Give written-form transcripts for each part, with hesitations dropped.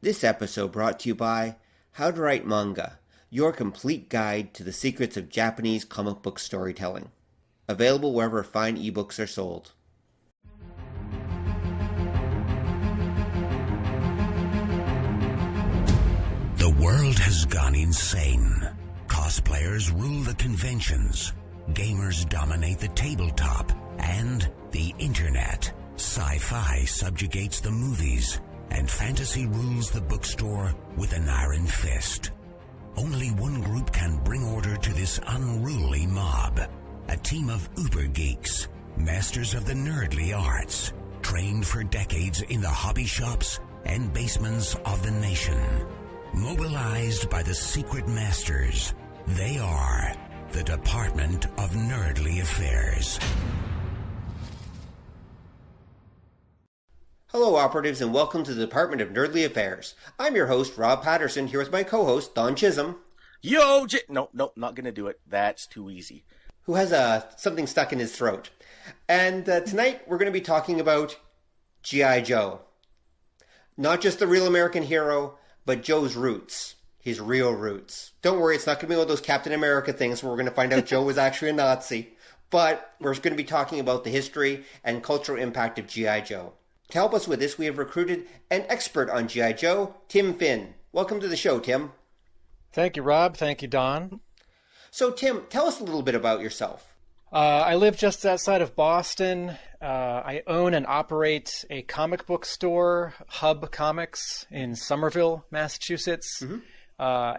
This episode brought to you by How to Write Manga, your complete guide to the secrets of Japanese comic book storytelling. Available wherever fine ebooks are sold. The world has gone insane. Cosplayers rule the conventions. Gamers dominate the tabletop and the internet. Sci-fi subjugates the movies, and fantasy rules the bookstore with an iron fist. Only one group can bring order to this unruly mob. A team of uber geeks, masters of the nerdly arts, trained for decades in the hobby shops and basements of the nation. Mobilized by the secret masters, they are the Department of Nerdly Affairs. Hello, operatives, and welcome to the Department of Nerdly Affairs. I'm your host, Rob Patterson, here with my co-host, Don Chisholm. Yo, no, not gonna do it. That's too easy. Who has something stuck in his throat. And tonight, we're going to be talking about G.I. Joe. Not just the real American hero, but Joe's roots. His real roots. Don't worry, it's not going to be one of those Captain America things where we're going to find out Joe was actually a Nazi. But we're going to be talking about the history and cultural impact of G.I. Joe. To help us with this, we have recruited an expert on G.I. Joe, Tim Finn. Welcome to the show, Tim. Thank you, Rob. Thank you, Don. So, Tim, tell us a little bit about yourself. I live just outside of Boston. I own and operate a comic book store, Hub Comics, in Somerville, Massachusetts. Mm-hmm.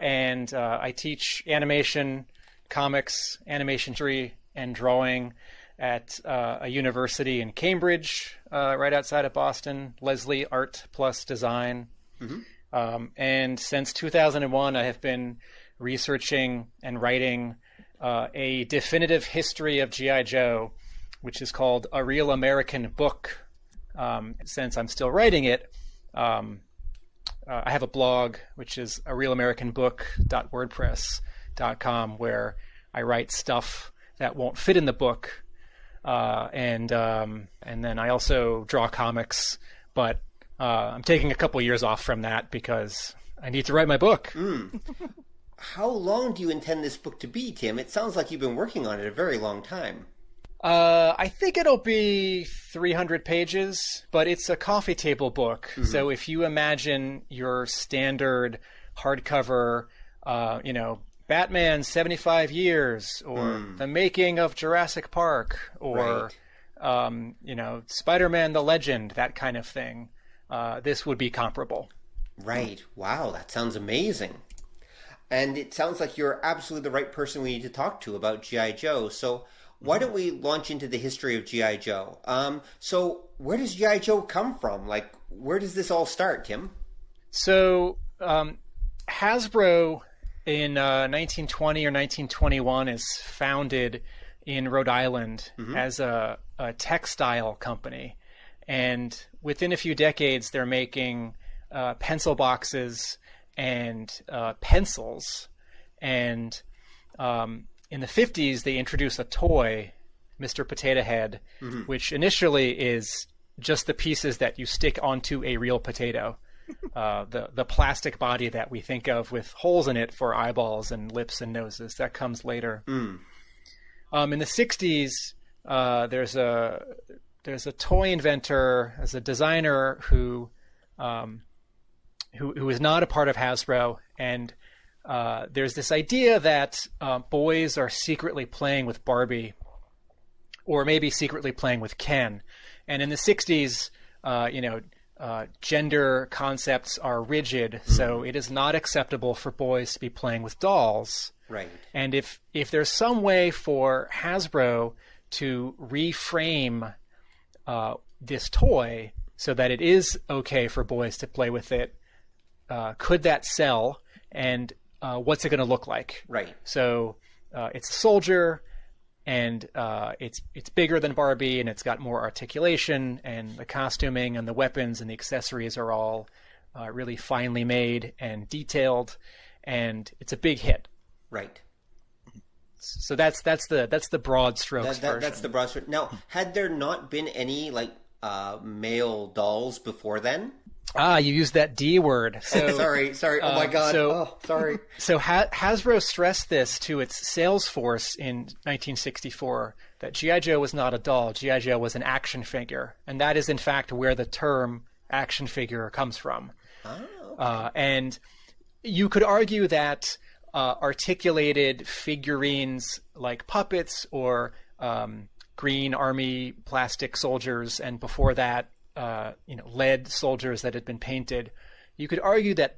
And I teach animation, comics, animation history, and drawing at a university in Cambridge, right outside of Boston, Leslie Art Plus Design. Mm-hmm. And since 2001, I have been researching and writing a definitive history of G.I. Joe, which is called A Real American Book. Since I'm still writing it, I have a blog, which is arealamericanbook.wordpress.com, where I write stuff that won't fit in the book. And then I also draw comics, but I'm taking a couple years off from that because I need to write my book. How long do you intend this book to be, Tim? It sounds like you've been working on it a very long time. I think it'll be 300 pages, but it's a coffee table book. Mm-hmm. So if you imagine your standard hardcover, Batman 75 years, or The Making of Jurassic Park, or, right. Spider-Man the Legend, that kind of thing, this would be comparable. Right. Wow, that sounds amazing. And it sounds like you're absolutely the right person we need to talk to about G.I. Joe. So why don't we launch into the history of G.I. Joe? So where does G.I. Joe come from? Like, where does this all start, Tim? So Hasbro in 1920 or 1921 is founded in Rhode Island as a textile company. And within a few decades, they're making pencil boxes and pencils. And in the 50s, they introduced a toy, Mr. Potato Head, which initially is just the pieces that you stick onto a real potato. The plastic body that we think of with holes in it for eyeballs and lips and noses, that comes later. In the 60s, there's a toy inventor, as a designer who is not a part of Hasbro, and there's this idea that boys are secretly playing with Barbie, or maybe secretly playing with Ken. And in the 60s, gender concepts are rigid, so it is not acceptable for boys to be playing with dolls. Right. And if there's some way for Hasbro to reframe this toy so that it is okay for boys to play with it, could that sell? And what's it going to look like? Right. So it's a soldier, and it's bigger than Barbie, and it's got more articulation, and the costuming and the weapons and the accessories are all really finely made and detailed, and it's a big hit. Right. So that's the broad strokes version. That's the broad strokes. Now, had there not been any male dolls before then? You used that D word. So, sorry. Oh my God. Sorry. So Hasbro stressed this to its sales force in 1964 that G.I. Joe was not a doll. G.I. Joe was an action figure, and that is in fact where the term action figure comes from. Oh, okay. And you could argue that articulated figurines like puppets or green army plastic soldiers, and before that, lead soldiers that had been painted, you could argue that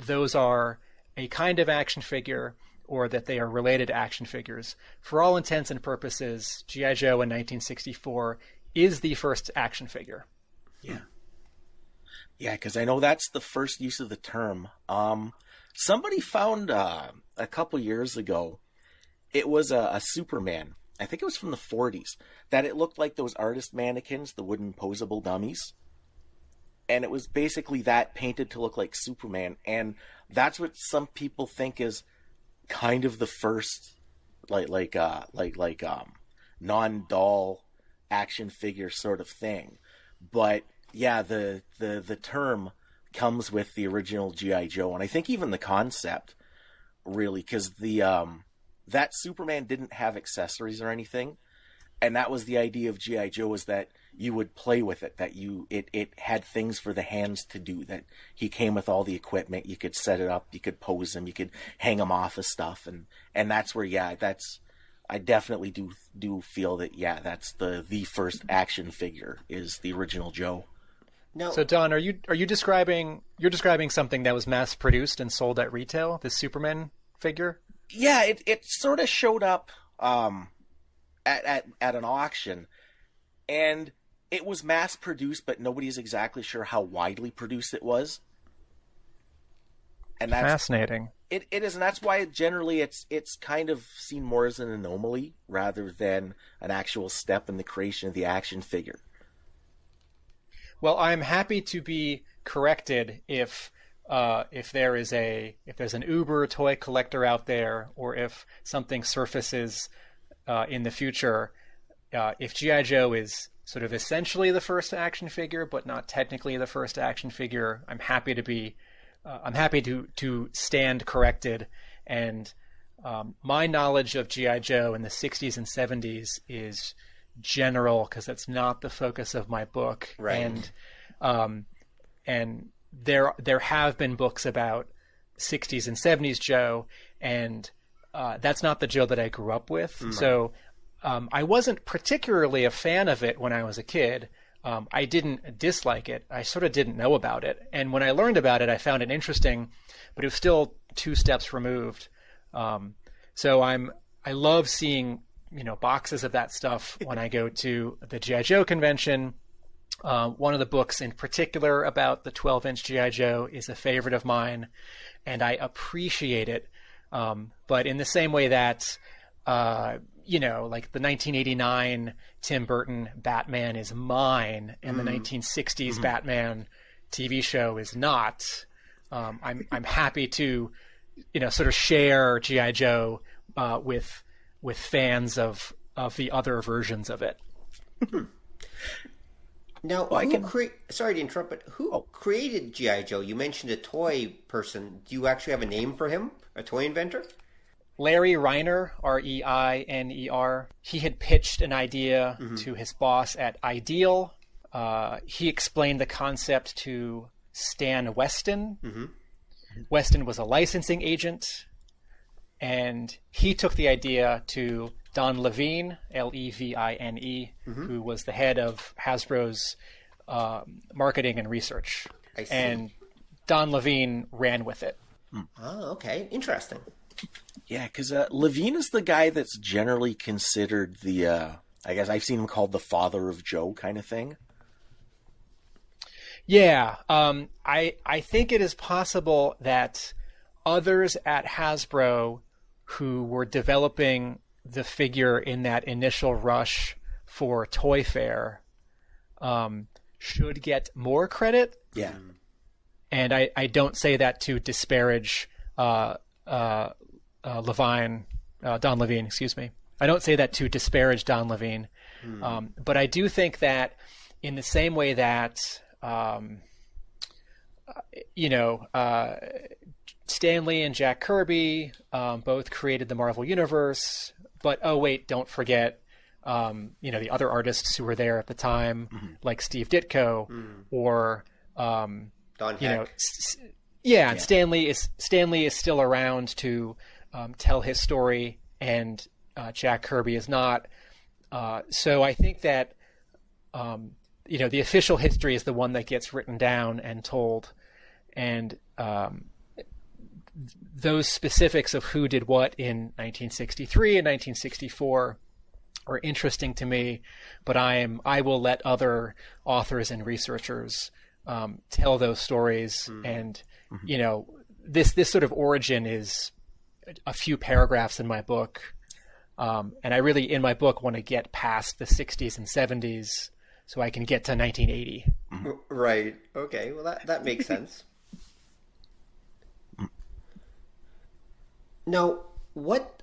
those are a kind of action figure, or that they are related to action figures. For all intents and purposes, G.I. Joe in 1964 is the first action figure. Yeah. Yeah, because I know that's the first use of the term. Somebody found a couple years ago, it was a Superman. I think it was from the 40s, that it looked like those artist mannequins, the wooden posable dummies. And it was basically that painted to look like Superman. And that's what some people think is kind of the first non-doll action figure sort of thing. But yeah, the term comes with the original G.I. Joe, and I think even the concept, really, because that Superman didn't have accessories or anything, and that was the idea of G.I. Joe, was that you would play with it, that it had things for the hands to do, that he came with all the equipment, you could set it up, you could pose him, you could hang him off of stuff, and that's where, I definitely do feel that, that's the first action figure is the original Joe. No. So Don, are you describing something that was mass produced and sold at retail, this Superman figure? Yeah, it sort of showed up at an auction, and it was mass produced, but nobody's exactly sure how widely produced it was. And that's fascinating. It is, and that's why generally it's kind of seen more as an anomaly rather than an actual step in the creation of the action figure. Well, I'm happy to be corrected if there's an Uber toy collector out there, or if something surfaces in the future. If G.I. Joe is sort of essentially the first action figure, but not technically the first action figure, I'm happy to stand corrected. And my knowledge of G.I. Joe in the 60s and 70s is general, because that's not the focus of my book. Right. And there have been books about 60s and 70s Joe, and that's not the Joe that I grew up with. Mm-hmm. So I wasn't particularly a fan of it when I was a kid. I didn't dislike it. I sort of didn't know about it. And when I learned about it, I found it interesting, but it was still two steps removed. So I love seeing boxes of that stuff when I go to the G.I. Joe convention. One of the books in particular about the 12-inch G.I. Joe is a favorite of mine, and I appreciate it. But in the same way that, like the 1989 Tim Burton Batman is mine, and the 1960s Batman TV show is not, I'm happy to, sort of share G.I. Joe with fans of the other versions of it. Now, sorry to interrupt, but who created G.I. Joe? You mentioned a toy person. Do you actually have a name for him? A toy inventor? Larry Reiner, Reiner. He had pitched an idea to his boss at Ideal. He explained the concept to Stan Weston. Mm-hmm. Weston was a licensing agent, and he took the idea to Don Levine, Levine, who was the head of Hasbro's marketing and research. I see. And Don Levine ran with it. Oh, okay. Interesting. Yeah, because Levine is the guy that's generally considered the, I guess I've seen him called the father of Joe kind of thing. Yeah. I think it is possible that others at Hasbro who were developing the figure in that initial rush for Toy Fair should get more credit. Yeah. And I don't say that to disparage Don Levine, excuse me. I don't say that to disparage Don Levine. But I do think that in the same way that Stan Lee and Jack Kirby both created the Marvel Universe, but don't forget, the other artists who were there at the time, like Steve Ditko or Don Heck. And Stan Lee is still around to tell his story, and Jack Kirby is not. So I think that the official history is the one that gets written down and told, and those specifics of who did what in 1963 and 1964 are interesting to me, but I will let other authors and researchers tell those stories. And this sort of origin is a few paragraphs in my book, and I really in my book want to get past the 60s and 70s so I can get to 1980. Right. Okay. Well, that makes sense. Now, what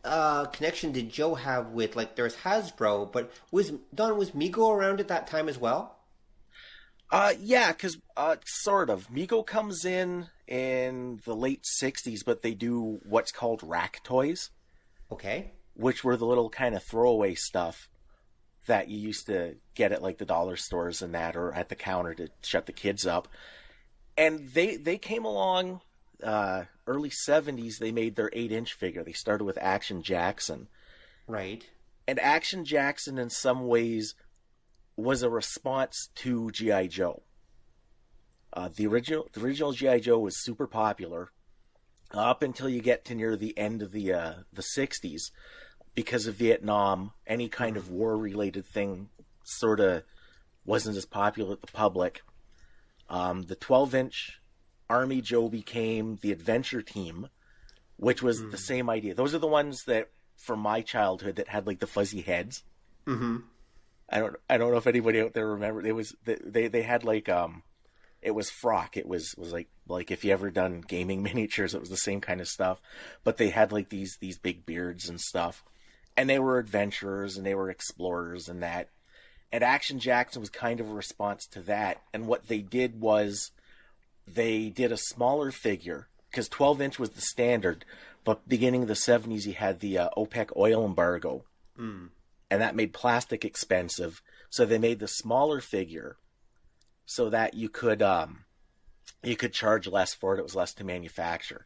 connection did Joe have with, like, there's Hasbro, but was MEGO around at that time as well? Yeah, because sort of. MEGO comes in the late 60s, but they do what's called rack toys. Okay. Which were the little kind of throwaway stuff that you used to get at, like, the dollar stores and that, or at the counter to shut the kids up. And they came along... early 70s, they made their 8-inch figure. They started with Action Jackson. Right. And Action Jackson, in some ways, was a response to G.I. Joe. The original G.I. Joe was super popular up until you get to near the end of the 60s. Because of Vietnam, any kind of war-related thing sort of wasn't as popular with the public. The 12-inch Army Joe became the Adventure Team, which was the same idea. Those are the ones that, from my childhood, that had, like, the fuzzy heads. Mm-hmm. I don't know if anybody out there remember. It was they had, like, it was frock. It was like if you ever done gaming miniatures, it was the same kind of stuff. But they had, like, these big beards and stuff, and they were adventurers and they were explorers and that. And Action Jackson was kind of a response to that. And what they did was, they did a smaller figure, because 12-inch was the standard, but beginning of the 70s, you had the OPEC oil embargo, and that made plastic expensive, so they made the smaller figure so that you could charge less for it. It was less to manufacture.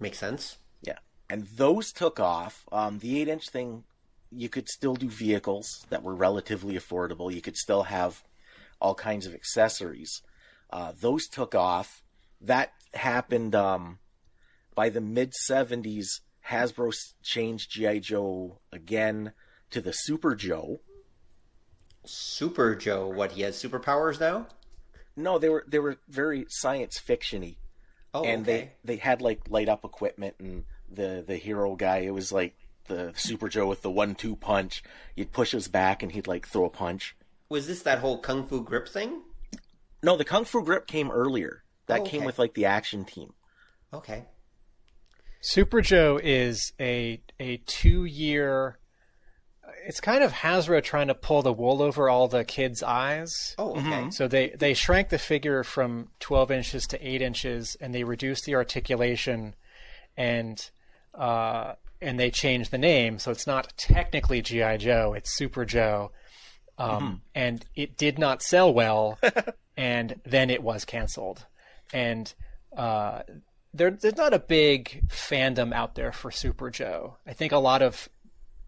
Makes sense. Yeah, and those took off. The 8-inch thing, you could still do vehicles that were relatively affordable. You could still have all kinds of accessories. Those took off. That happened by the mid-70s. Hasbro changed G.I. Joe again to the Super Joe. Super Joe? What, he has superpowers now? No, they were very science fiction-y. Oh, and okay. they had, like, light-up equipment, and the hero guy, it was like the Super Joe with the 1-2 punch. You'd push his back and he'd, like, throw a punch. Was this that whole Kung Fu grip thing? No, the Kung Fu grip came earlier. That came with, like, the Action Team. Okay. Super Joe is a 2-year... It's kind of Hasbro trying to pull the wool over all the kids' eyes. Oh, okay. Mm-hmm. So they shrank the figure from 12 inches to 8 inches, and they reduced the articulation, and they changed the name. So it's not technically G.I. Joe, it's Super Joe. And it did not sell well, and then it was canceled. And there's not a big fandom out there for Super Joe. I think a lot of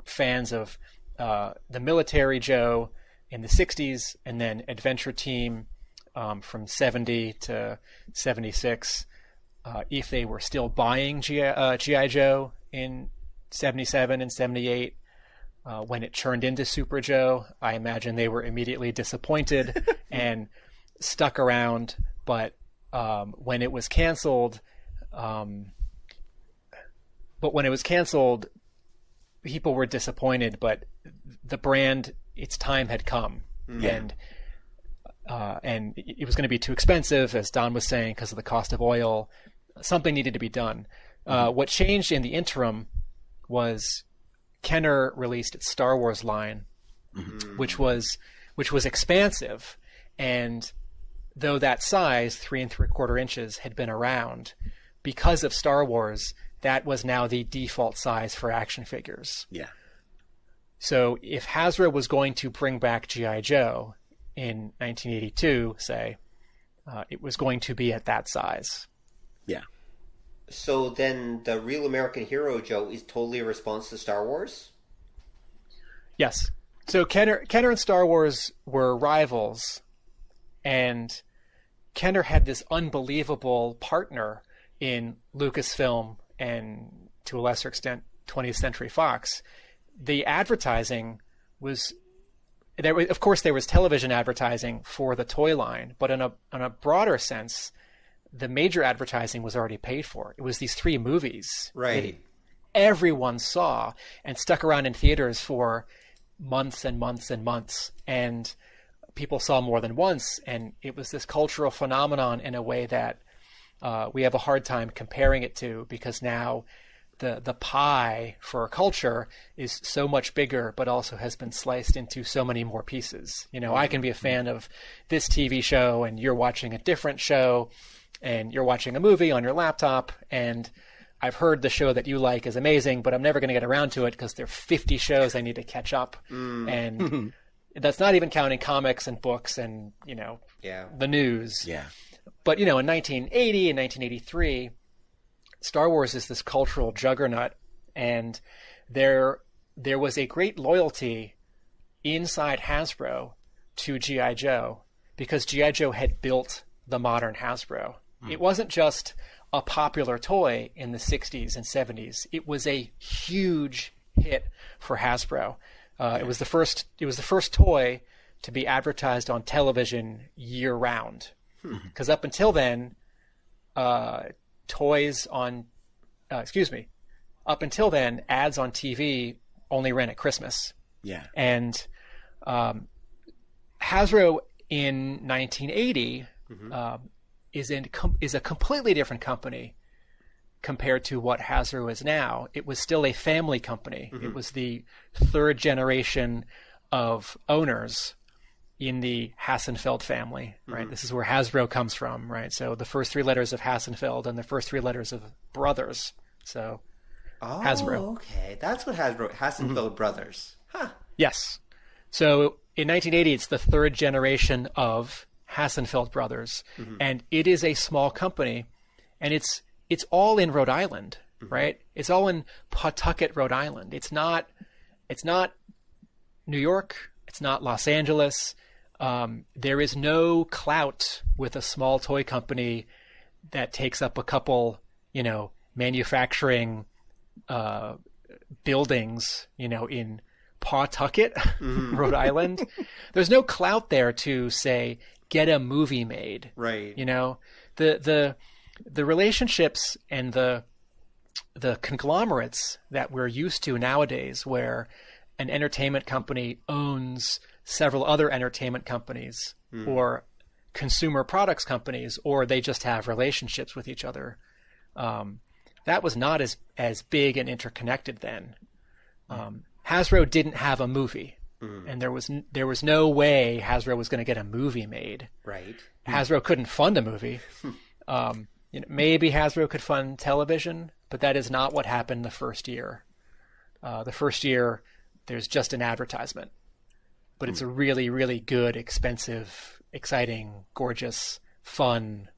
fans of the military Joe in the 60s, and then Adventure Team from 70 to 76, if they were still buying G.I. Joe in 77 and 78, when it turned into Super Joe, I imagine they were immediately disappointed and stuck around. But when it was canceled, people were disappointed. But the brand, its time had come, and it was going to be too expensive, as Don was saying, because of the cost of oil. Something needed to be done. What changed in the interim was Kenner released its Star Wars line, which was expansive, and though that size, 3 3/4 inches, had been around, because of Star Wars, that was now the default size for action figures. Yeah. So if Hasbro was going to bring back G.I. Joe in 1982, say, it was going to be at that size. Yeah. So then the Real American Hero, Joe, is totally a response to Star Wars? Yes. So Kenner and Star Wars were rivals, and Kenner had this unbelievable partner in Lucasfilm and, to a lesser extent, 20th Century Fox. The advertising was there. Of course, there was television advertising for the toy line, but in a broader sense, the major advertising was already paid for. It was these 3 movies Right. that everyone saw and stuck around in theaters for months and months and months, and people saw more than once, and it was this cultural phenomenon in a way that we have a hard time comparing it to, because now the pie for culture is so much bigger, but also has been sliced into so many more pieces. You know, I can be a fan of this TV show, and you're watching a different show, and you're watching a movie on your laptop, and I've heard the show that you like is amazing, but I'm never going to get around to it because there are 50 shows I need to catch up. And that's not even counting comics and books and, the news. Yeah. But, in 1980 and 1983, Star Wars is this cultural juggernaut, and there was a great loyalty inside Hasbro to G.I. Joe, because G.I. Joe had built the modern Hasbro. It wasn't just a popular toy in the 60s and 70s. It was a huge hit for Hasbro. It was the first toy to be advertised on television year round. Because up until then, ads on TV only ran at Christmas. Yeah. And Hasbro in 1980 is a completely different company compared to what Hasbro is now. It was still a family company. It was the 3rd generation of owners in the Hassenfeld family, right? This is where Hasbro comes from, right? So the first 3 letters of Hassenfeld and the first 3 letters of Brothers. So Hasbro. Okay. That's what Hassenfeld Brothers. Huh. Yes. So in 1980, it's the 3rd generation of Hassenfeld Brothers, and it is a small company, and it's all in Rhode Island, right? It's all in Pawtucket, Rhode Island. It's not New York. It's not Los Angeles. There is no clout with a small toy company that takes up a couple, manufacturing buildings, in Pawtucket, Rhode Island. There's no clout there to say, get a movie made. Right. The relationships and the conglomerates that we're used to nowadays, where an entertainment company owns several other entertainment companies or consumer products companies, or they just have relationships with each other. That was not as big and interconnected then. Hasbro didn't have a movie, and there was no way Hasbro was going to get a movie made. Right. Hasbro couldn't fund a movie. Maybe Hasbro could fund television, but that is not what happened the first year. The first year, there's just an advertisement, but it's a really, really good, expensive, exciting, gorgeous, fun.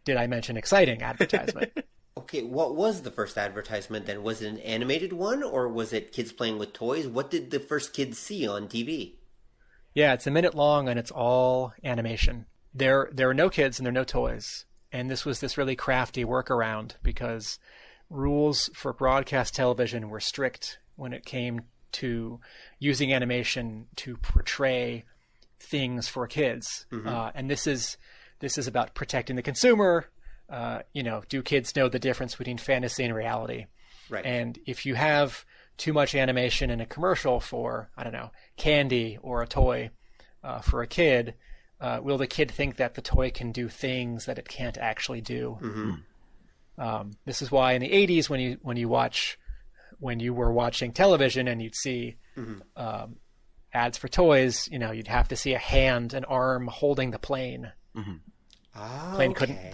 Did I mention exciting advertisement? Okay, what was the first advertisement then? Was it an animated one, or was it kids playing with toys? What did the first kids see on TV? Yeah, it's a minute long, and it's all animation. There are no kids and there are no toys. And this was this really crafty workaround, because rules for broadcast television were strict when it came to using animation to portray things for kids. And this is about protecting the consumer. Do kids know the difference between fantasy and reality? Right. And if you have too much animation in a commercial for, I don't know, candy or a toy for a kid, will the kid think that the toy can do things that it can't actually do? This is why in the 80s, when you were watching television and you'd see ads for toys, you'd have to see a hand, an arm holding the plane, Ah, Plane okay.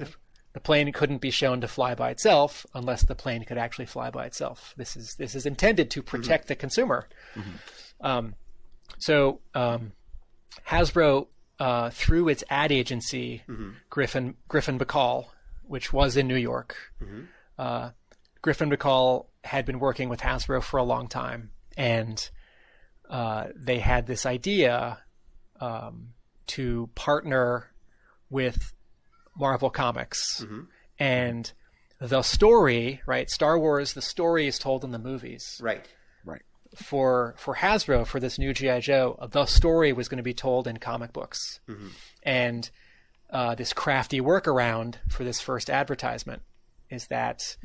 the plane couldn't be shown to fly by itself unless the plane could actually fly by itself. This is intended to protect the consumer. So Hasbro, through its ad agency, Griffin Bacall, which was in New York, Griffin Bacall had been working with Hasbro for a long time, and they had this idea to partner with Marvel Comics. And the story, right, Star Wars, the story is told in the movies. Right. For Hasbro, for this new G.I. Joe, the story was going to be told in comic books. And this crafty workaround for this first advertisement is that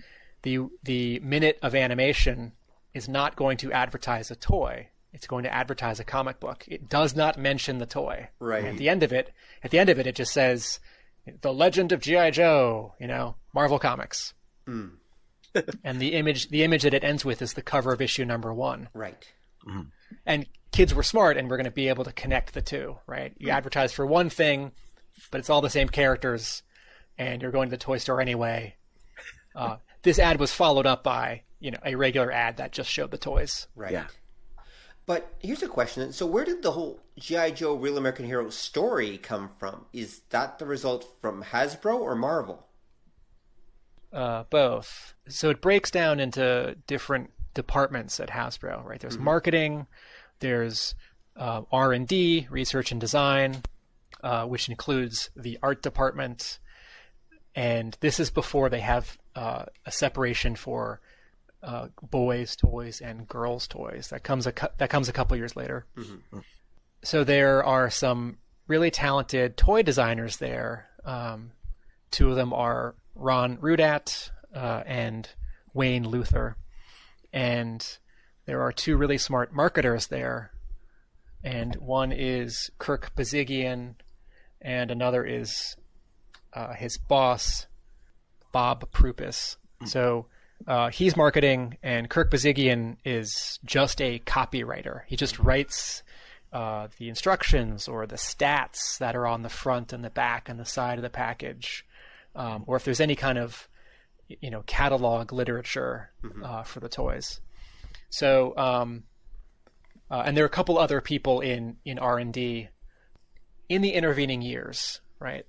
the minute of animation is not going to advertise a toy. It's going to advertise a comic book. It does not mention the toy. Right. At the end of it, it just says, "The Legend of G.I. Joe," Marvel Comics. And the image that it ends with is the cover of issue number 1. Right. And kids were smart and were going to be able to connect the two, right? You advertise for one thing, but it's all the same characters, and you're going to the toy store anyway. This ad was followed up by, a regular ad that just showed the toys. Right. Yeah. But here's a question. So where did the whole G.I. Joe Real American Hero story come from? Is that the result from Hasbro or Marvel? Both. So it breaks down into different departments at Hasbro, right? There's marketing, there's R&D, research and design, which includes the art department. And this is before they have a separation for boys' toys and girls' toys. That comes a couple years later. So there are some really talented toy designers there. Two of them are Ron Rudat and Wayne Luther. And there are two really smart marketers there. And one is Kirk Bazigian, and another is his boss, Bob Prupis. So he's marketing, and Kirk Bazigian is just a copywriter. He just writes the instructions or the stats that are on the front and the back and the side of the package, or if there's any kind of catalog literature for the toys. So and there are a couple other people in R&D in the intervening years, right?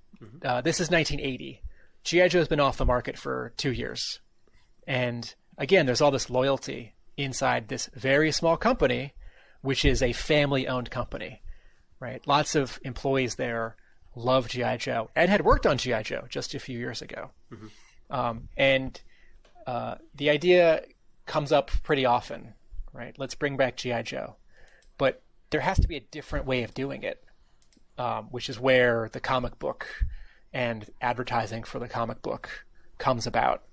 This is 1980. G.I. Joe's been off the market for 2 years. And again, there's all this loyalty inside this very small company, which is a family-owned company, right? Lots of employees there love G.I. Joe and had worked on G.I. Joe just a few years ago. And the idea comes up pretty often, right? Let's bring back G.I. Joe. But there has to be a different way of doing it, which is where the comic book and advertising for the comic book comes about.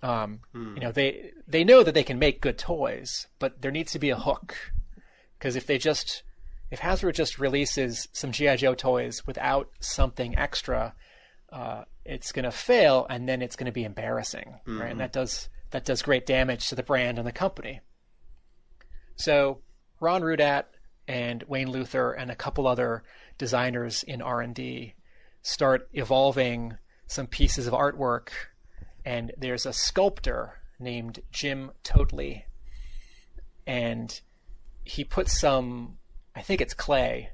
They know that they can make good toys, but there needs to be a hook. Because if Hasbro just releases some G.I. Joe toys without something extra, it's going to fail, and then it's going to be embarrassing, right? And that does great damage to the brand and the company. So Ron Rudat and Wayne Luther and a couple other designers in R&D start evolving some pieces of artwork, and there's a sculptor named Jim Totley, and he puts some, I think it's clay,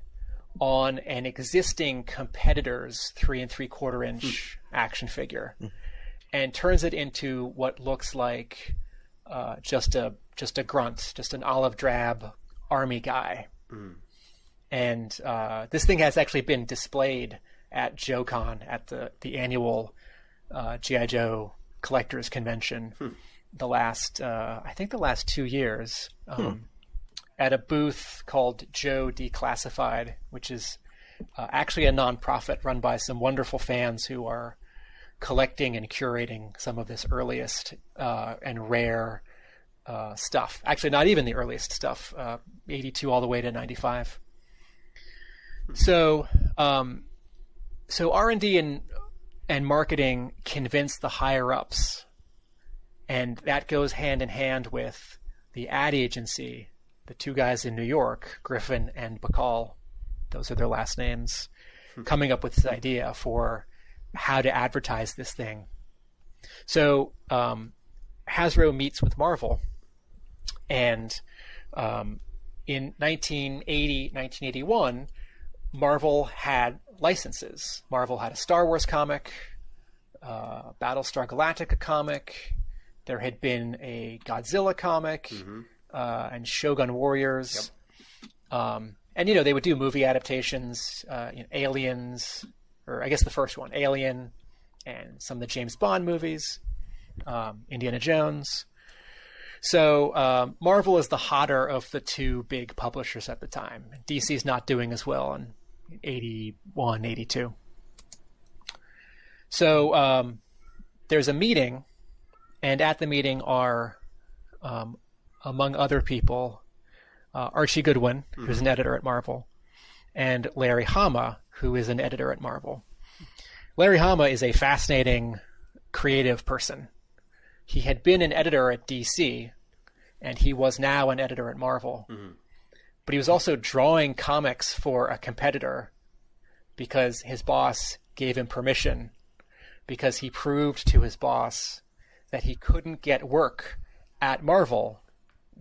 on an existing competitor's 3 3/4 inch action figure, and turns it into what looks like just a grunt, just an olive drab army guy. And this thing has actually been displayed at JoeCon, at the annual G.I. Joe collectors convention, the last 2 years, at a booth called Joe Declassified, which is actually a nonprofit run by some wonderful fans who are collecting and curating some of this earliest and rare stuff. Actually, not even the earliest stuff, 82 all the way to 95. So R&D and marketing convince the higher ups, and that goes hand in hand with the ad agency. The two guys in New York, Griffin and Bacall, those are their last names, coming up with this idea for how to advertise this thing. So Hasbro meets with Marvel, and in 1980, 1981, Marvel had licenses. Marvel had a Star Wars comic, Battlestar Galactica comic. There had been a Godzilla comic, and Shogun Warriors. Yep. And, they would do movie adaptations, Aliens, or I guess the first one, Alien, and some of the James Bond movies, Indiana Jones. So Marvel is the hotter of the two big publishers at the time. DC's not doing as well in 81, 82. So there's a meeting, and at the meeting are, among other people, Archie Goodwin, who's an editor at Marvel, and Larry Hama, who is an editor at Marvel. Larry Hama is a fascinating, creative person. He had been an editor at DC, and he was now an editor at Marvel. But he was also drawing comics for a competitor because his boss gave him permission, because he proved to his boss that he couldn't get work at Marvel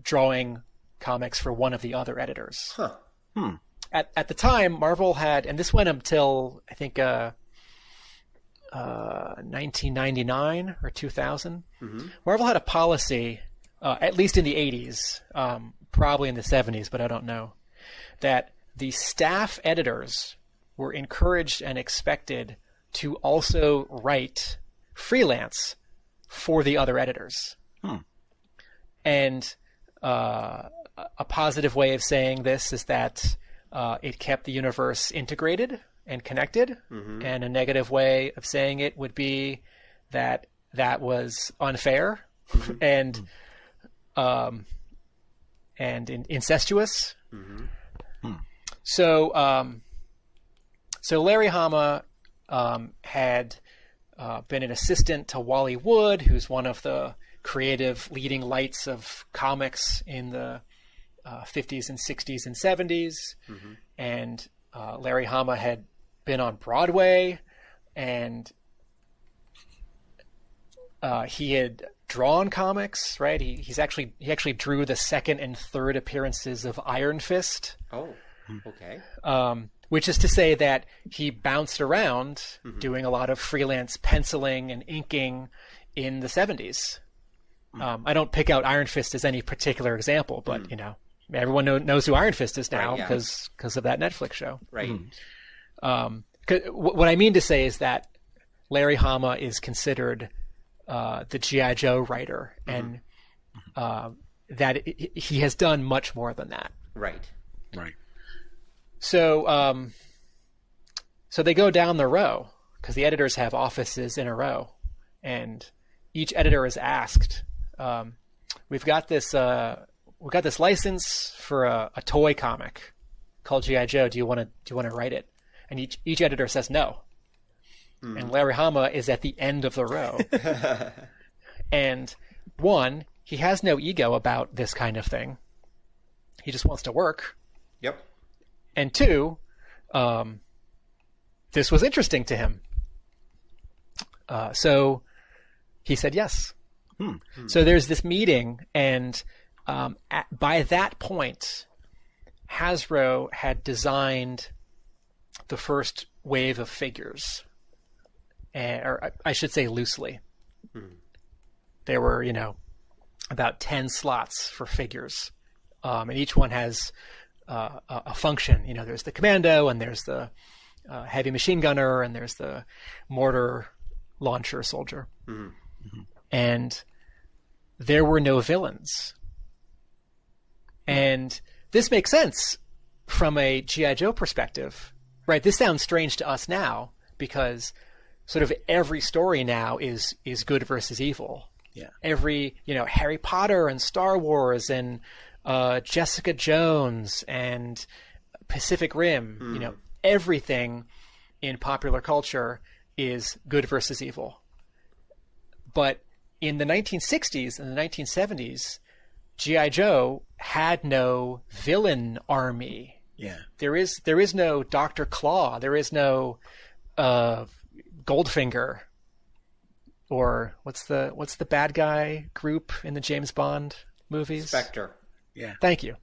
drawing comics for one of the other editors. At the time, Marvel had, and this went until, I think, 1999 or 2000. Marvel had a policy, at least in the 80s, probably in the 70s, but I don't know, that the staff editors were encouraged and expected to also write freelance for the other editors. And a positive way of saying this is that it kept the universe integrated and connected, and a negative way of saying it would be that that was unfair and incestuous. So Larry Hama had been an assistant to Wally Wood, who's one of the creative leading lights of comics in the 50s and 60s and 70s. And Larry Hama had been on Broadway, and he had drawn comics, right? He actually drew the second and third appearances of Iron Fist. Oh, okay. Which is to say that he bounced around doing a lot of freelance penciling and inking in the 70s. I don't pick out Iron Fist as any particular example, but everyone knows who Iron Fist is now because of that Netflix show. Right. What I mean to say is that Larry Hama is considered the G.I. Joe writer, and that he has done much more than that. Right. So so they go down the row, because the editors have offices in a row, and each editor is asked, we've got this license for a toy comic called G.I. Joe. Do you want to write it? And each editor says no. And Larry Hama is at the end of the row. And one, he has no ego about this kind of thing. He just wants to work. Yep. And two, this was interesting to him. So he said yes. So there's this meeting, and by that point, Hasbro had designed the first wave of figures, or I should say loosely. There were, about 10 slots for figures, and each one has a function. There's the commando, and there's the heavy machine gunner, and there's the mortar launcher soldier. And there were no villains. And this makes sense from a G.I. Joe perspective, right? This sounds strange to us now because sort of every story now is good versus evil. Yeah. Every, Harry Potter and Star Wars and Jessica Jones and Pacific Rim, everything in popular culture is good versus evil. But in the 1960s and the 1970s, G.I. Joe had no villain army. Yeah. There is no Dr. Claw. There is no Goldfinger, or what's the bad guy group in the James Bond movies? Spectre. Yeah. Thank you.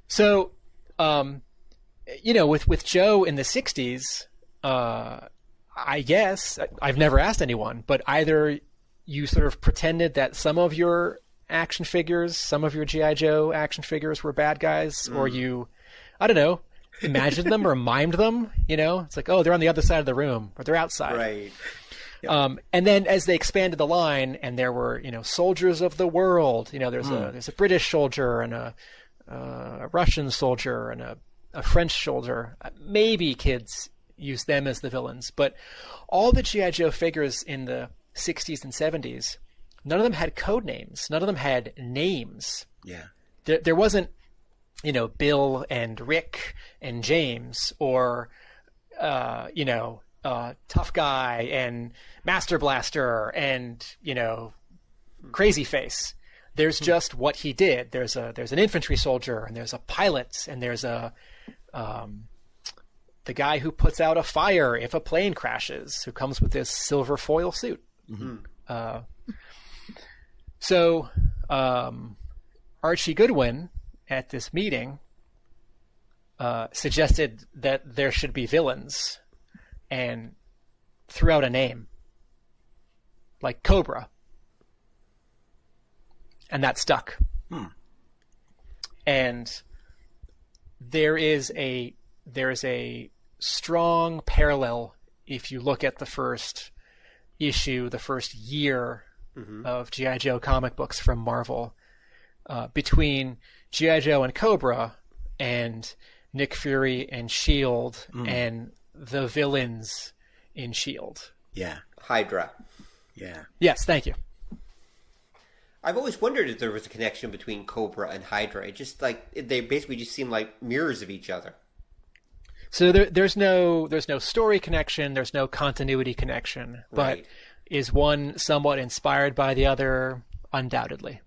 So, with Joe in the 60s, I guess, I've never asked anyone, but either you sort of pretended that some of your action figures, some of your G.I. Joe action figures were bad guys, or you, I don't know, imagined them or mimed them, It's like, oh, they're on the other side of the room, or they're outside. Right. And then as they expanded the line, and there were, soldiers of the world, there's a British soldier and a Russian soldier and a French soldier. Maybe kids use them as the villains, but all the G.I. Joe figures in the 60s and 70s, none of them had code names. None of them had names. Yeah. There wasn't, Bill and Rick and James, or, Tough Guy and Master Blaster and, Crazy Face. There's just what he did. There's an infantry soldier, and there's a pilot, and there's the guy who puts out a fire if a plane crashes, who comes with this silver foil suit. Mm-hmm. So Archie Goodwin at this meeting suggested that there should be villains, and threw out a name like Cobra, and that stuck. And there is a strong parallel if you look at the first issue, the first year of G.I. Joe comic books from Marvel, between G.I. Joe and Cobra and Nick Fury and S.H.I.E.L.D. and the villains in S.H.I.E.L.D. Yeah. HYDRA. Yeah. Yes, thank you. I've always wondered if there was a connection between Cobra and HYDRA. It just they basically just seem like mirrors of each other. So there's no story connection, there's no continuity connection, but Right. is one somewhat inspired by the other? Undoubtedly.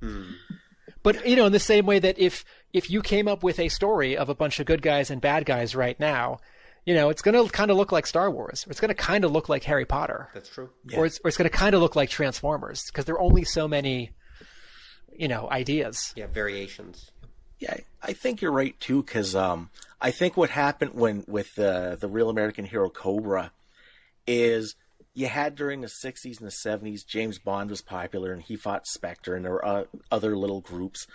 But in the same way that if you came up with a story of a bunch of good guys and bad guys right now, it's going to kind of look like Star Wars, or it's going to kind of look like Harry Potter. That's true. Or it's going to kind of look like Transformers, because there are only so many, ideas. Yeah, variations. Yeah, I think you're right too, because I think what happened with the Real American Hero Cobra is you had during the 60s and the 70s, James Bond was popular, and he fought Spectre, and there were other little groups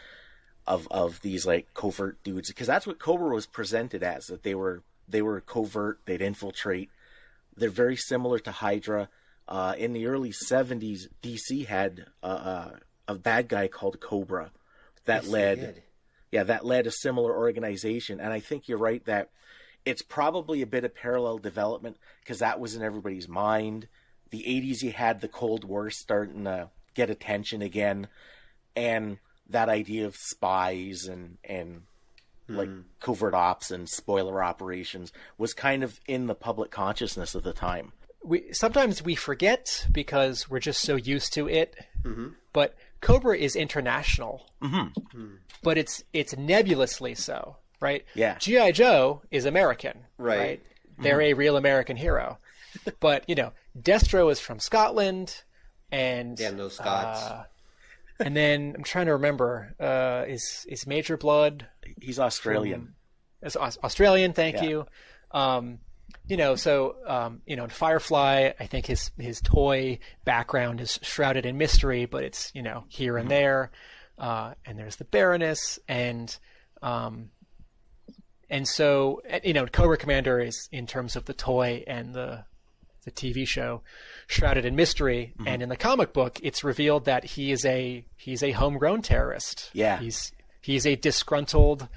of these like covert dudes, because that's what Cobra was presented as, that they were covert, they'd infiltrate. They're very similar to HYDRA. In the early 70s, DC had a bad guy called Cobra that led a similar organization. And I think you're right that it's probably a bit of parallel development, because that was in everybody's mind. The 80s, you had the Cold War starting to get attention again, and that idea of spies and like covert ops and spoiler operations was kind of in the public consciousness of the time. Sometimes we forget because we're just so used to it. But Cobra is international, but it's nebulously so, right? Yeah. G.I. Joe is American, Right. They're a real American hero. But, Destro is from Scotland, and Damn those Scots. and then I'm trying to remember, is Major Blood? He's Australian. Is Australian, thank Yeah. you. In Firefly, I think his toy background is shrouded in mystery, but it's, here and there. And there's the Baroness, and so, Cobra Commander is, in terms of the toy and the TV show, shrouded in mystery. And in the comic book, it's revealed that he's a homegrown terrorist. Yeah. He's a disgruntled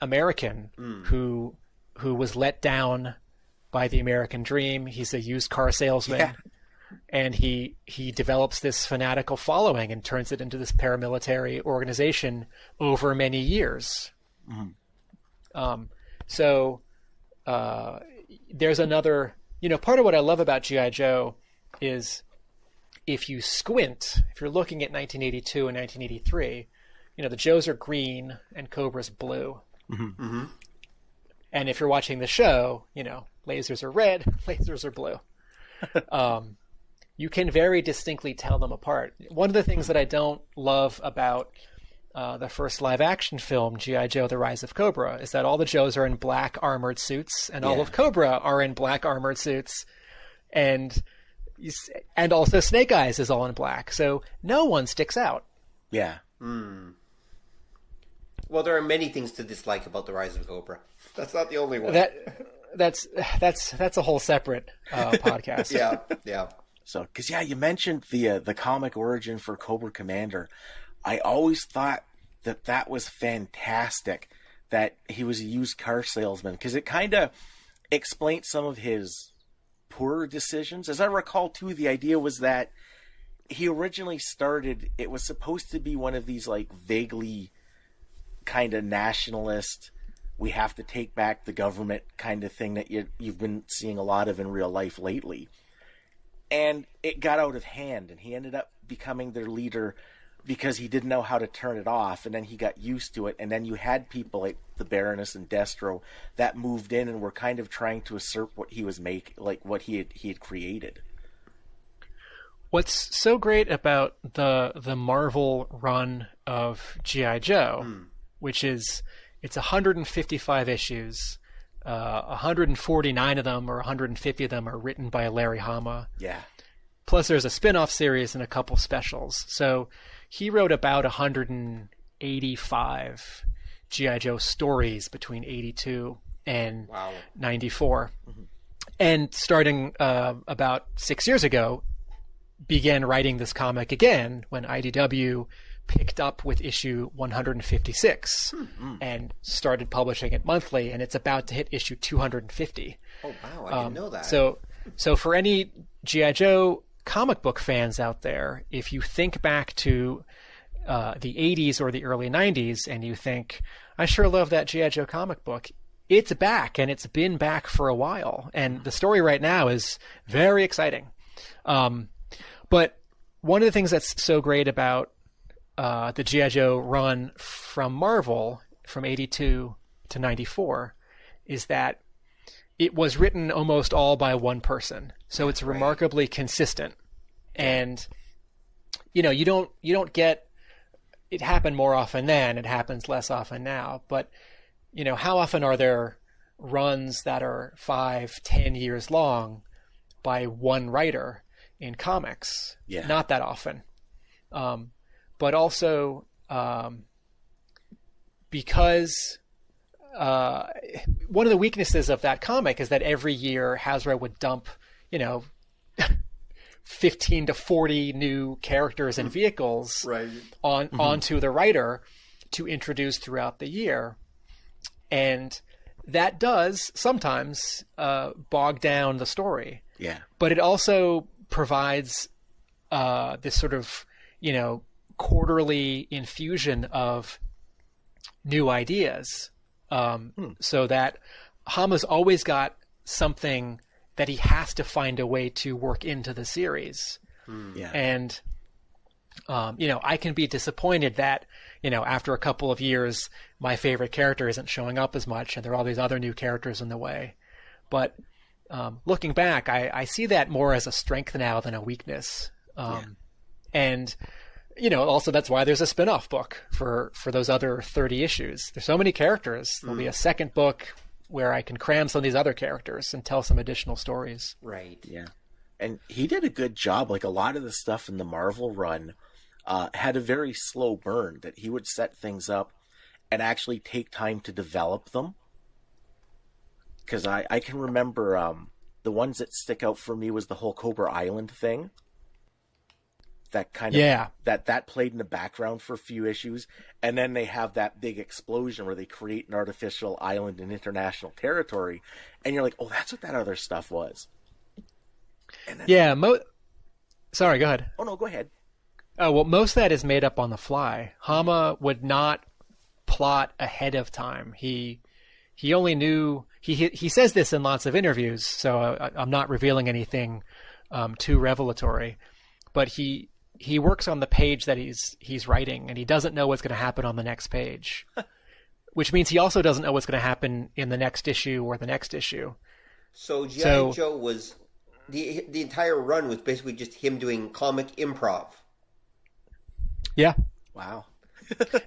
American who was let down by the American dream. He's a used car salesman, and he develops this fanatical following and turns it into this paramilitary organization over many years. So there's another, part of what I love about G.I. Joe is if you squint, if you're looking at 1982 and 1983, the Joes are green and Cobra's blue. And if you're watching the show, lasers are red, lasers are blue. you can very distinctly tell them apart. One of the things that I don't love about the first live-action film, G.I. Joe: The Rise of Cobra, is that all the Joes are in black armored suits, and all of Cobra are in black armored suits, and also Snake Eyes is all in black, so no one sticks out. Yeah. Well, there are many things to dislike about The Rise of Cobra. That's not the only one. That's a whole separate podcast. Yeah. So, because you mentioned the comic origin for Cobra Commander. I always thought that was fantastic that he was a used car salesman, because it kind of explained some of his poorer decisions. As I recall, too, the idea was that he originally started, it was supposed to be one of these like vaguely kind of nationalist, we have to take back the government kind of thing that you've been seeing a lot of in real life lately. And it got out of hand, and he ended up becoming their leader because he didn't know how to turn it off, and then he got used to it, and then you had people like the Baroness and Destro that moved in and were kind of trying to assert what he was what he had created. What's so great about the Marvel run of G.I. Joe, which is, it's 155 issues, 149 of them or 150 of them are written by Larry Hama. Yeah. Plus there's a spin-off series and a couple specials. So he wrote about 185 G.I. Joe stories between 82 and 94. Mm-hmm. And starting about 6 years ago, began writing this comic again when IDW picked up with issue 156 and started publishing it monthly, and it's about to hit issue 250. Oh, wow, I didn't know that. So for any G.I. Joe comic book fans out there, if you think back to the 80s or the early 90s and you think, I sure love that G.I. Joe comic book, it's back, and it's been back for a while. And the story right now is very exciting. But one of the things that's so great about the G.I. Joe run from Marvel from 82 to 94 is that it was written almost all by one person. So it's remarkably consistent. And, you don't get, it happened more often then, it happens less often now. But, how often are there runs that are 5-10 years long by one writer in comics? Yeah. Not that often. But also because one of the weaknesses of that comic is that every year Hasbro would dump, 15 to 40 new characters and vehicles onto the writer to introduce throughout the year. And that does sometimes bog down the story. Yeah. But it also provides this sort of, quarterly infusion of new ideas, so that Hama's always got something that he has to find a way to work into the series. Yeah. And, I can be disappointed that, after a couple of years, my favorite character isn't showing up as much and there are all these other new characters in the way. But looking back, I see that more as a strength now than a weakness. And, also that's why there's a spin-off book for those other 30 issues. There's so many characters. There'll be a second book where I can cram some of these other characters and tell some additional stories. Right. Yeah. And he did a good job. Like, a lot of the stuff in the Marvel run had a very slow burn, that he would set things up and actually take time to develop them. Because I can remember the ones that stick out for me was the whole Cobra Island thing. That kind of that played in the background for a few issues, and then they have that big explosion where they create an artificial island in international territory, and you're like, oh, that's what that other stuff was. And then, sorry, go ahead. Oh no, go ahead. Oh, well, most of that is made up on the fly. Hama would not plot ahead of time. He only knew, he says this in lots of interviews, so I'm not revealing anything too revelatory, but he works on the page that he's writing, and he doesn't know what's going to happen on the next page, which means he also doesn't know what's going to happen in the next issue or the next issue. So G.I. Joe the entire run was basically just him doing comic improv. Yeah. Wow.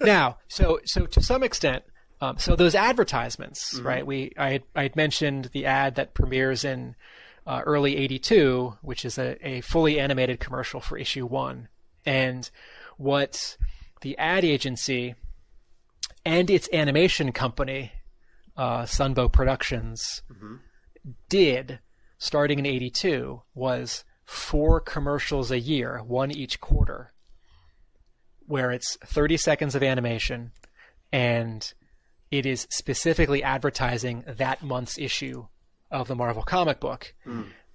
Now, so to some extent, so those advertisements, right? I had mentioned the ad that premieres in early '82, which is a fully animated commercial for issue 1, and what the ad agency and its animation company, Sunbow Productions, did starting in '82 was 4 commercials a year, 1 each quarter, where it's 30 seconds of animation and it is specifically advertising that month's issue of the Marvel comic book.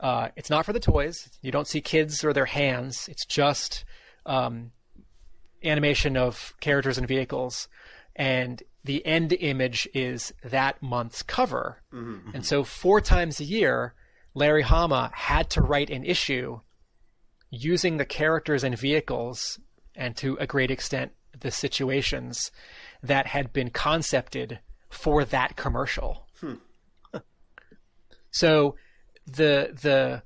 It's not for the toys. You don't see kids or their hands. It's just animation of characters and vehicles. And the end image is that month's cover. And so 4 times a year, Larry Hama had to write an issue using the characters and vehicles, and to a great extent, the situations that had been concepted for that commercial. So the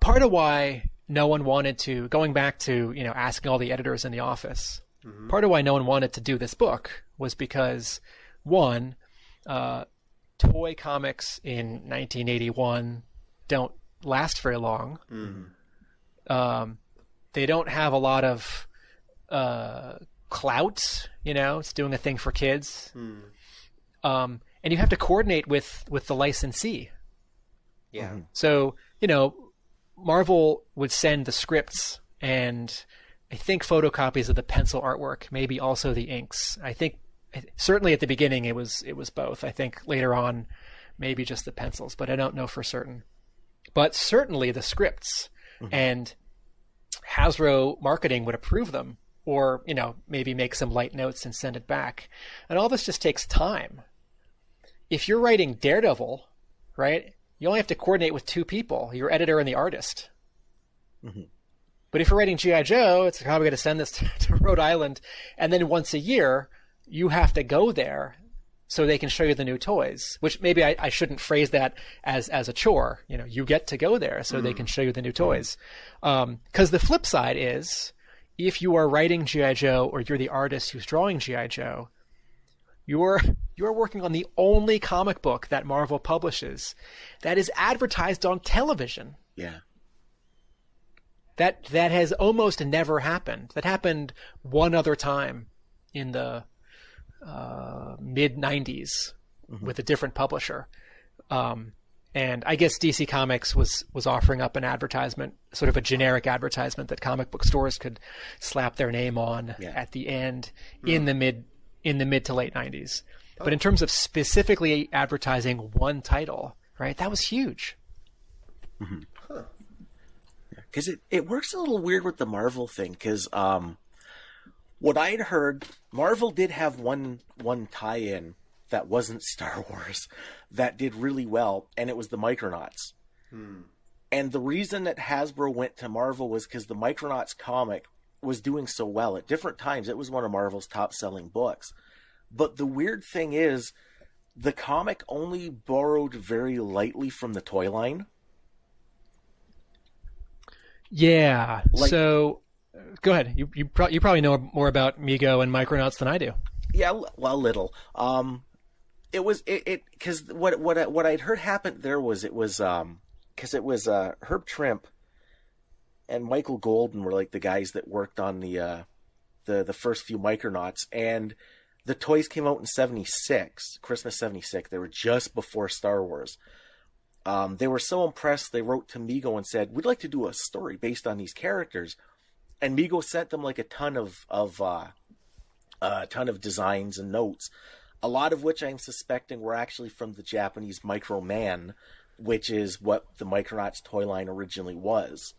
part of why no one wanted to, going back to, asking all the editors in the office, part of why no one wanted to do this book was because, one, toy comics in 1981 don't last very long. They don't have a lot of clout, it's doing a thing for kids. And you have to coordinate with the licensee. Yeah. So, Marvel would send the scripts and I think photocopies of the pencil artwork, maybe also the inks. I think certainly at the beginning it was both. I think later on maybe just the pencils, but I don't know for certain. But certainly the scripts, and Hasbro marketing would approve them, or maybe make some light notes and send it back. And all this just takes time. If you're writing Daredevil, right, you only have to coordinate with 2 people, your editor and the artist. But if you're writing G.I. Joe, it's how are we going to send this to Rhode Island? And then once a year, you have to go there so they can show you the new toys, which maybe I shouldn't phrase that as a chore. You get to go there so they can show you the new toys. Because the flip side is, if you are writing G.I. Joe or you're the artist who's drawing G.I. Joe, you're working on the only comic book that Marvel publishes that is advertised on television. Yeah. That has almost never happened. That happened one other time in the mid-90s with a different publisher. And I guess DC Comics was offering up an advertisement, sort of a generic advertisement that comic book stores could slap their name on at the end in the mid to late 90s. But in terms of specifically advertising one title, right, that was huge. Because it works a little weird with the Marvel thing, because what I'd heard, Marvel did have one tie-in that wasn't Star Wars that did really well, and it was the Micronauts. And the reason that Hasbro went to Marvel was because the Micronauts comic was doing so well. At different times, it was one of Marvel's top-selling books. But the weird thing is, the comic only borrowed very lightly from the toy line. Yeah. So, go ahead. You probably know more about MEGO and Micronauts than I do. Yeah, well, little. It was because what I'd heard happened there was because it was Herb Trimp and Michael Golden were like the guys that worked on the first few Micronauts, and the toys came out in '76, Christmas '76. They were just before Star Wars. They were so impressed, they wrote to MEGO and said, "We'd like to do a story based on these characters." And MEGO sent them like a ton of designs and notes, a lot of which I'm suspecting were actually from the Japanese Micro Man, which is what the Micronauts toy line originally was.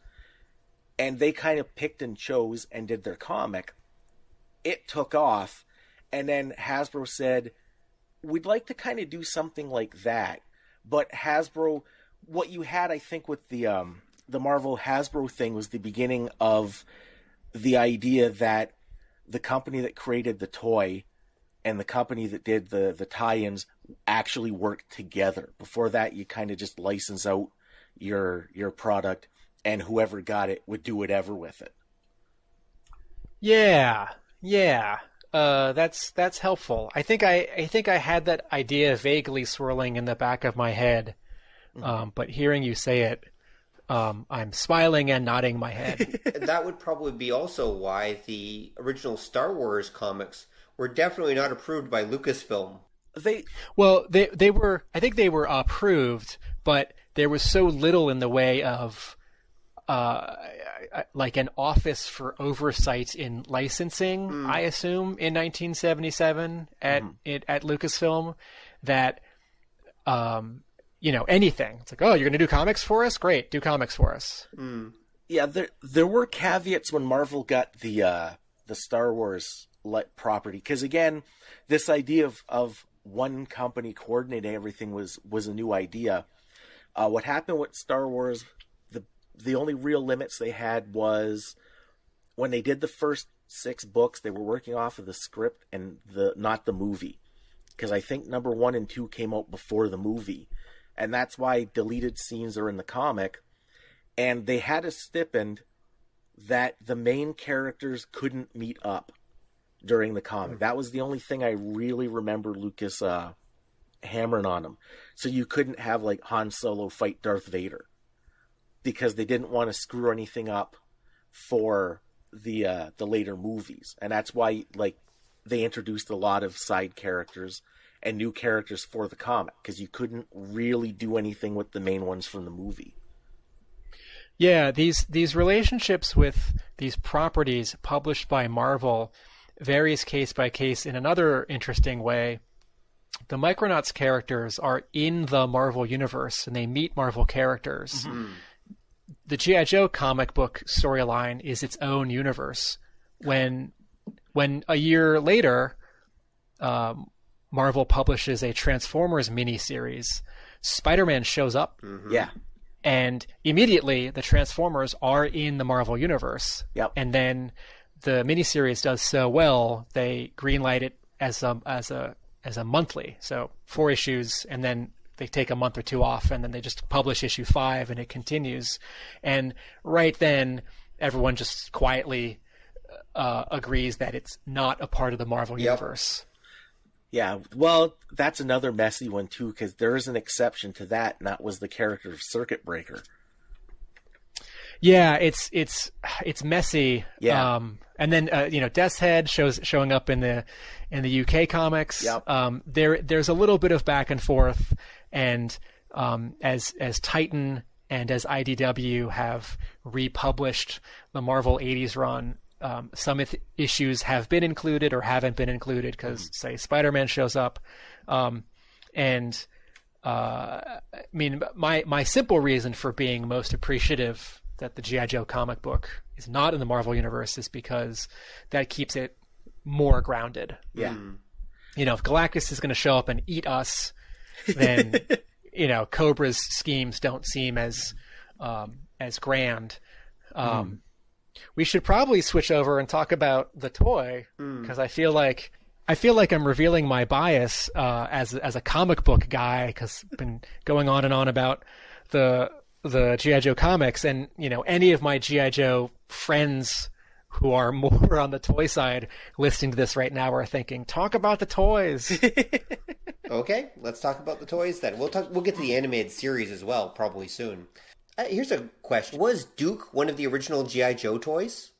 And they kind of picked and chose and did their comic. It took off, and then Hasbro said, "We'd like to kind of do something like that." But Hasbro, what you had, I think, with the Marvel Hasbro thing was the beginning of the idea that the company that created the toy and the company that did the tie-ins actually worked together. Before that, you kind of just license out your product, and whoever got it would do whatever with it. Yeah. That's helpful. I think I had that idea vaguely swirling in the back of my head, but hearing you say it, I'm smiling and nodding my head. That would probably be also why the original Star Wars comics were definitely not approved by Lucasfilm. They were, I think they were approved, but there was so little in the way of like an office for oversight in licensing, I assume, in 1977 at Lucasfilm, that anything. It's like, oh, you're going to do comics for us? Great, do comics for us. Yeah, there were caveats when Marvel got the Star Wars property, because again, this idea of one company coordinating everything was a new idea. What happened with Star Wars, the only real limits they had was when they did the first 6 books, they were working off of the script and not the movie, because I think number 1 and 2 came out before the movie, and that's why deleted scenes are in the comic. And they had a stipend that the main characters couldn't meet up during the comic. That was the only thing I really remember Lucas hammering on them. So you couldn't have like Han Solo fight Darth Vader, because they didn't want to screw anything up for the later movies. And that's why they introduced a lot of side characters and new characters for the comic, because you couldn't really do anything with the main ones from the movie. Yeah, these relationships with these properties published by Marvel varies case by case in another interesting way. The Micronauts characters are in the Marvel universe, and they meet Marvel characters. The G.I. Joe comic book storyline is its own universe. When a year later, Marvel publishes a Transformers miniseries, Spider-Man shows up. Yeah. And immediately the Transformers are in the Marvel universe. Yep. And then the miniseries does so well, they greenlight it as a monthly. So 4 issues, and then they take a month or 2 off, and then they just publish issue 5, and it continues. And right then, everyone just quietly agrees that it's not a part of the Marvel universe. Yeah, well, that's another messy one too, because there is an exception to that, and that was the character of Circuit Breaker. Yeah, it's messy. Yeah. And then Death's Head showing up in the UK comics. Yep. There's a little bit of back and forth, and as Titan and as IDW have republished the Marvel 80s run, some issues have been included or haven't been included because, say, Spider-Man shows up. I mean, my simple reason for being most appreciative that the G.I. Joe comic book is not in the Marvel universe is because that keeps it more grounded. Yeah. If Galactus is going to show up and eat us, then, Cobra's schemes don't seem as grand. We should probably switch over and talk about the toy, because I feel like I'm revealing my bias as a comic book guy, because I've been going on and on about the G.I. Joe comics, and any of my G.I. Joe friends who are more on the toy side listening to this right now are thinking, talk about the toys. Okay, let's talk about the toys then. We'll get to the animated series as well, probably soon. Here's a question. Was Duke one of the original G.I. Joe toys?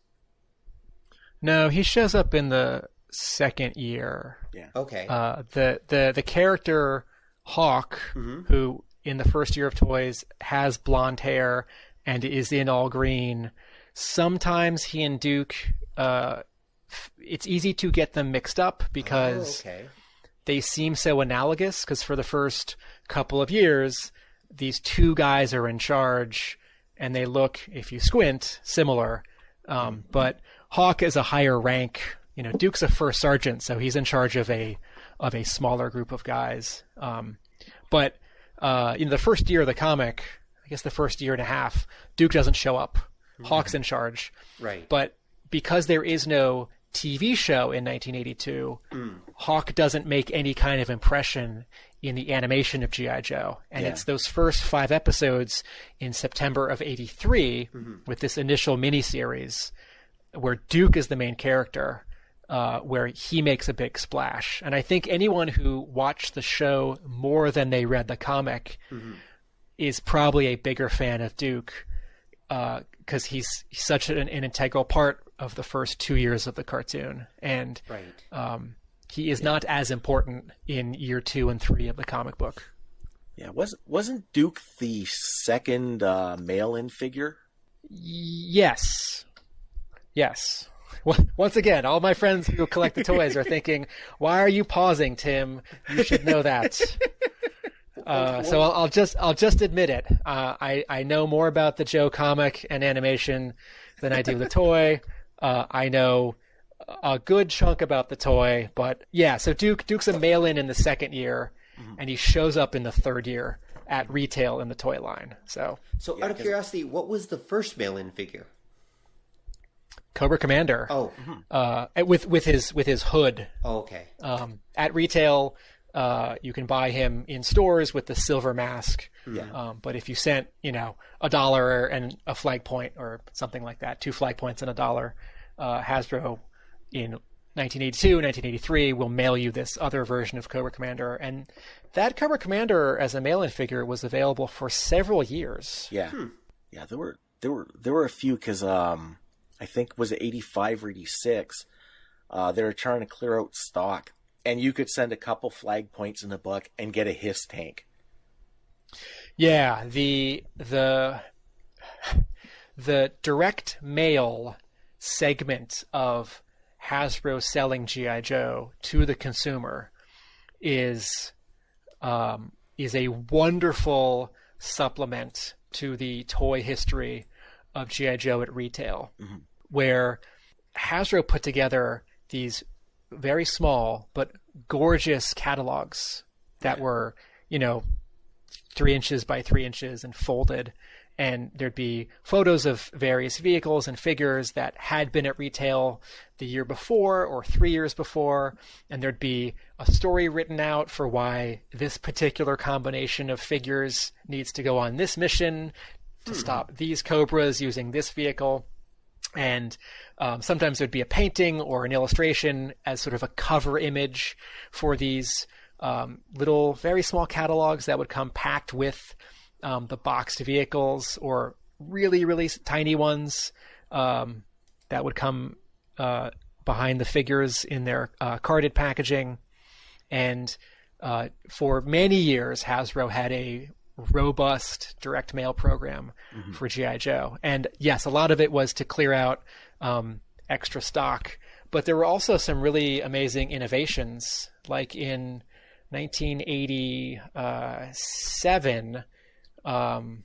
No, he shows up in the second year. Yeah. Okay. The character Hawk, who in the first year of toys has blonde hair and is in all green. Sometimes he and Duke, it's easy to get them mixed up because they seem so analogous, because for the first couple of years, these 2 guys are in charge, and they look, if you squint, similar. But Hawk is a higher rank. Duke's a first sergeant, so he's in charge of a smaller group of guys. But the first year of the comic, I guess the first year and a half, Duke doesn't show up. Hawk's in charge. Right. But because there is no TV show in 1982, Hawk doesn't make any kind of impression in the animation of G.I. Joe. And it's those first 5 episodes in September of 83 with this initial miniseries where Duke is the main character, where he makes a big splash. And I think anyone who watched the show more than they read the comic is probably a bigger fan of Duke, because he's such an integral part of the first 2 years of the cartoon. And he is not as important in year 2 and 3 of the comic book. Yeah, wasn't Duke the second mail-in figure? Yes. Once again, all my friends who collect the toys are thinking, "Why are you pausing, Tim? You should know that." So I'll just admit it. I know more about the Joe comic and animation than I do the toy. I know a good chunk about the toy, but yeah. So Duke's a mail-in in the second year, and he shows up in the third year at retail in the toy line. So out of curiosity, what was the first mail-in figure? Cobra Commander. Oh, with his hood. oh, okay. At retail, you can buy him in stores with the silver mask. Yeah. But if you sent, $1 and a flag point or something like that, 2 flag points and $1, Hasbro in 1982, 1983 will mail you this other version of Cobra Commander. And that Cobra Commander as a mail-in figure was available for several years. Yeah. Yeah, there were a few, because I think, was it 85 or 86? They were trying to clear out stock, and you could send a couple flag points in the book and get a Hiss tank. Yeah, the direct mail segment of Hasbro selling G.I. Joe to the consumer is a wonderful supplement to the toy history of G.I. Joe at retail, where Hasbro put together these very small but gorgeous catalogs that were, 3 inches by 3 inches and folded. And there'd be photos of various vehicles and figures that had been at retail the year before or 3 years before. And there'd be a story written out for why this particular combination of figures needs to go on this mission to stop these Cobras using this vehicle. And sometimes there'd be a painting or an illustration as sort of a cover image for these little, very small catalogs that would come packed with the boxed vehicles, or really, really tiny ones that would come behind the figures in their carded packaging. And for many years, Hasbro had a robust direct mail program for G.I. Joe. And yes, a lot of it was to clear out extra stock, but there were also some really amazing innovations. Like in 1987, Hasbro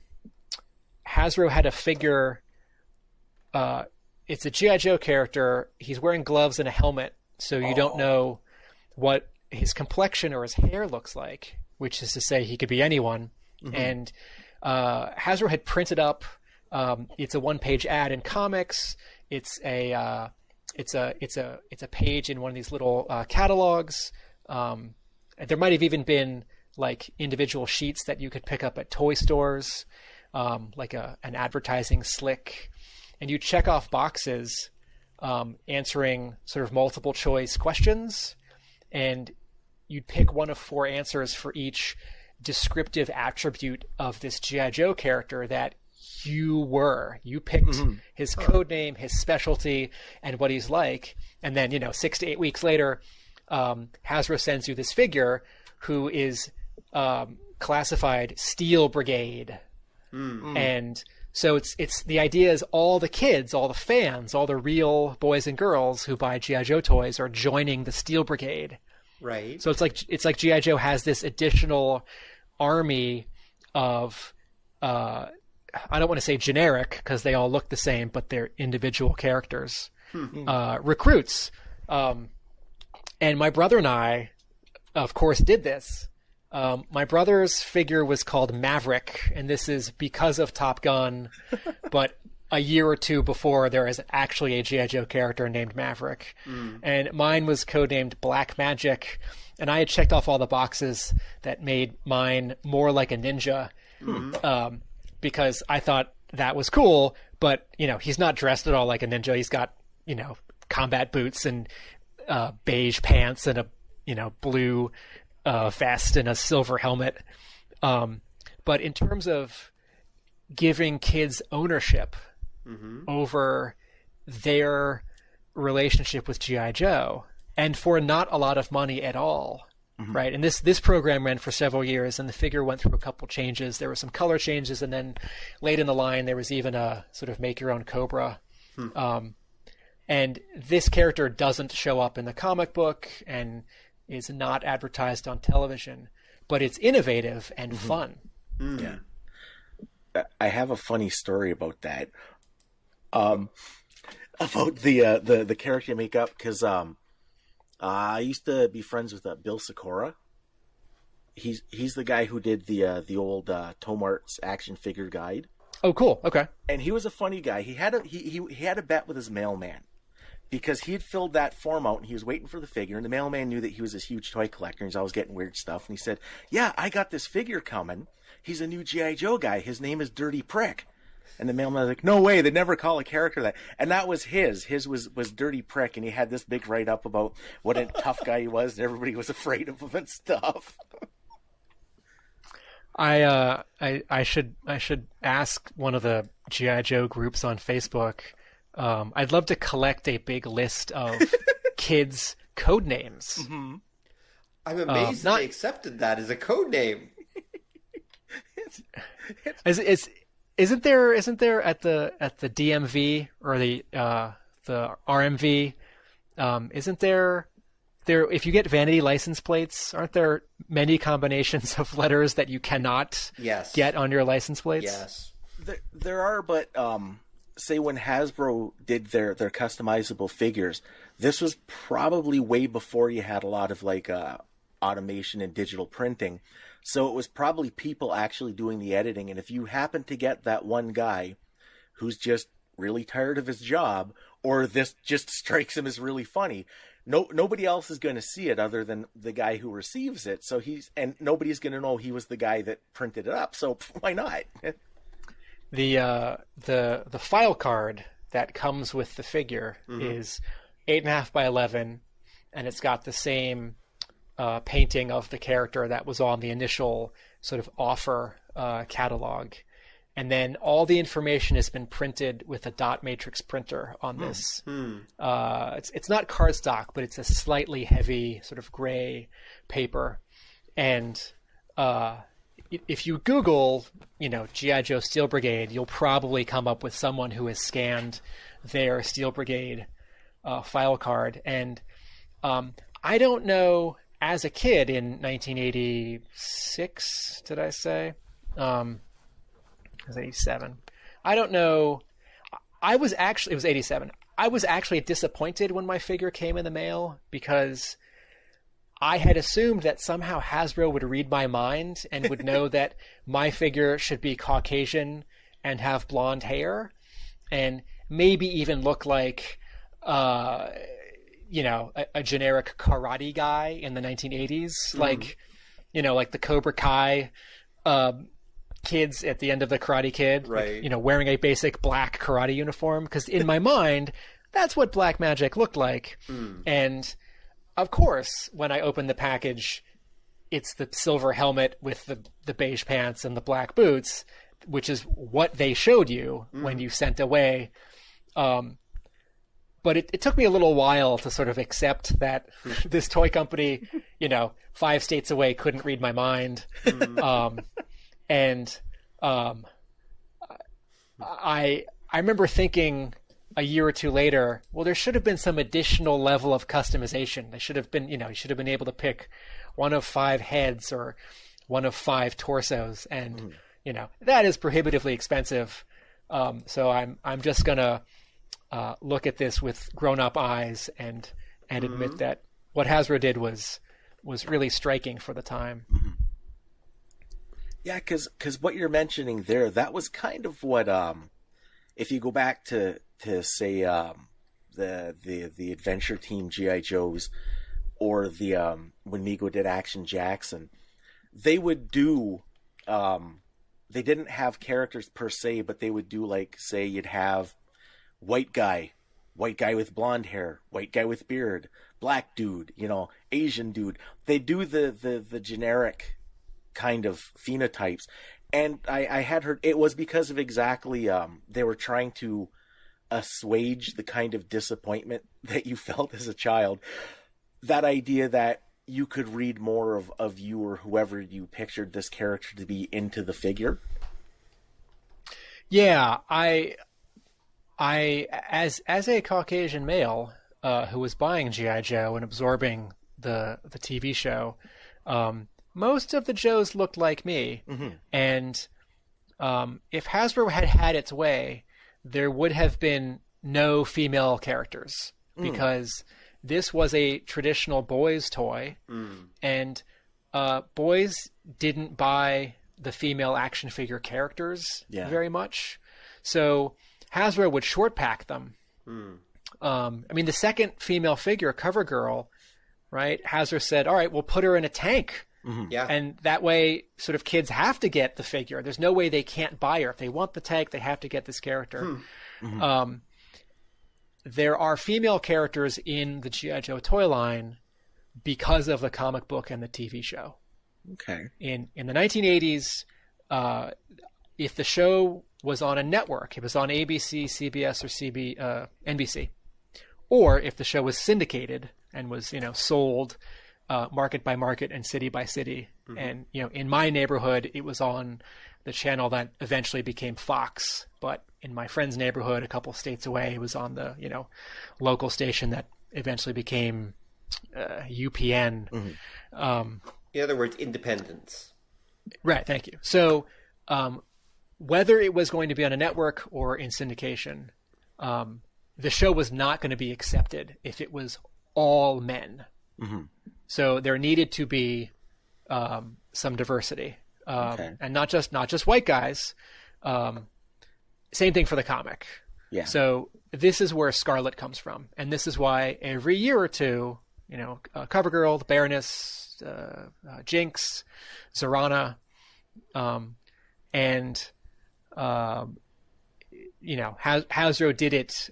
had a figure. It's a G.I. Joe character. He's wearing gloves and a helmet, so you don't know what his complexion or his hair looks like, which is to say he could be anyone. And Hasbro had printed up. It's a 1-page ad in comics. It's a page in one of these little catalogs. There might have even been like individual sheets that you could pick up at toy stores, like an advertising slick, and you check off boxes answering sort of multiple choice questions, and you'd pick one of 4 answers for each descriptive attribute of this G.I. Joe character that you picked his code name, his specialty, and what he's like. And then 6 to 8 weeks later, Hasbro sends you this figure who is classified Steel Brigade. And so it's the idea is all the kids, all the fans, all the real boys and girls who buy G.I. Joe toys are joining the Steel Brigade. Right. So it's like G.I. Joe has this additional army of I don't want to say generic because they all look the same, but they're individual characters, recruits. And my brother and I, of course, did this. My brother's figure was called Maverick, and this is because of Top Gun, but a year or two before there is actually a G.I. Joe character named Maverick. And mine was codenamed Black Magic. And I had checked off all the boxes that made mine more like a ninja because I thought that was cool. But, you know, he's not dressed at all like a ninja. He's got, you know, combat boots and beige pants and a, you know, blue vest and a silver helmet. But in terms of giving kids ownership over their relationship with G.I. Joe, and for not a lot of money at all, right? And this program ran for several years, and the figure went through a couple changes. There were some color changes, and then late in the line, there was even a sort of make-your-own Cobra. And this character doesn't show up in the comic book and is not advertised on television, but it's innovative and fun. Yeah. I have a funny story about that. About the character makeup, because I used to be friends with Bill Sikora. He's the guy who did the old Tomart's action figure guide. Oh, cool. Okay. And he was a funny guy. He had a bet with his mailman, because he had filled that form out and he was waiting for the figure, and the mailman knew that he was this huge toy collector and he's always getting weird stuff. And he said, "Yeah, I got this figure coming. He's a new G.I. Joe guy. His name is Dirty Prick." And the mailman was like, "No way, they never call a character that." And that was his. His was Dirty Prick, and he had this big write-up about what a tough guy he was, and everybody was afraid of him and stuff. I should ask one of the G.I. Joe groups on Facebook. I'd love to collect a big list of kids' code names. I'm amazed that they accepted that as a code name. Isn't there at the DMV or the RMV? Isn't there if you get vanity license plates, aren't there many combinations of letters that you cannot get on your license plates? Yes, there are, but say when Hasbro did their customizable figures, this was probably way before you had a lot of like automation and digital printing. So it was probably people actually doing the editing. And if you happen to get that one guy who's just really tired of his job, or this just strikes him as really funny, nobody else is going to see it other than the guy who receives it. So nobody's going to know he was the guy that printed it up. So why not? The file card that comes with the figure is 8.5 by 11, and it's got the same painting of the character that was on the initial sort of offer catalog. And then all the information has been printed with a dot matrix printer on this. It's not cardstock, but it's a slightly heavy sort of gray paper. And if you Google, you know, G.I. Joe Steel Brigade, you'll probably come up with someone who has scanned their Steel Brigade file card. And I don't know, as a kid in 1986, did I say? It was 87. I don't know. It was 87. I was actually disappointed when my figure came in the mail, because I had assumed that somehow Hasbro would read my mind and would know that my figure should be Caucasian and have blonde hair and maybe even look like, you know, a generic karate guy in the 1980s, like, you know, like the Cobra Kai kids at the end of the Karate Kid, right? Like, you know, wearing a basic black karate uniform, because in my mind, that's what Black Magic looked like. And of course, when I opened the package, it's the silver helmet with the beige pants and the black boots, which is what they showed you when you sent away. But it took me a little while to sort of accept that this toy company, you know, 5 states away, couldn't read my mind. I remember thinking a year or two later, well, there should have been some additional level of customization. They should have been, you know, you should have been able to pick one of 5 heads or one of 5 torsos, and you know, that is prohibitively expensive. So I'm just gonna look at this with grown-up eyes and admit that what Hasbro did was really striking for the time. Yeah, because what you're mentioning there, that was kind of what if you go back to say the Adventure Team G.I. Joes, or the when MEGO did Action Jackson, they would do they didn't have characters per se, but they would do, like, say you'd have white guy with blonde hair, white guy with beard, black dude, Asian dude. They do the generic kind of phenotypes. And I had heard it was because of exactly they were trying to assuage the kind of disappointment that you felt as a child. That idea that you could read more of you or whoever you pictured this character to be into the figure. Yeah, I as a Caucasian male who was buying G.I. Joe and absorbing the TV show, most of the Joes looked like me. Mm-hmm. And if Hasbro had its way, there would have been no female characters, because this was a traditional boys' toy, and boys didn't buy the female action figure characters very much. So Hasbro would short pack them. I mean, the second female figure, CoverGirl, right? Hasbro said, all right, we'll put her in a tank. Mm-hmm. Yeah. And that way, sort of, kids have to get the figure. There's no way they can't buy her. If they want the tank, they have to get this character. Mm-hmm. There are female characters in the G.I. Joe toy line because of the comic book and the TV show. Okay. In the 1980s, if the show was on a network, it was on ABC, CBS, or NBC, or if the show was syndicated and was, sold market by market and city by city. Mm-hmm. And, in my neighborhood, it was on the channel that eventually became Fox. But in my friend's neighborhood, a couple states away, it was on the, local station that eventually became UPN. Mm-hmm. In other words, independence. Right. Thank you. So whether it was going to be on a network or in syndication, the show was not going to be accepted if it was all men. Mm-hmm. So there needed to be some diversity, and not just white guys. Same thing for the comic. Yeah. So this is where Scarlet comes from, and this is why every year or two, CoverGirl, the Baroness, Jinx, Zorana, and Hasbro did it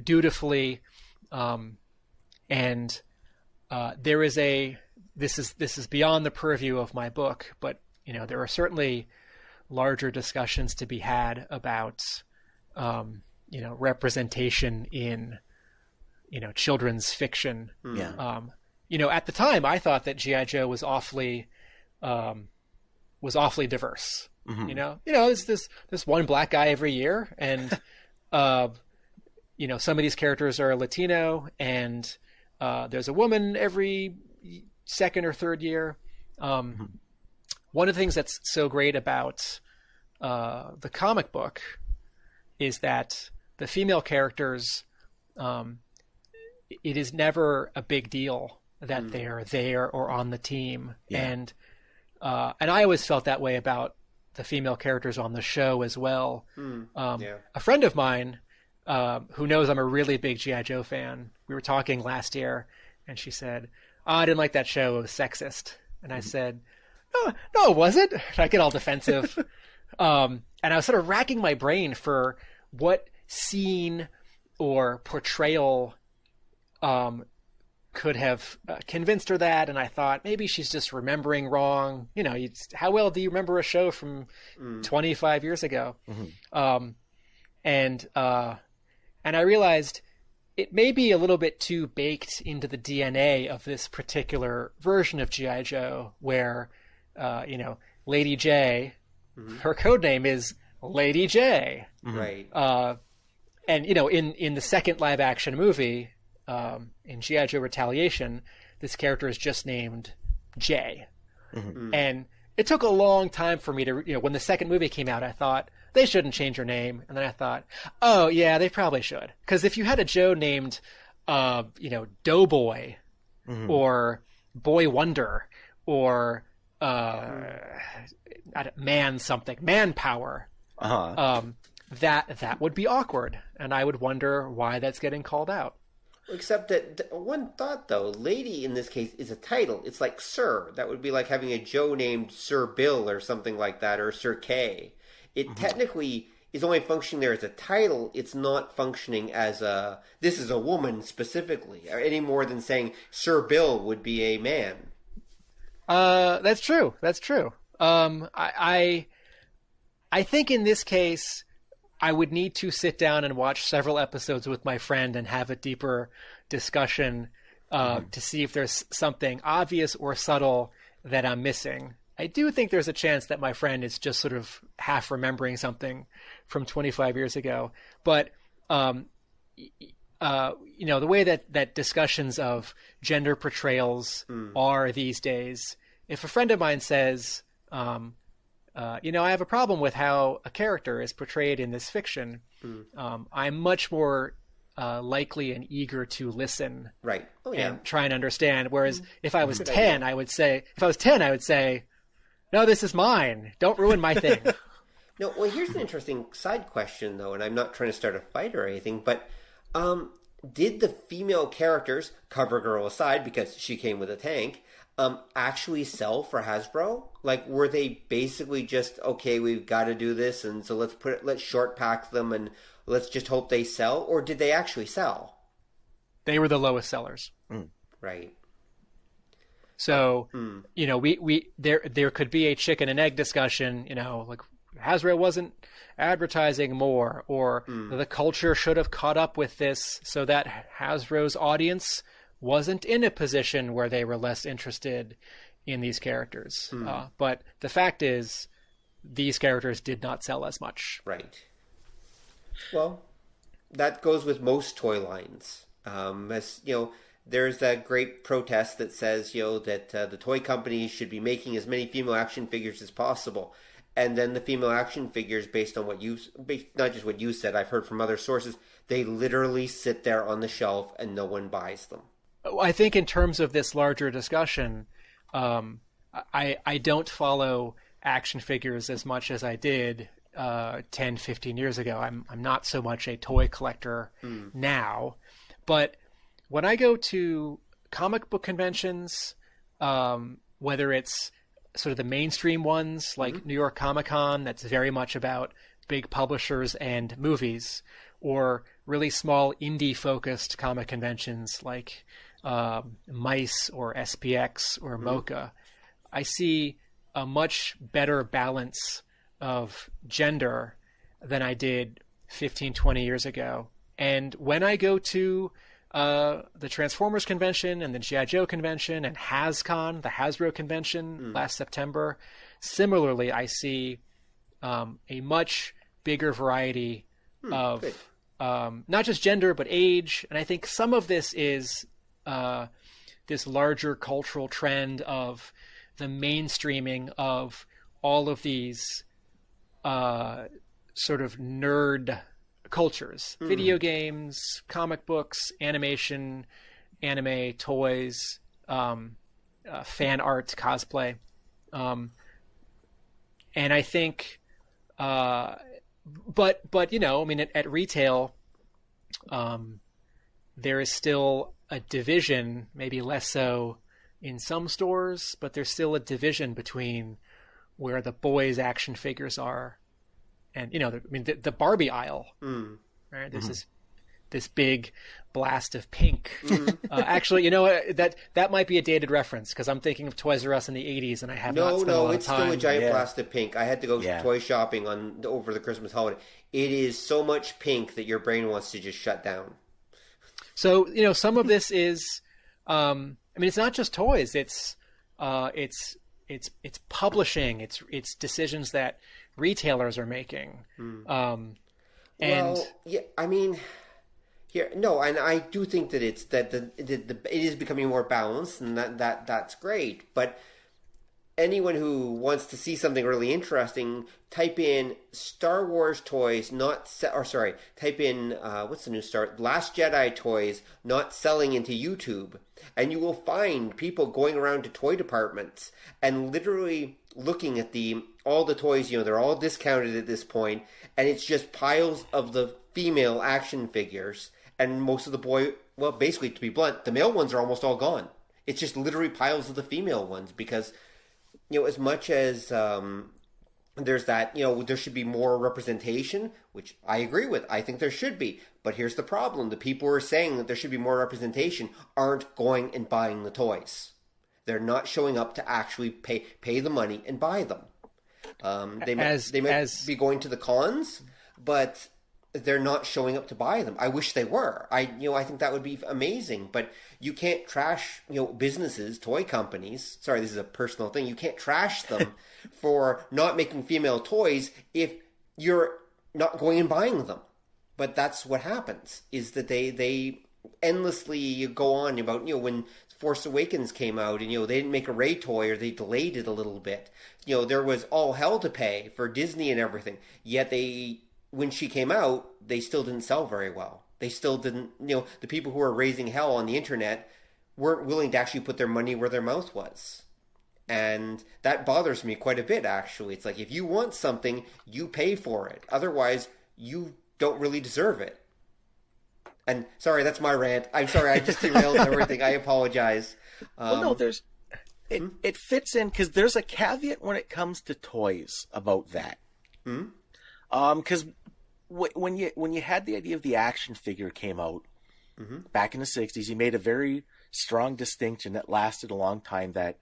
dutifully, and there is this is beyond the purview of my book, but there are certainly larger discussions to be had about representation in children's fiction. Yeah. At the time, I thought that G.I. Joe was awfully diverse. Mm-hmm. There's this one black guy every year, and some of these characters are Latino, and there's a woman every second or third year. One of the things that's so great about the comic book is that the female characters, it is never a big deal that they are there or on the team. Yeah. And I always felt that way about the female characters on the show as well. A friend of mine, who knows I'm a really big G.I. Joe fan, we were talking last year, and she said, I didn't like that show, it was sexist. And I said, no, it wasn't. I get all defensive. And I was sort of racking my brain for what scene or portrayal could have convinced her that, and I thought maybe she's just remembering wrong. How well do you remember a show from 25 years ago? Mm-hmm. And I realized it may be a little bit too baked into the DNA of this particular version of G.I. Joe, where Lady Jaye, her code name is Lady Jaye, right? And in the second live action movie, in G.I. Joe Retaliation, this character is just named Jaye. Mm-hmm. And it took a long time for me to, when the second movie came out, I thought they shouldn't change her name. And then I thought, oh yeah, they probably should. Because if you had a Joe named, Doughboy, or Boy Wonder, or Man something, Manpower, that would be awkward, and I would wonder why that's getting called out. Except that one thought, though, lady in this case is a title. It's like Sir. That would be like having a Joe named Sir Bill or something like that, or Sir K. It technically is only functioning there as a title. It's not functioning as this is a woman specifically, any more than saying Sir Bill would be a man. That's true. That's true. I think in this case, I would need to sit down and watch several episodes with my friend and have a deeper discussion to see if there's something obvious or subtle that I'm missing. I do think there's a chance that my friend is just sort of half remembering something from 25 years ago. But, you know, the way that discussions of gender portrayals are these days, if a friend of mine says, you know, I have a problem with how a character is portrayed in this fiction, I'm much more likely and eager to listen, right? Oh, yeah. And try and understand. Whereas if I was 10, I would say, no, this is mine. Don't ruin my thing. No, well, here's an interesting side question, though, and I'm not trying to start a fight or anything, but did the female characters, CoverGirl aside, because she came with a tank, actually sell for Hasbro? Like, were they basically just, okay, we've got to do this, and so let's short pack them, and let's just hope they sell? Or did they actually sell? They were the lowest sellers. Right. So, you know, there could be a chicken and egg discussion, you know, like Hasbro wasn't advertising more, or the culture should have caught up with this so that Hasbro's audience wasn't in a position where they were less interested in these characters. But the fact is, these characters did not sell as much. Right. Well, that goes with most toy lines. As you know, there's that great protest that says, you know, that the toy companies should be making as many female action figures as possible. And then the female action figures, based on what not just what you said, I've heard from other sources, they literally sit there on the shelf and no one buys them. I think in terms of this larger discussion, I don't follow action figures as much as I did 10, 15 years ago. I'm not so much a toy collector now. But when I go to comic book conventions, whether it's sort of the mainstream ones like New York Comic Con, that's very much about big publishers and movies, or really small indie focused comic conventions like Mice or SPX or MoCA, I see a much better balance of gender than I did 15, 20 years ago. And when I go to the Transformers convention and the G.I. Joe convention and HasCon, the Hasbro convention last September, similarly, I see a much bigger variety of not just gender, but age. And I think some of this is this larger cultural trend of the mainstreaming of all of these sort of nerd cultures, video games, comic books, animation, anime, toys, fan art, cosplay. And I think, but you know, I mean, at retail, there is still a division, maybe less so in some stores, but there's still a division between where the boys' action figures are. And, you know, I mean, the Barbie aisle, right? There's this big blast of pink. Actually, you know, that might be a dated reference, because I'm thinking of Toys R Us in the 80s, and I have not spent a lot of time. No, it's still a giant blast of pink. I had to go toy shopping over the Christmas holiday. It is so much pink that your brain wants to just shut down. So, you know, some of this is, I mean, it's not just toys. It's publishing. It's decisions that retailers are making. And well, yeah, I mean, here, no, and I do think that it's that it is becoming more balanced, and that's great. But anyone who wants to see something really interesting, type in Star Wars toys type in what's the new Last Jedi toys not selling into YouTube, and you will find people going around to toy departments and literally looking at all the toys, they're all discounted at this point, and it's just piles of the female action figures, and most of the basically, to be blunt, the male ones are almost all gone. It's just literally piles of the female ones because, as much as there's that, there should be more representation, which I agree with. I think there should be. But here's the problem. The people who are saying that there should be more representation aren't going and buying the toys. They're not showing up to actually pay the money and buy them. They might be going to the cons, but they're not showing up to buy them. I wish they were. I think that would be amazing. But you can't trash, businesses, toy companies. Sorry, this is a personal thing. You can't trash them for not making female toys if you're not going and buying them. But that's what happens, is that they endlessly go on about, when Force Awakens came out and, they didn't make a Rey toy or they delayed it a little bit. There was all hell to pay for Disney and everything. Yet when she came out, they still didn't sell very well. They still didn't, the people who were raising hell on the internet weren't willing to actually put their money where their mouth was. And that bothers me quite a bit, actually. It's like, if you want something, you pay for it. Otherwise, you don't really deserve it. And sorry, that's my rant. I'm sorry, I just derailed everything. I apologize. No, it fits in because there's a caveat when it comes to toys about that. Because when you had the idea of the action figure came out back in the 60s, you made a very strong distinction that lasted a long time that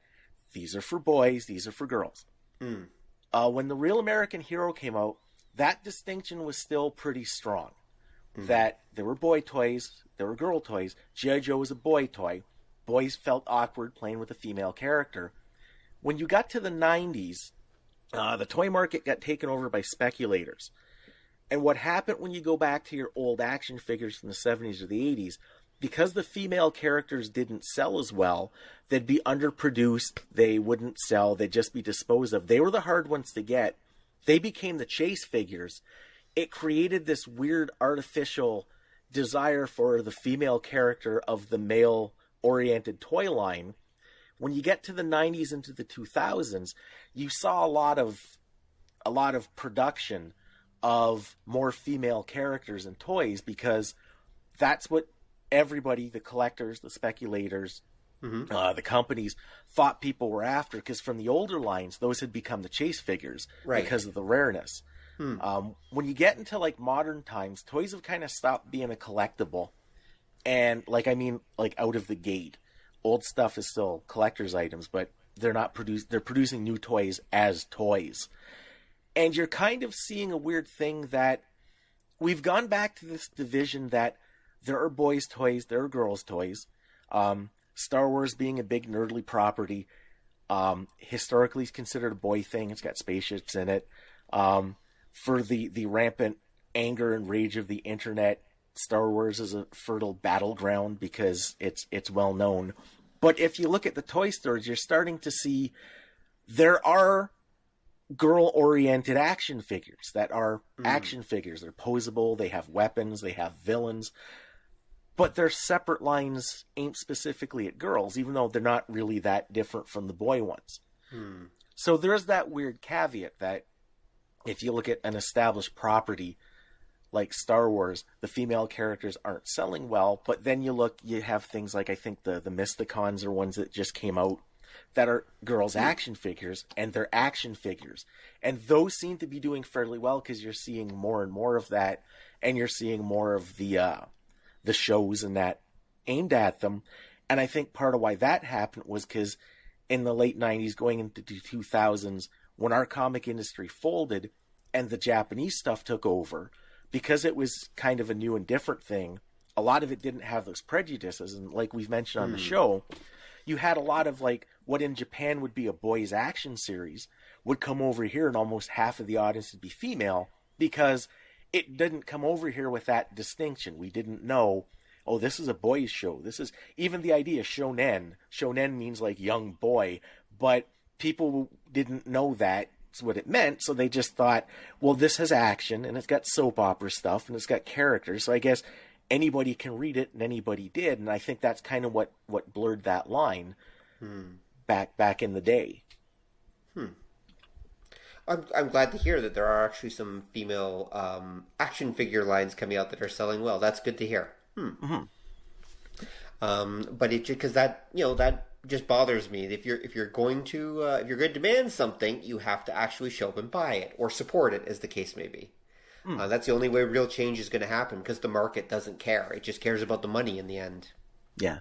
these are for boys, these are for girls. When the Real American Hero came out, that distinction was still pretty strong. That there were boy toys, there were girl toys. G.I. Joe was a boy toy. Boys felt awkward playing with a female character. When you got to the 90s, the toy market got taken over by speculators. And what happened when you go back to your old action figures from the 70s or the 80s, because the female characters didn't sell as well, they'd be underproduced, they wouldn't sell, they'd just be disposed of. They were the hard ones to get. They became the chase figures. It created this weird artificial desire for the female character of the male-oriented toy line. When you get to the 90s into the 2000s, you saw a lot of production of more female characters in toys because that's what everybody, the collectors, the speculators, the companies thought people were after, because from the older lines, those had become the chase figures because of the rareness. When you get into like modern times, toys have kind of stopped being a collectible, and out of the gate. Old stuff is still collector's items, but they're producing new toys as toys. And you're kind of seeing a weird thing that we've gone back to this division that there are boys' toys, there are girls' toys. Star Wars being a big nerdly property, historically is considered a boy thing. It's got spaceships in it. For the rampant anger and rage of the internet, Star Wars is a fertile battleground because it's well known. But if you look at the toy stores, you're starting to see there are girl-oriented action figures that are action figures. They're posable, they have weapons, they have villains, but their separate lines aimed specifically at girls, even though they're not really that different from the boy ones. So there's that weird caveat that if you look at an established property like Star Wars, the female characters aren't selling well, but then you have things like, I think the Mysticons are ones that just came out that are girls' action figures, and they're action figures. And those seem to be doing fairly well because you're seeing more and more of that, and you're seeing more of the shows and that aimed at them. And I think part of why that happened was because in the late 90s going into the 2000s, when our comic industry folded and the Japanese stuff took over, because it was kind of a new and different thing, a lot of it didn't have those prejudices. And like we've mentioned on the show, you had a lot of like what in Japan would be a boys action series would come over here and almost half of the audience would be female because it didn't come over here with that distinction. We didn't know, oh, this is a boys show. This is even the idea shonen. Shonen means like young boy, but people didn't know that's what it meant. So they just thought, well, this has action and it's got soap opera stuff and it's got characters. So I guess anybody can read it, and anybody did. And I think that's kind of what blurred that line back in the day. I'm glad to hear that there are actually some female action figure lines coming out that are selling well. That's good to hear. But it because that that just bothers me. If you're going to demand something, you have to actually show up and buy it or support it, as the case may be. That's the only way real change is going to happen, because the market doesn't care. It just cares about the money in the end. Yeah.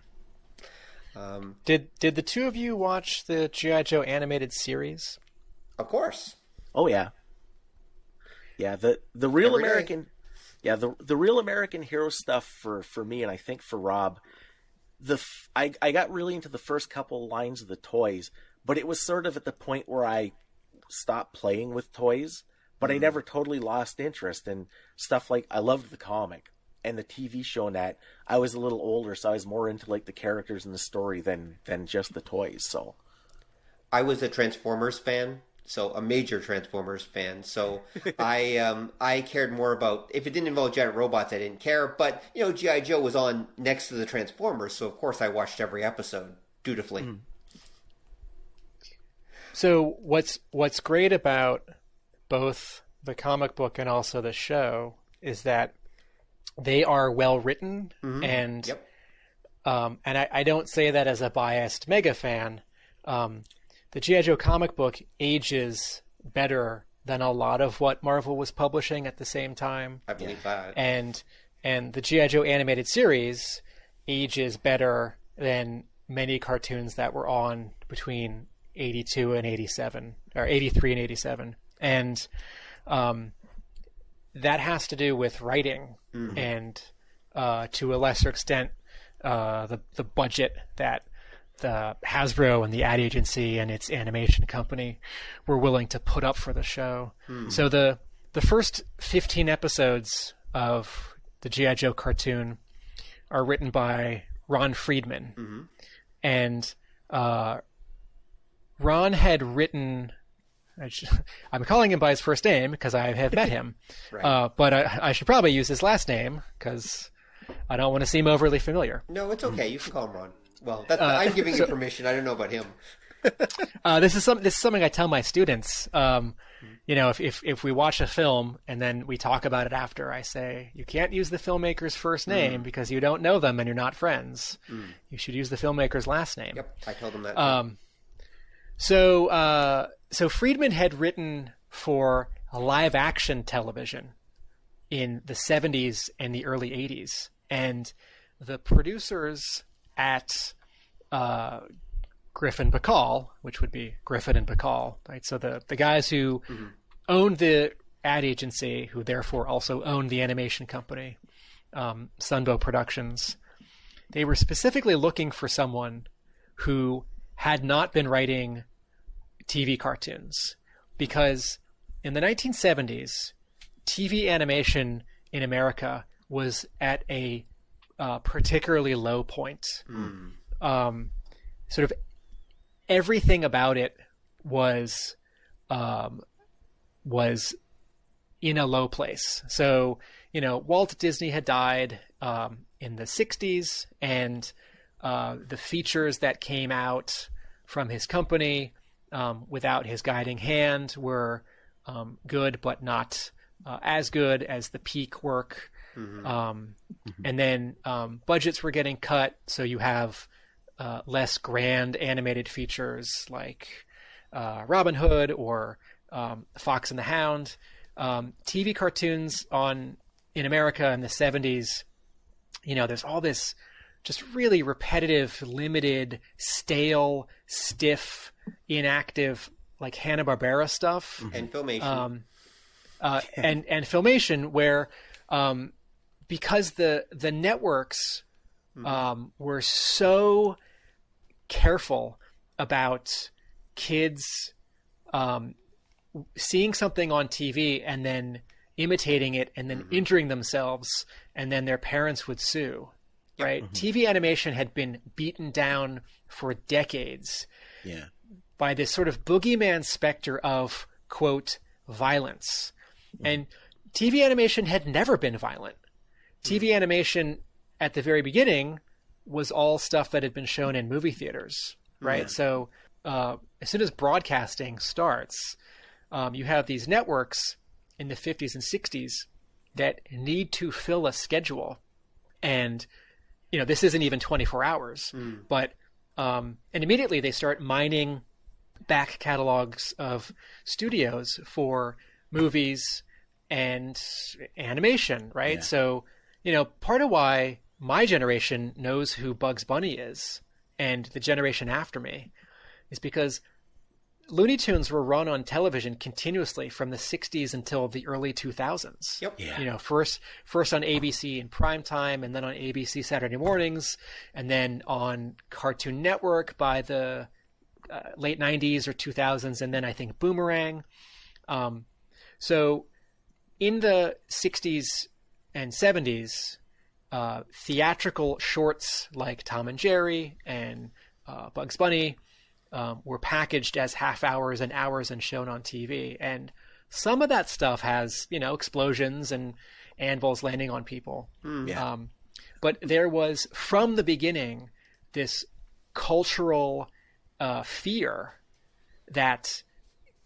Did the two of you watch the G.I. Joe animated series? Of course. Oh yeah. Yeah, the real Every day. American the real American hero stuff for me, and I think for Rob, I got really into the first couple lines of the toys, but it was sort of at the point where I stopped playing with toys, but I never totally lost interest in stuff. Like, I loved the comic and the TV show, and that I was a little older, so I was more into like the characters and the story than just the toys. So I was a Transformers fan, so a major Transformers fan. So I cared more about, if it didn't involve giant robots, I didn't care. But G.I. Joe was on next to the Transformers, so of course I watched every episode dutifully. So what's great about both the comic book and also the show is that they are well written, and I don't say that as a biased Mega fan. The G.I. Joe comic book ages better than a lot of what Marvel was publishing at the same time. I believe that. And the G.I. Joe animated series ages better than many cartoons that were on between 82 and 87, or 83 and 87. And that has to do with writing and to a lesser extent the budget that the Hasbro and the ad agency and its animation company were willing to put up for the show. So the first 15 episodes of the G.I. Joe cartoon are written by Ron Friedman. And Ron had written... I'm calling him by his first name because I have met him. Right. But I should probably use his last name because I don't want to seem overly familiar. No, it's okay. You can call him Ron. Well, I'm giving you permission. I don't know about him. This is something I tell my students. If we watch a film and then we talk about it after, I say, you can't use the filmmaker's first name because you don't know them and you're not friends. You should use the filmmaker's last name. Yep, I told him that. So Friedman had written for live action television in the 70s and the early 80s. And the producers at Griffin Bacall, which would be Griffin and Bacall, right? So the guys who owned the ad agency, who therefore also owned the animation company, Sunbow Productions, they were specifically looking for someone who had not been writing TV cartoons, because in the 1970s, TV animation in America was at a particularly low point. Sort of everything about it was in a low place. So, Walt Disney had died in the 60s, and the features that came out from his company without his guiding hand were good, but not as good as the peak work. And then budgets were getting cut, so you have less grand animated features like Robin Hood or Fox and the Hound. TV cartoons in America in the 70s, there's all this just really repetitive, limited, stale, stiff, inactive, like Hanna-Barbera stuff. And Filmation. And Filmation, where because the networks were so careful about kids seeing something on TV and then imitating it and then injuring themselves, and then their parents would sue. Right? TV animation had been beaten down for decades by this sort of boogeyman specter of, quote, violence. And TV animation had never been violent. TV animation at the very beginning was all stuff that had been shown in movie theaters, right? So as soon as broadcasting starts, you have these networks in the 50s and 60s that need to fill a schedule. And, this isn't even 24 hours, but, and immediately they start mining back catalogs of studios for movies and animation, right? Yeah. So, part of why my generation knows who Bugs Bunny is and the generation after me is because Looney Tunes were run on television continuously from the 60s until the early 2000s. Yep. Yeah. First on ABC in prime time, and then on ABC Saturday mornings, and then on Cartoon Network by the late 90s or 2000s, and then I think Boomerang. So in the 60s and 70s, theatrical shorts like Tom and Jerry and Bugs Bunny were packaged as half hours and hours and shown on TV. And some of that stuff has, explosions and anvils landing on people. Yeah. But there was, from the beginning, this cultural fear that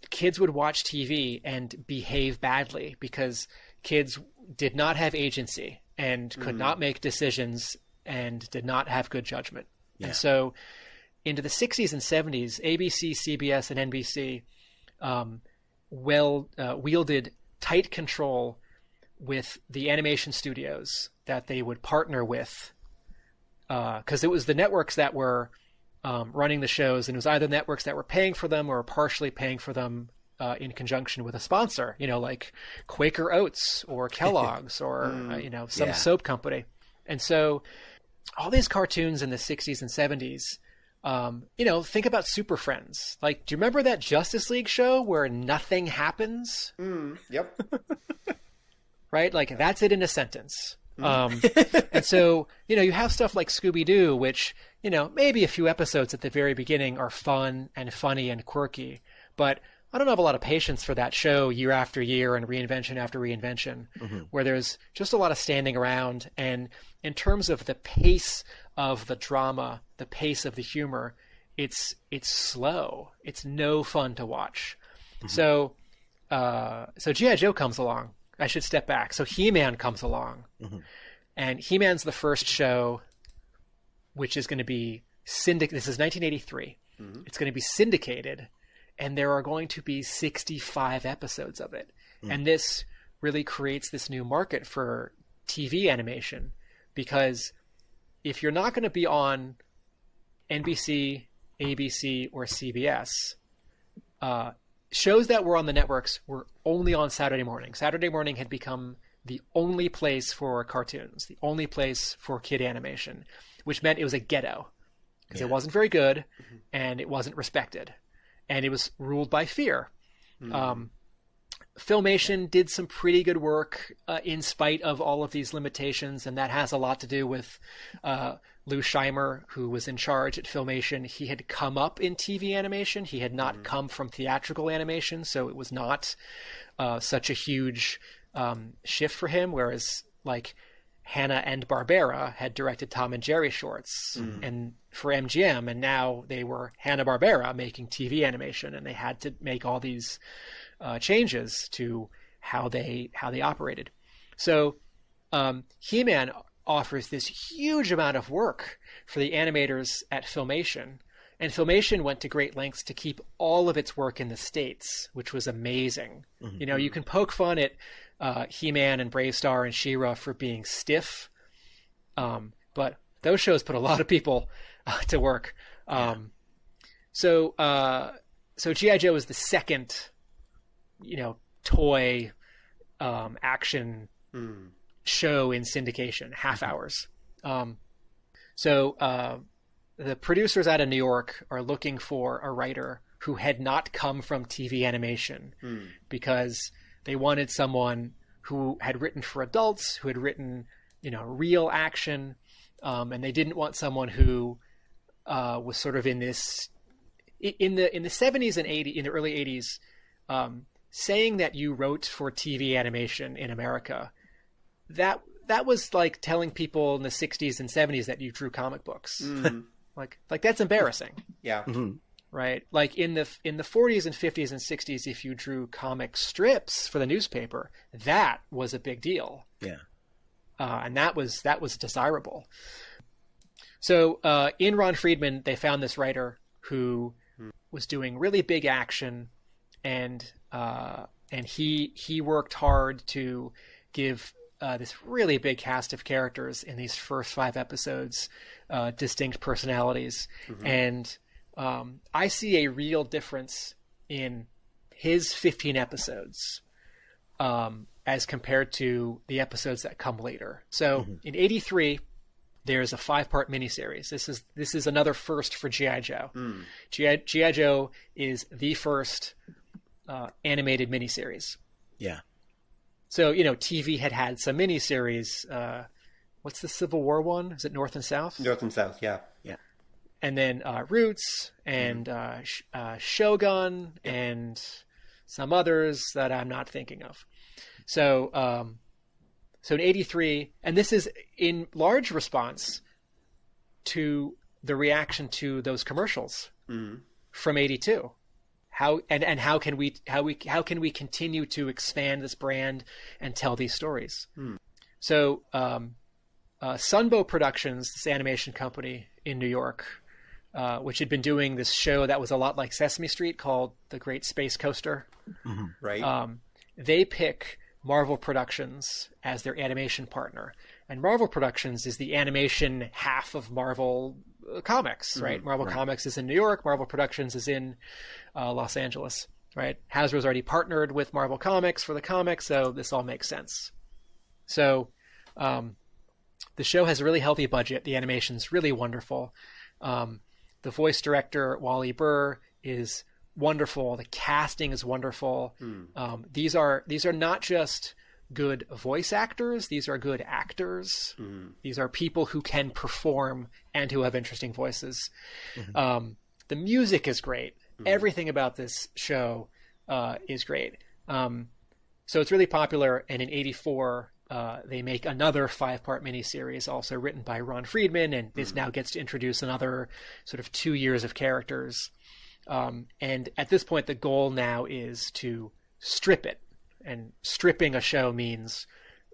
kids would watch TV and behave badly because kids did not have agency and could not make decisions and did not have good judgment. Yeah. And so into the 60s and 70s, ABC, CBS, and NBC wielded tight control with the animation studios that they would partner with, because it was the networks that were running the shows, and it was either networks that were paying for them or partially paying for them in conjunction with a sponsor, like Quaker Oats or Kellogg's or some soap company. And so all these cartoons in the 60s and 70s, think about Super Friends. Like, do you remember that Justice League show where nothing happens? Yep. Right? Like, that's it in a sentence. And so, you have stuff like Scooby-Doo, which, maybe a few episodes at the very beginning are fun and funny and quirky, but I don't have a lot of patience for that show year after year and reinvention after reinvention, where there's just a lot of standing around. And in terms of the pace of the drama, the pace of the humor, it's slow. It's no fun to watch. So G.I. Joe comes along. I should step back. So He-Man comes along, and He-Man's the first show, which is going to be This is 1983. It's going to be syndicated, and there are going to be 65 episodes of it. And this really creates this new market for TV animation, because if you're not going to be on NBC, ABC, or CBS, shows that were on the networks were only on Saturday morning. Saturday morning had become the only place for cartoons, the only place for kid animation, which meant it was a ghetto because it wasn't very good and it wasn't respected, and it was ruled by fear. Filmation did some pretty good work in spite of all of these limitations, and that has a lot to do with Lou Scheimer, who was in charge at Filmation. He had come up in TV animation. He had not come from theatrical animation, so it was not such a huge shift for him, whereas like Hanna-Barbera had directed Tom and Jerry shorts and for MGM, and now they were Hanna-Barbera making TV animation, and they had to make all these changes to how they operated. So He-Man offers this huge amount of work for the animators at Filmation, and Filmation went to great lengths to keep all of its work in the States, which was amazing. You can poke fun at He-Man and Brave Star and She-Ra for being stiff, but those shows put a lot of people to work. So G.I. Joe is the second toy action show in syndication, half hours. So the producers out of New York are looking for a writer who had not come from TV animation, because they wanted someone who had written for adults, who had written, real action, and they didn't want someone who was sort of in this in the 70s and 80s, in the early 80s. Saying that you wrote for TV animation in America, that was like telling people in the 60s and 70s that you drew comic books. Like that's embarrassing. Yeah. right? Like in the 40s and 50s and 60s, if you drew comic strips for the newspaper, that was a big deal. Yeah. And that was desirable. So in Ron Friedman, they found this writer who was doing really big action, and he worked hard to give this really big cast of characters in these first 5 episodes distinct personalities. And I see a real difference in his 15 episodes as compared to the episodes that come later. So in 83, there's a 5-part miniseries. This is another first for G.I. Joe. G.I. Joe is the first animated miniseries. Yeah. So, TV had some miniseries. What's the Civil War one? Is it North and South? North and South, yeah. Yeah. And then Roots and Shogun and some others that I'm not thinking of. So in 83, and this is in large response to the reaction to those commercials from 82. How can we continue to expand this brand and tell these stories? So Sunbow Productions, this animation company in New York, which had been doing this show that was a lot like Sesame Street called The Great Space Coaster. Right. They pick Marvel Productions as their animation partner. And Marvel Productions is the animation half of Marvel Comics, right? Marvel Comics is in New York. Marvel Productions is in Los Angeles, right? Hasbro's already partnered with Marvel Comics for the comics, so this all makes sense. So the show has a really healthy budget. The animation's really wonderful. The voice director, Wally Burr, is wonderful. The casting is wonderful. These are not just good voice actors. These are good actors. These are people who can perform and who have interesting voices. The music is great. Everything about this show is great. So it's really popular. And in 84, they make another 5-part miniseries, also written by Ron Friedman. And this now gets to introduce another sort of 2 years of characters. And at this point, the goal now is to strip it. And stripping a show means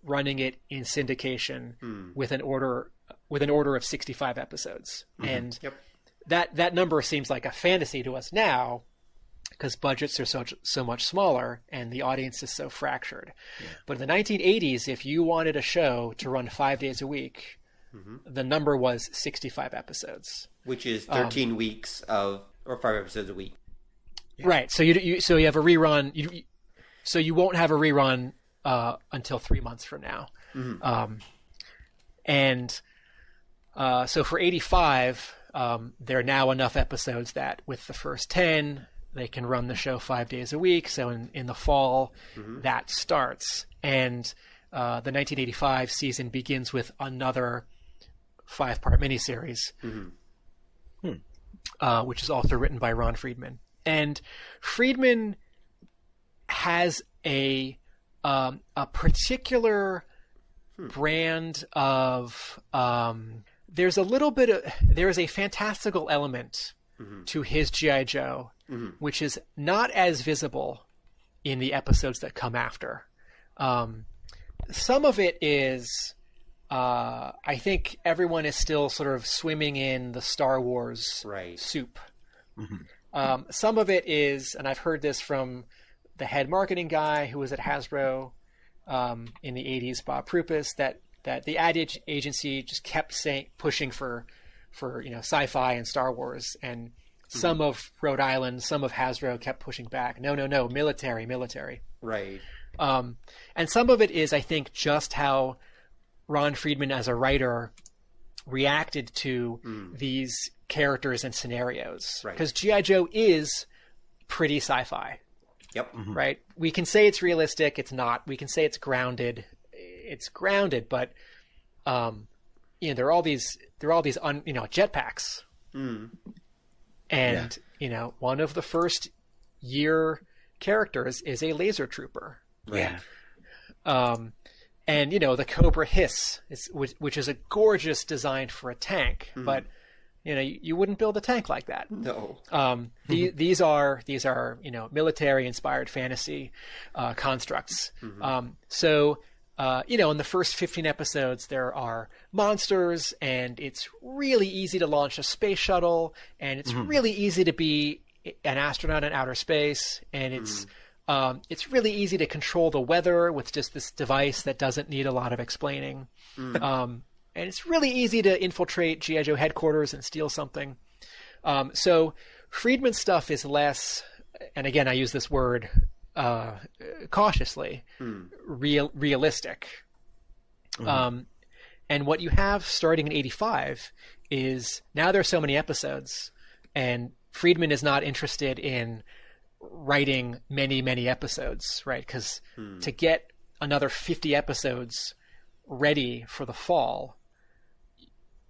running it in syndication with an order of 65 episodes. And that number seems like a fantasy to us now because budgets are so much smaller and the audience is so fractured. But in the 1980s, if you wanted a show to run 5 days a week, the number was 65 episodes, which is 13 weeks or 5 episodes a week. Right. So you have a rerun. So you won't have a rerun until 3 months from now. So for 85, there are now enough episodes that with the first 10, they can run the show 5 days a week. So in the fall, that starts. And the 1985 season begins with another 5-part miniseries, which is also written by Ron Friedman. And Friedman has a particular brand of there's a fantastical element to his G.I. Joe, which is not as visible in the episodes that come after. Some of it is I think everyone is still sort of swimming in the Star Wars soup. Some of it is, and I've heard this from the head marketing guy who was at Hasbro in the 80s, Bob Prupis, that the ad agency just kept pushing for sci-fi and Star Wars, and some of Rhode Island, some of Hasbro kept pushing back. No, military. Right. And some of it is, I think, just how Ron Friedman as a writer reacted to these characters and scenarios. Because G.I. Joe is pretty sci-fi. Yep. Right? We can say it's realistic. It's not. We can say it's grounded. It's grounded, but there are all these jetpacks. And one of the first year characters is a laser trooper. Yeah. And the Cobra Hiss, which is a gorgeous design for a tank, but You wouldn't build a tank like that. No. These are military inspired fantasy constructs. So in the first 15 episodes there are monsters, and it's really easy to launch a space shuttle, and it's really easy to be an astronaut in outer space, and it's really easy to control the weather with just this device that doesn't need a lot of explaining. And it's really easy to infiltrate G.I. Joe headquarters and steal something. So Friedman stuff is less, and again, I use this word cautiously, realistic. And what you have starting in 85 is now there's so many episodes, and Friedman is not interested in writing many, many episodes, right? Because to get another 50 episodes ready for the fall,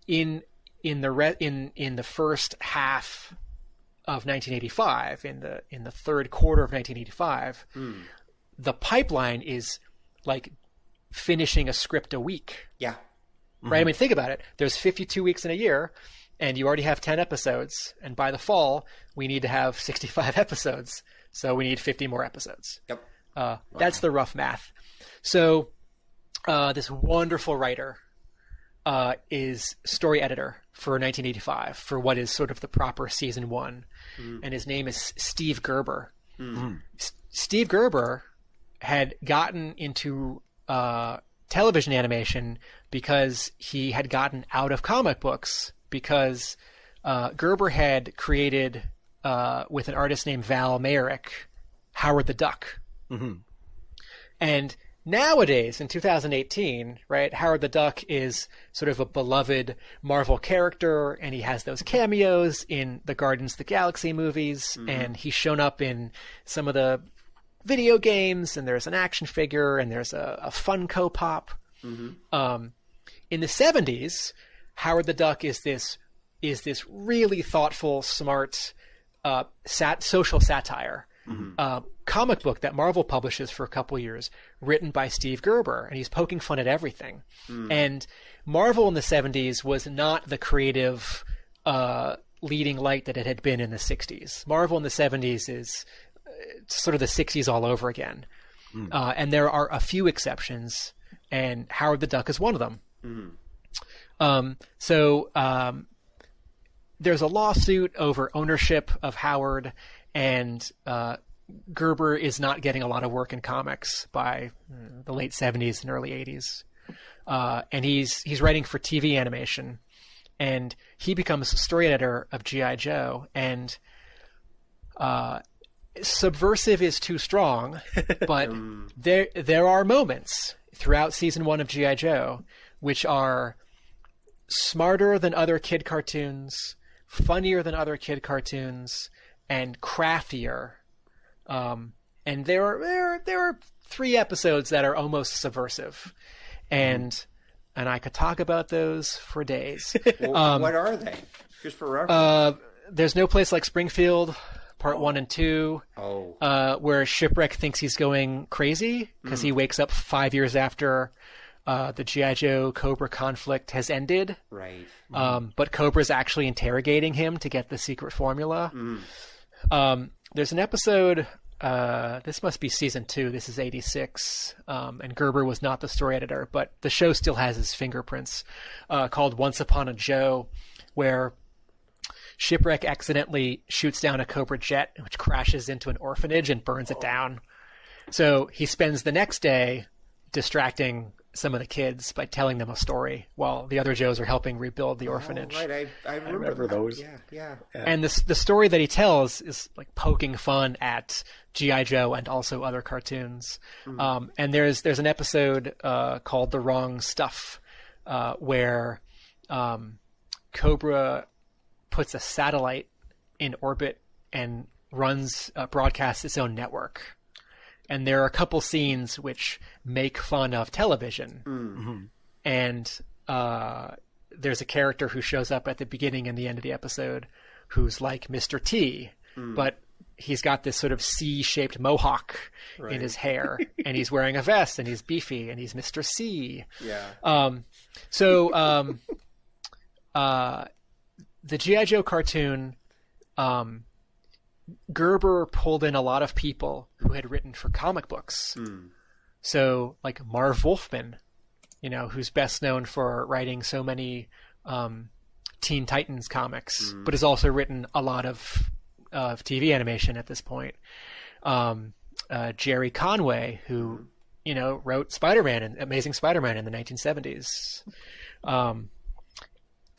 in the first half of 1985, in the third quarter of 1985, the pipeline is like finishing a script a week. Yeah. Right? I mean, think about it. There's 52 weeks in a year, and you already have 10 episodes, and by the fall, we need to have 65 episodes, so we need 50 more episodes. Yep. That's the rough math. So this wonderful writer is story editor for 1985 for what is sort of the proper season 1, and his name is Steve Gerber. Steve Gerber had gotten into television animation because he had gotten out of comic books, because Gerber had created with an artist named Val Mayerick, Howard the Duck. And nowadays, in 2018, right, Howard the Duck is sort of a beloved Marvel character, and he has those cameos in the Guardians of the Galaxy movies, and he's shown up in some of the video games, and there's an action figure, and there's a Funko Pop. In the 70s, Howard the Duck is this really thoughtful, smart social satire. Comic book that Marvel publishes for a couple years, written by Steve Gerber, and he's poking fun at everything. And Marvel in the 70s was not the creative leading light that it had been in the 60s. Marvel in the 70s is sort of the 60s all over again. And there are a few exceptions, and Howard the Duck is one of them. So there's a lawsuit over ownership of Howard, and Gerber is not getting a lot of work in comics by the late 70s and early 80s. And he's writing for TV animation, and he becomes story editor of G.I. Joe, and subversive is too strong, but there are moments throughout season 1 of G.I. Joe which are smarter than other kid cartoons, funnier than other kid cartoons, and craftier. And there are 3 episodes that are almost subversive, and I could talk about those for days. Well, what are they? Just for reference. There's No Place Like Springfield, part 1 and 2. Where Shipwreck thinks he's going crazy because he wakes up 5 years after the G.I. Joe Cobra conflict has ended. Right. But Cobra's actually interrogating him to get the secret formula. There's an episode, this must be season 2, this is 86, and Gerber was not the story editor, but the show still has his fingerprints, called Once Upon a Joe, where Shipwreck accidentally shoots down a Cobra jet, which crashes into an orphanage and burns it down. So he spends the next day distracting some of the kids by telling them a story while the other Joes are helping rebuild the orphanage. Right, I remember those. Yeah. And the story that he tells is like poking fun at G.I. Joe and also other cartoons. And there's an episode called The Wrong Stuff, where Cobra puts a satellite in orbit and broadcasts its own network. And there are a couple scenes which make fun of television. And there's a character who shows up at the beginning and the end of the episode who's like Mr. T, but he's got this sort of C-shaped mohawk in his hair, and he's wearing a vest, and he's beefy, and he's Mr. C. Yeah. the G.I. Joe cartoon, Gerber pulled in a lot of people who had written for comic books. So like Marv Wolfman, who's best known for writing so many Teen Titans comics, but has also written a lot of TV animation at this point. Jerry Conway, who wrote Spider-Man and Amazing Spider-Man in the 1970s.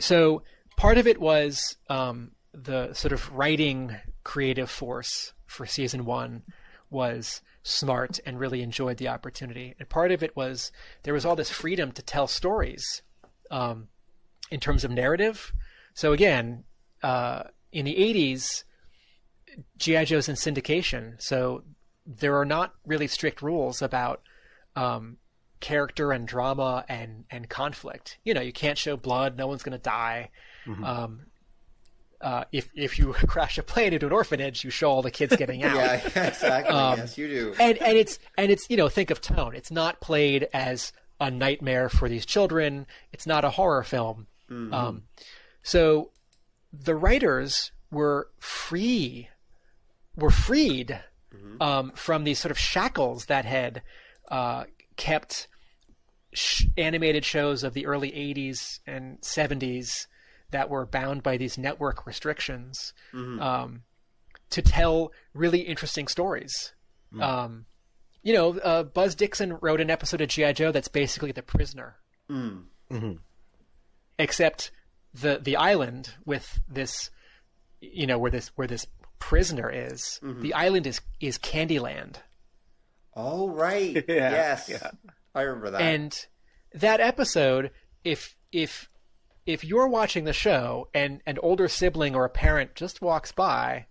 So part of it was the sort of writing creative force for season 1 was smart and really enjoyed the opportunity. And part of it was there was all this freedom to tell stories in terms of narrative. So again, in the 80s, G.I. Joe's in syndication. So there are not really strict rules about character and drama and conflict. You can't show blood. No one's going to die. If you crash a plane into an orphanage, you show all the kids getting out. Yeah, exactly. Yes, you do. And it's think of tone. It's not played as a nightmare for these children. It's not a horror film. So the writers were freed from these sort of shackles that had kept animated shows of the early 80s and 70s that were bound by these network restrictions to tell really interesting stories. Buzz Dixon wrote an episode of G.I. Joe that's basically The Prisoner. Except the island with this, where this prisoner is, the island is Candyland. Oh, right. Yes. Yeah. I remember that. And that episode, if you're watching the show and an older sibling or a parent just walks by,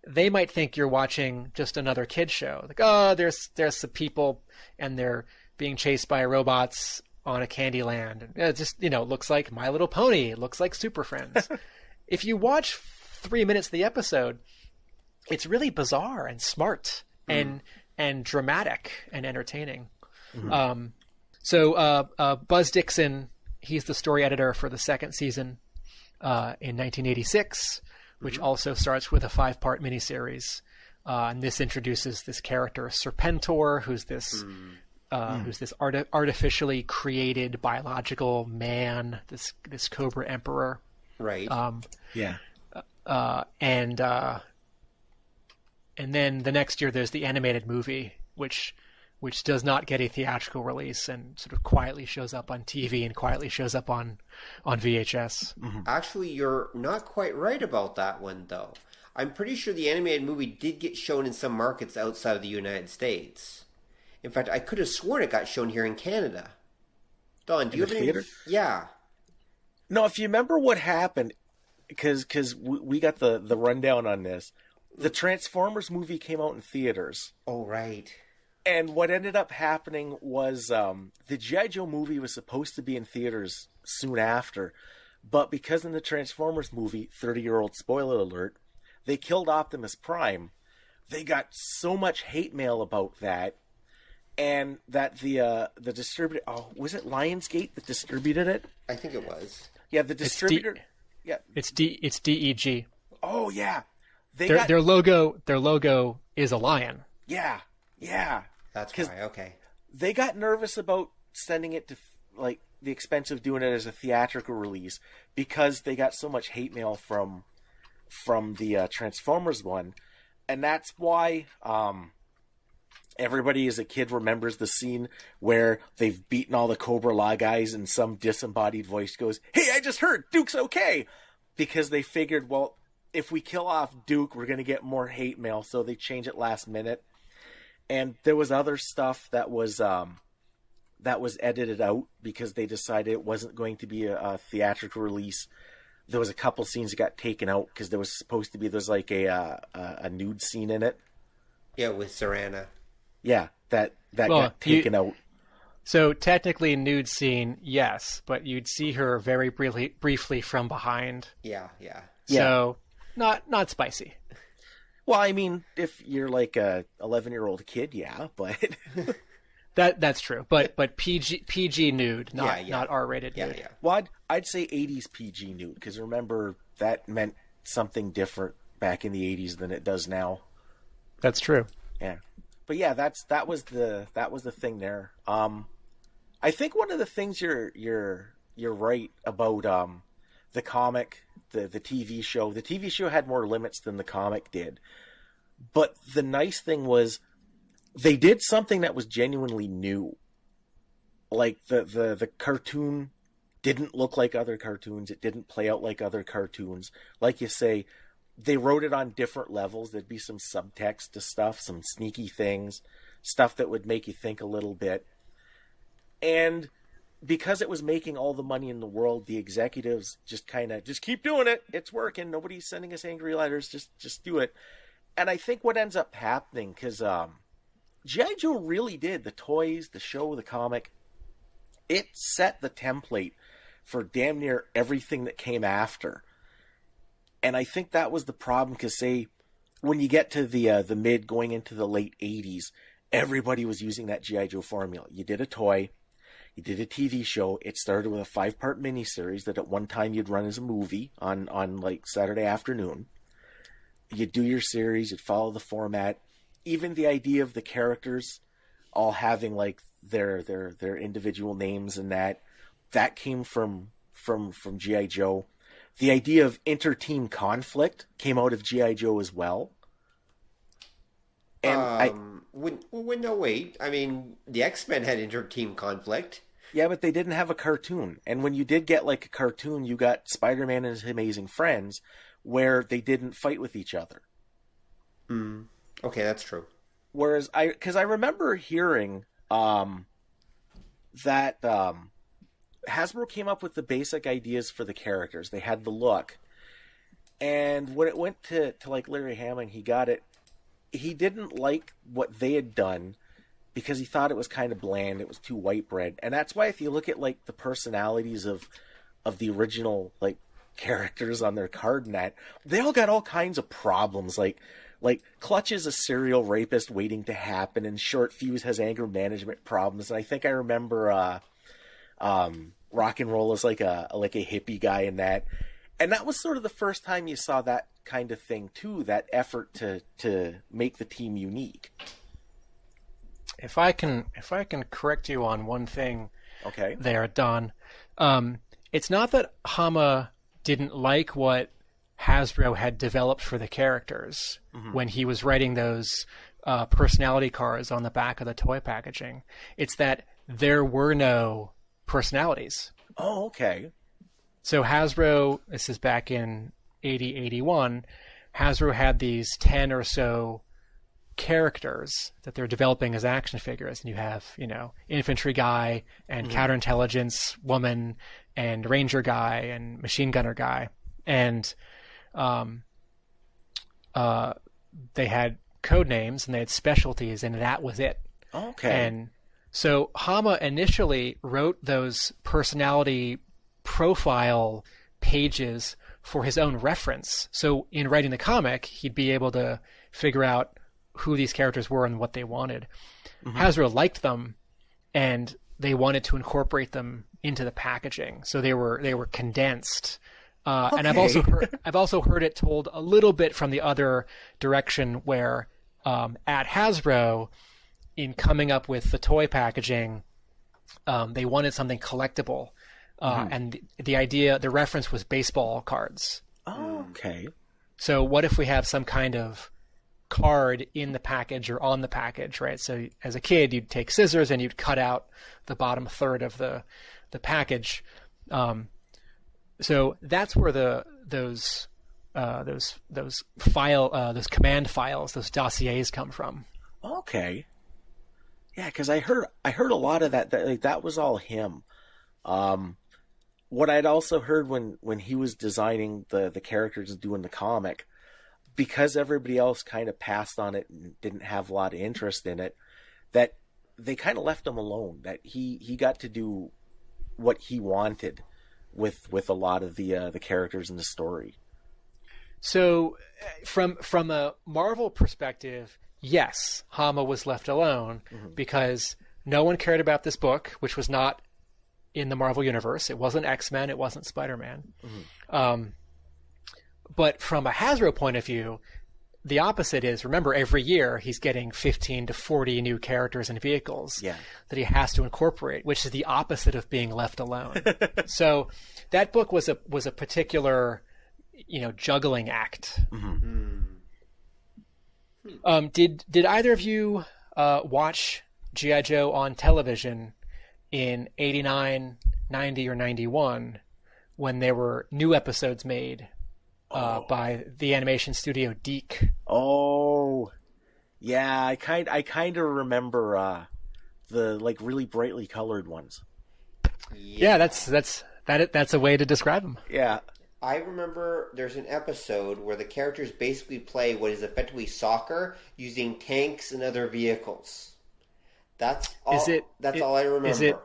they might think you're watching just another kid show. Like, oh, there's some people and they're being chased by robots on a Candyland. And it just, looks like My Little Pony. It looks like Super Friends. If you watch 3 minutes of the episode, it's really bizarre and smart and dramatic and entertaining. So Buzz Dixon, he's the story editor for the second season in 1986, which also starts with a 5-part miniseries. And this introduces this character, Serpentor, who's this artificially created biological man, this Cobra Emperor. Right. And then the next year there's the animated movie, which does not get a theatrical release and sort of quietly shows up on TV and quietly shows up on VHS. Actually, you're not quite right about that one, though. I'm pretty sure the animated movie did get shown in some markets outside of the United States. In fact, I could have sworn it got shown here in Canada. Don, do you have any theater? Yeah. No, if you remember what happened, because we got the rundown on this. The Transformers movie came out in theaters. Oh, right. And what ended up happening was the G.I. Joe movie was supposed to be in theaters soon after, but because in the Transformers movie, 30-year-old spoiler alert, they killed Optimus Prime, they got so much hate mail about that, and that the distributor, was it Lionsgate that distributed it? I think it was. Yeah, the distributor. It's DEG. Oh yeah, their logo is a lion. Yeah. That's why. Okay. They got nervous about sending it to like the expense of doing it as a theatrical release because they got so much hate mail from the Transformers one, and that's why everybody as a kid remembers the scene where they've beaten all the Cobra Law guys and some disembodied voice goes, "Hey, I just heard Duke's okay," because they figured, well, if we kill off Duke, we're going to get more hate mail, so they change it last minute. And there was other stuff that was edited out because they decided it wasn't going to be a theatrical release. There was a couple scenes that got taken out because there was supposed to be like a nude scene in it. Yeah, with Serana. Yeah, that got taken out. So technically nude scene, yes, but you'd see her very briefly from behind. Yeah. So not spicy. Well, I mean, if you're like a 11-year-old kid, yeah, but That's true, but PG nude, not R-rated nude. Yeah. Well, I'd say 80s PG nude, because remember that meant something different back in the 80s than it does now. That's true. Yeah, but yeah, that was the thing there. I think one of the things you're right about the comic, the TV show. The TV show had more limits than the comic did, but the nice thing was they did something that was genuinely new. Like the cartoon didn't look like other cartoons. It didn't play out like other cartoons. Like you say, they wrote it on different levels. There'd be some subtext to stuff, some sneaky things, stuff that would make you think a little bit. And because it was making all the money in the world, the executives just keep doing it. It's working. Nobody's sending us angry letters. Just do it. And I think what ends up happening, because G.I. Joe really did, the toys, the show, the comic, it set the template for damn near everything that came after. And I think that was the problem, because say when you get to the mid going into the late 80s, everybody was using that G.I. Joe formula. You did a toy, you did a TV show. It started with a 5-part miniseries that at one time you'd run as a movie on like Saturday afternoon. You'd do your series, you'd follow the format. Even the idea of the characters all having like their individual names and that came from G.I. Joe. The idea of inter-team conflict came out of G.I. Joe as well. And no, wait. I mean, the X-Men had inter-team conflict. Yeah, but they didn't have a cartoon. And when you did get like a cartoon, you got Spider-Man and his Amazing Friends, where they didn't fight with each other. Okay, that's true. Whereas because I remember hearing that Hasbro came up with the basic ideas for the characters. They had the look. And when it went to like Larry Hama, he got it. He didn't like what they had done because he thought it was kind of bland. It was too white bread. And that's why if you look at like the personalities of the original like characters on their card net, they all got all kinds of problems. Like Clutch is a serial rapist waiting to happen, and Short Fuse has anger management problems. And I think I remember Rock and Roll is like a hippie guy in that. And that was sort of the first time you saw that kind of thing too, that effort to make the team unique. If I can correct you on one thing, okay, there, Don. It's not that Hama didn't like what Hasbro had developed for the characters when he was writing those personality cards on the back of the toy packaging. It's that there were no personalities. Oh, okay. So Hasbro, this is back in 80, 81, Hasbro had these 10 or so characters that they're developing as action figures. And you have, infantry guy and counterintelligence woman and ranger guy and machine gunner guy. And they had code names and they had specialties, and that was it. Okay. And so Hama initially wrote those personality profile pages for his own reference. So in writing the comic, he'd be able to figure out who these characters were and what they wanted. Hasbro liked them, and they wanted to incorporate them into the packaging. So they were condensed. Okay. And I've also heard it told a little bit from the other direction, where at Hasbro, in coming up with the toy packaging, they wanted something collectible. And the reference was baseball cards. Oh, okay. So what if we have some kind of card in the package or on the package, right? So as a kid, you'd take scissors and you'd cut out the bottom third of the package. So that's where those command files, those dossiers come from. Okay. Yeah, because I heard a lot of that. That was all him. What I'd also heard when he was designing the characters and doing the comic, because everybody else kind of passed on it and didn't have a lot of interest in it, that they kind of left him alone. That he got to do what he wanted with a lot of the characters in the story. So, from a Marvel perspective, yes, Hama was left alone because no one cared about this book, which was not in the Marvel Universe. It wasn't X-Men. It wasn't Spider-Man. But from a Hasbro point of view, the opposite is, remember, every year he's getting 15 to 40 new characters and vehicles that he has to incorporate, which is the opposite of being left alone. So that book was a particular, juggling act. Did either of you watch G.I. Joe on television in 89, 90, or 91 when there were new episodes made by the animation studio DiC? Oh, yeah. I kind of remember the really brightly colored ones. Yeah, that's a way to describe them. Yeah. I remember there's an episode where the characters basically play what is effectively soccer using tanks and other vehicles. That's all. That's all I remember.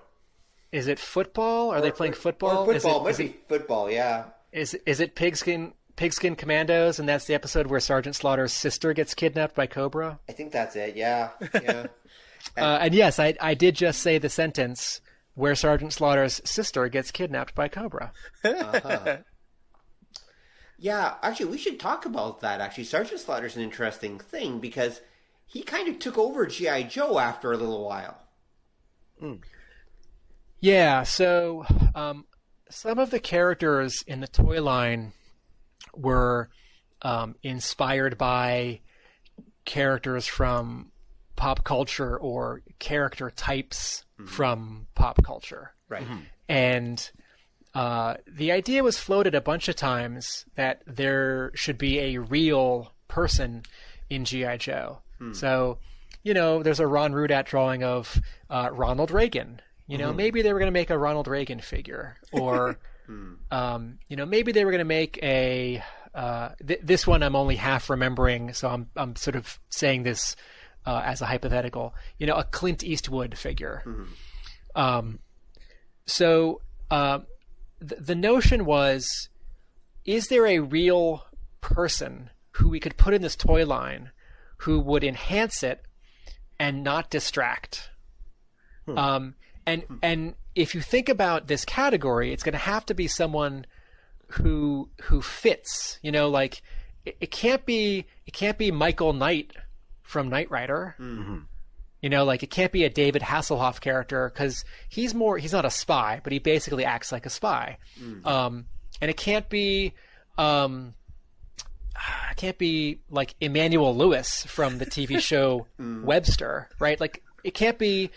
Is it football? Are they playing football? Or football. Might be football. Yeah. Is it Pigskin Commandos? And that's the episode where Sergeant Slaughter's sister gets kidnapped by Cobra. I think that's it. Yeah. Yeah. And yes, I did just say the sentence where Sergeant Slaughter's sister gets kidnapped by Cobra. Yeah, actually, we should talk about that. Actually, Sergeant Slaughter's an interesting thing because he kind of took over G.I. Joe after a little while. Yeah, so some of the characters in the toy line were inspired by characters from pop culture or character types from pop culture. Right. And the idea was floated a bunch of times that there should be a real person in G.I. Joe. So, there's a Ron Rudat drawing of Ronald Reagan. Maybe they were going to make a Ronald Reagan figure. Or, maybe they were going to make a... this one I'm only half remembering, so I'm sort of saying this as a hypothetical. A Clint Eastwood figure. The notion was, is there a real person who we could put in this toy line who would enhance it and not distract? And if you think about this category, it's going to have to be someone who fits. It can't be Michael Knight from Knight Rider. It can't be a David Hasselhoff character because he's not a spy, but he basically acts like a spy. And it can't be like Emmanuel Lewis from the TV show Webster, right? Like it can't be,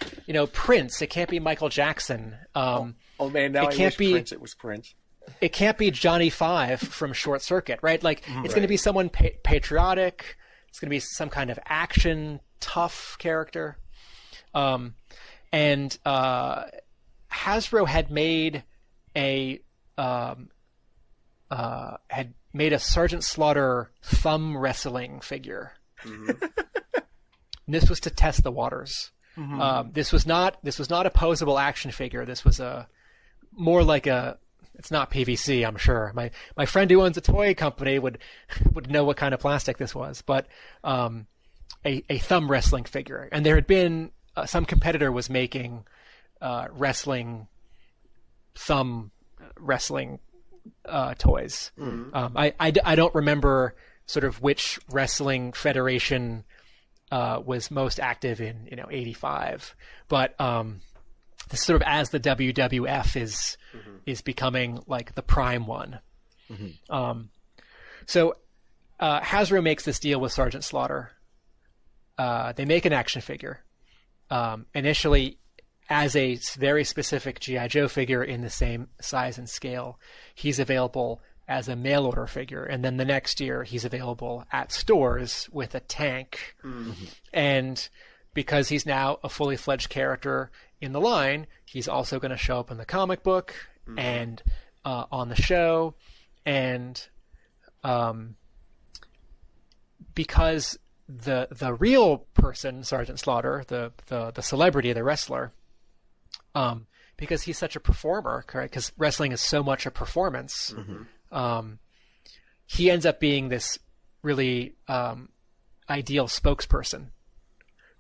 Prince. It can't be Michael Jackson. Now it can't be Prince. It was Prince. It can't be Johnny Five from Short Circuit, right? Like it's going to be someone patriotic. It's going to be some kind of action tough character. And Hasbro had made a Sergeant Slaughter thumb wrestling figure. This was to test the waters. This was not a posable action figure. This was more like it's not PVC, I'm sure. My friend who owns a toy company would know what kind of plastic this was, but a thumb wrestling figure. And there had been some competitor was making thumb wrestling toys. I don't remember sort of which wrestling federation was most active in 85, but this sort of as the WWF is becoming like the prime one. So Hasbro makes this deal with Sergeant Slaughter. They make an action figure, initially as a very specific G.I. Joe figure in the same size and scale. He's available as a mail order figure, and then the next year he's available at stores with a tank. And because he's now a fully fledged character in the line, he's also going to show up in the comic book and on the show. And because the real person, Sergeant Slaughter, the celebrity, the wrestler, because he's such a performer, correct? Because wrestling is so much a performance. He ends up being this really ideal spokesperson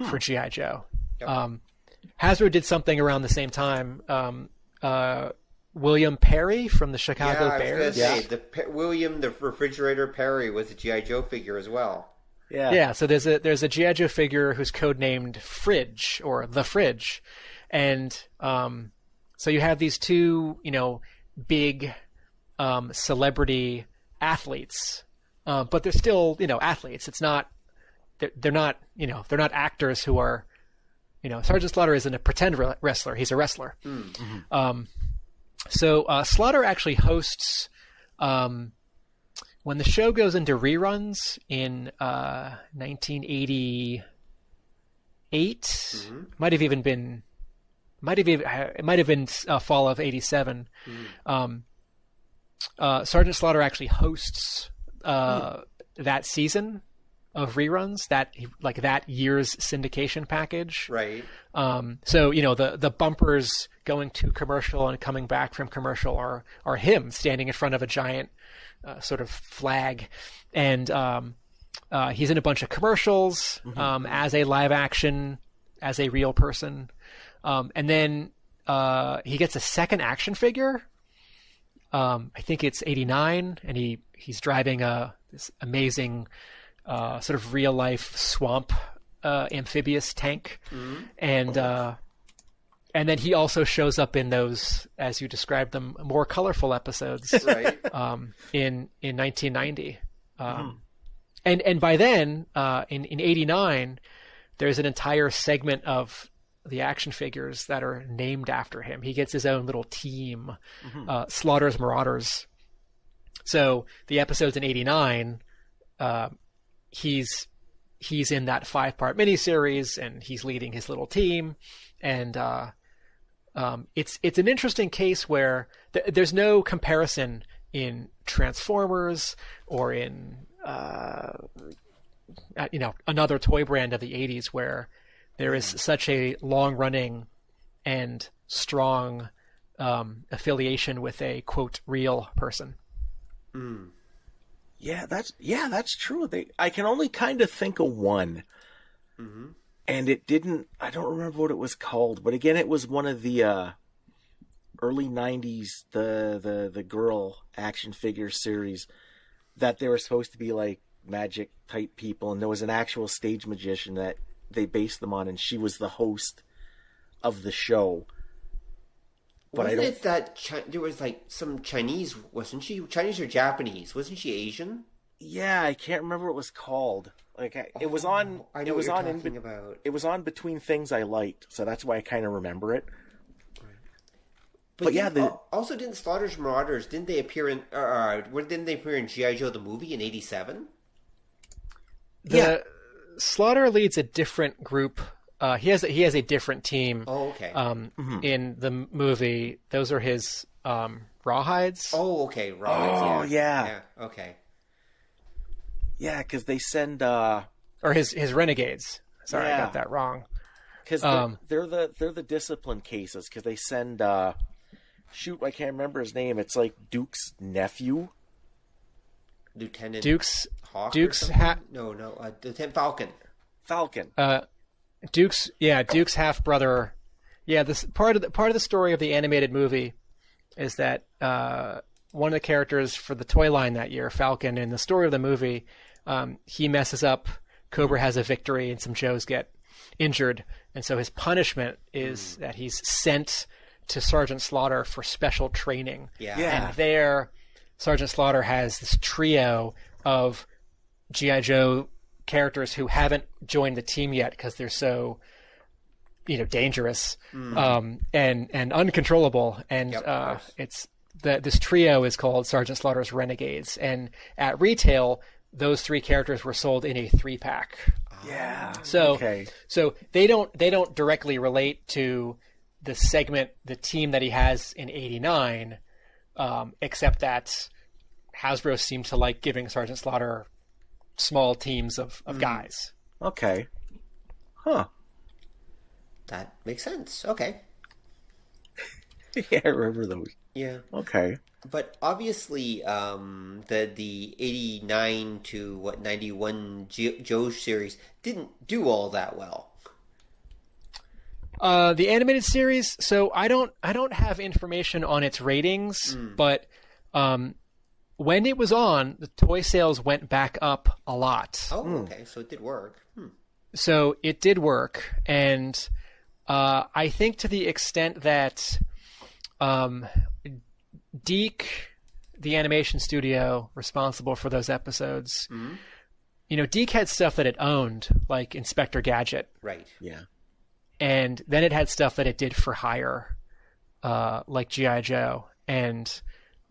for G.I. Joe. Hasbro did something around the same time. William Perry from the Chicago Bears. William the Refrigerator Perry was a G.I. Joe figure as well. Yeah. So there's a G.I. Joe figure who's codenamed Fridge or the Fridge, and so you have these two, big celebrity athletes, but they're still athletes. It's not they're not actors who are Sergeant Slaughter isn't a pretend wrestler. He's a wrestler. Mm-hmm. So Slaughter actually hosts when the show goes into reruns in 1988. Mm-hmm. Might have been fall of '87. Mm-hmm. Sergeant Slaughter actually hosts that season of reruns, that year's syndication package. Right. So the bumpers going to commercial and coming back from commercial are him standing in front of a giant sort of flag, and he's in a bunch of commercials as a live action, as a real person, and then he gets a second action figure. I think it's '89, and he's driving this amazing sort of real life swamp amphibious tank, and then he also shows up in those, as you described them, more colorful episodes, right? In 1990, and by then in '89, there's an entire segment of the action figures that are named after him. He gets his own little team, Slaughter's Marauders. So the episodes in '89. He's in that 5-part miniseries, and he's leading his little team, and it's an interesting case where there's no comparison in Transformers or in another toy brand of the '80s where there is such a long-running and strong affiliation with a quote real person. Mm. Yeah, that's true. I can only kind of think of one, and it didn't. I don't remember what it was called, but again, it was one of the early '90s, the girl action figure series that they were supposed to be like magic type people, and there was an actual stage magician that they based them on, and she was the host of the show. But wasn't it that there was like some Chinese, wasn't she? Chinese or Japanese? Wasn't she Asian? Yeah, I can't remember what it was called. It was on. I know it was what on you're talking about. It was on Between Things I Liked, so that's why I kind of remember it. Right. But yeah, also didn't Slaughter's Marauders, didn't they appear in? Didn't they appear in G.I. Joe the movie in '87? Yeah, Slaughter leads a different group. He has a different team. Oh, okay. In the movie, those are his rawhides. Oh, okay. Rawhides. Oh, yeah. Okay. Yeah, because they send or his renegades. Sorry, I got that wrong. Because they're the discipline cases. Because they send shoot, I can't remember his name. It's like Duke's nephew. Lieutenant Duke's Hawk. Lieutenant Falcon. Duke's half brother. Yeah, this part of the story of the animated movie is that one of the characters for the toy line that year, Falcon, in the story of the movie, he messes up. Cobra has a victory, and some Joes get injured, and so his punishment is that he's sent to Sergeant Slaughter for special training. Yeah. And there, Sergeant Slaughter has this trio of G.I. Joe characters who haven't joined the team yet because they're so dangerous and uncontrollable, and it's this trio is called Sergeant Slaughter's Renegades, and at retail those three characters were sold in a 3-pack. So they don't directly relate to the segment, the team that he has in '89, except that Hasbro seems to like giving Sergeant Slaughter small teams of guys. Okay. Huh. That makes sense. Okay. Yeah, I remember those. Yeah. Okay. But obviously, the '89 to '91 Joe series didn't do all that well. The animated series. So I don't have information on its ratings, but when it was on, the toy sales went back up a lot. Oh, okay. So it did work. So it did work, and I think to the extent that Deke, the animation studio responsible for those episodes, Deke had stuff that it owned, like Inspector Gadget. Right. Yeah. And then it had stuff that it did for hire, like G.I. Joe. And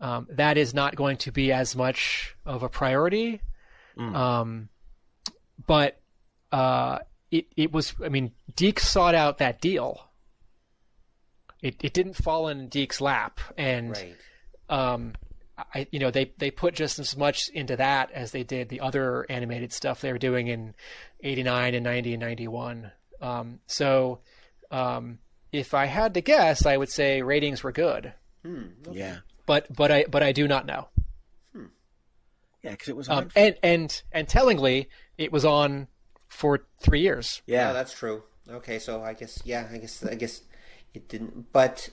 that is not going to be as much of a priority. But it was, Deke sought out that deal. It didn't fall in Deke's lap. And they put just as much into that as they did the other animated stuff they were doing in 89 and 90 and 91. So if I had to guess, I would say ratings were good. Okay. Yeah. But I do not know. Yeah, because it was on. And tellingly, it was on for 3 years. Yeah, that's true. Okay, so I guess it didn't. But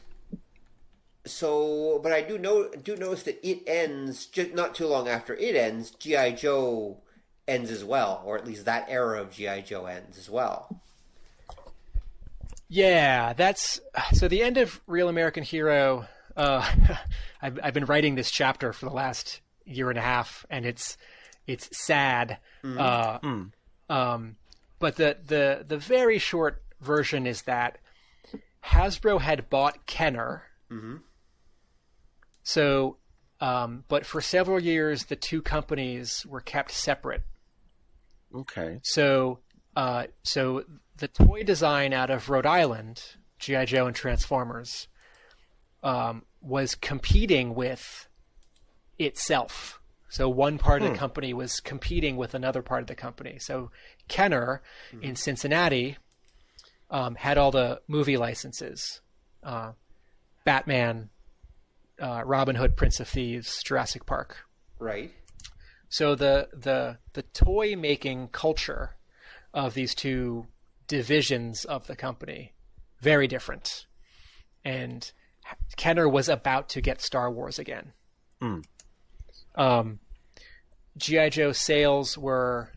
I do notice that it ends just not too long after it ends. G.I. Joe ends as well, or at least that era of G.I. Joe ends as well. Yeah, so the end of Real American Hero. I've been writing this chapter for the last year and a half, and it's sad. But the very short version is that Hasbro had bought Kenner. So, but for several years, the two companies were kept separate. Okay. So the toy design out of Rhode Island, G.I. Joe and Transformers, was competing with itself. So one part of the company was competing with another part of the company. So Kenner in Cincinnati had all the movie licenses. Batman, Robin Hood, Prince of Thieves, Jurassic Park. Right. So the toy making culture of these two divisions of the company, very different. And Kenner was about to get Star Wars again. G.I. Joe sales were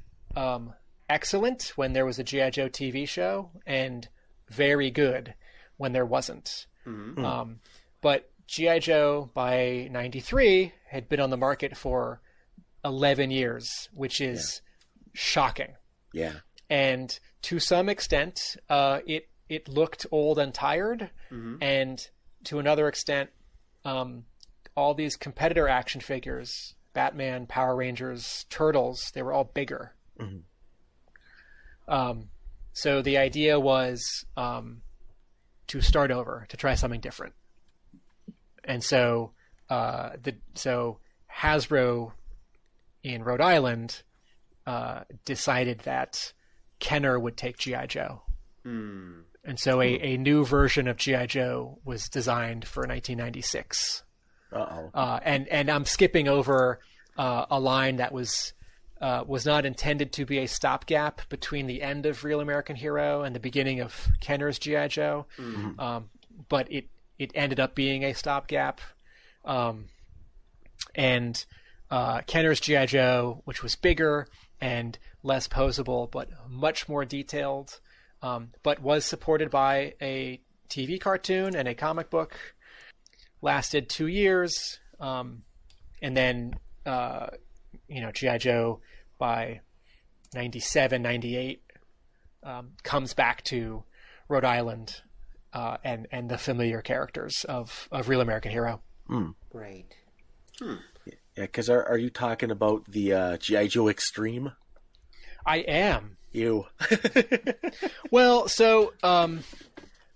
excellent when there was a G.I. Joe TV show, and very good when there wasn't. But G.I. Joe by 93 had been on the market for 11 years, which is shocking. Yeah. And to some extent, it looked old and tired, and to another extent, all these competitor action figures, Batman, Power Rangers, Turtles, they were all bigger. So the idea was to start over, to try something different. And so Hasbro in Rhode Island decided that Kenner would take G.I. Joe. And so a new version of G.I. Joe was designed for 1996. And I'm skipping over a line that was not intended to be a stopgap between the end of Real American Hero and the beginning of Kenner's G.I. Joe. But it ended up being a stopgap. And Kenner's G.I. Joe, which was bigger and less posable, but much more detailed, but was supported by a TV cartoon and a comic book, lasted 2 years. And then, G.I. Joe by 97, 98, comes back to Rhode Island, and the familiar characters of Real American Hero. Right. Yeah, because are you talking about the G.I. Joe Extreme? I am. You. Well, so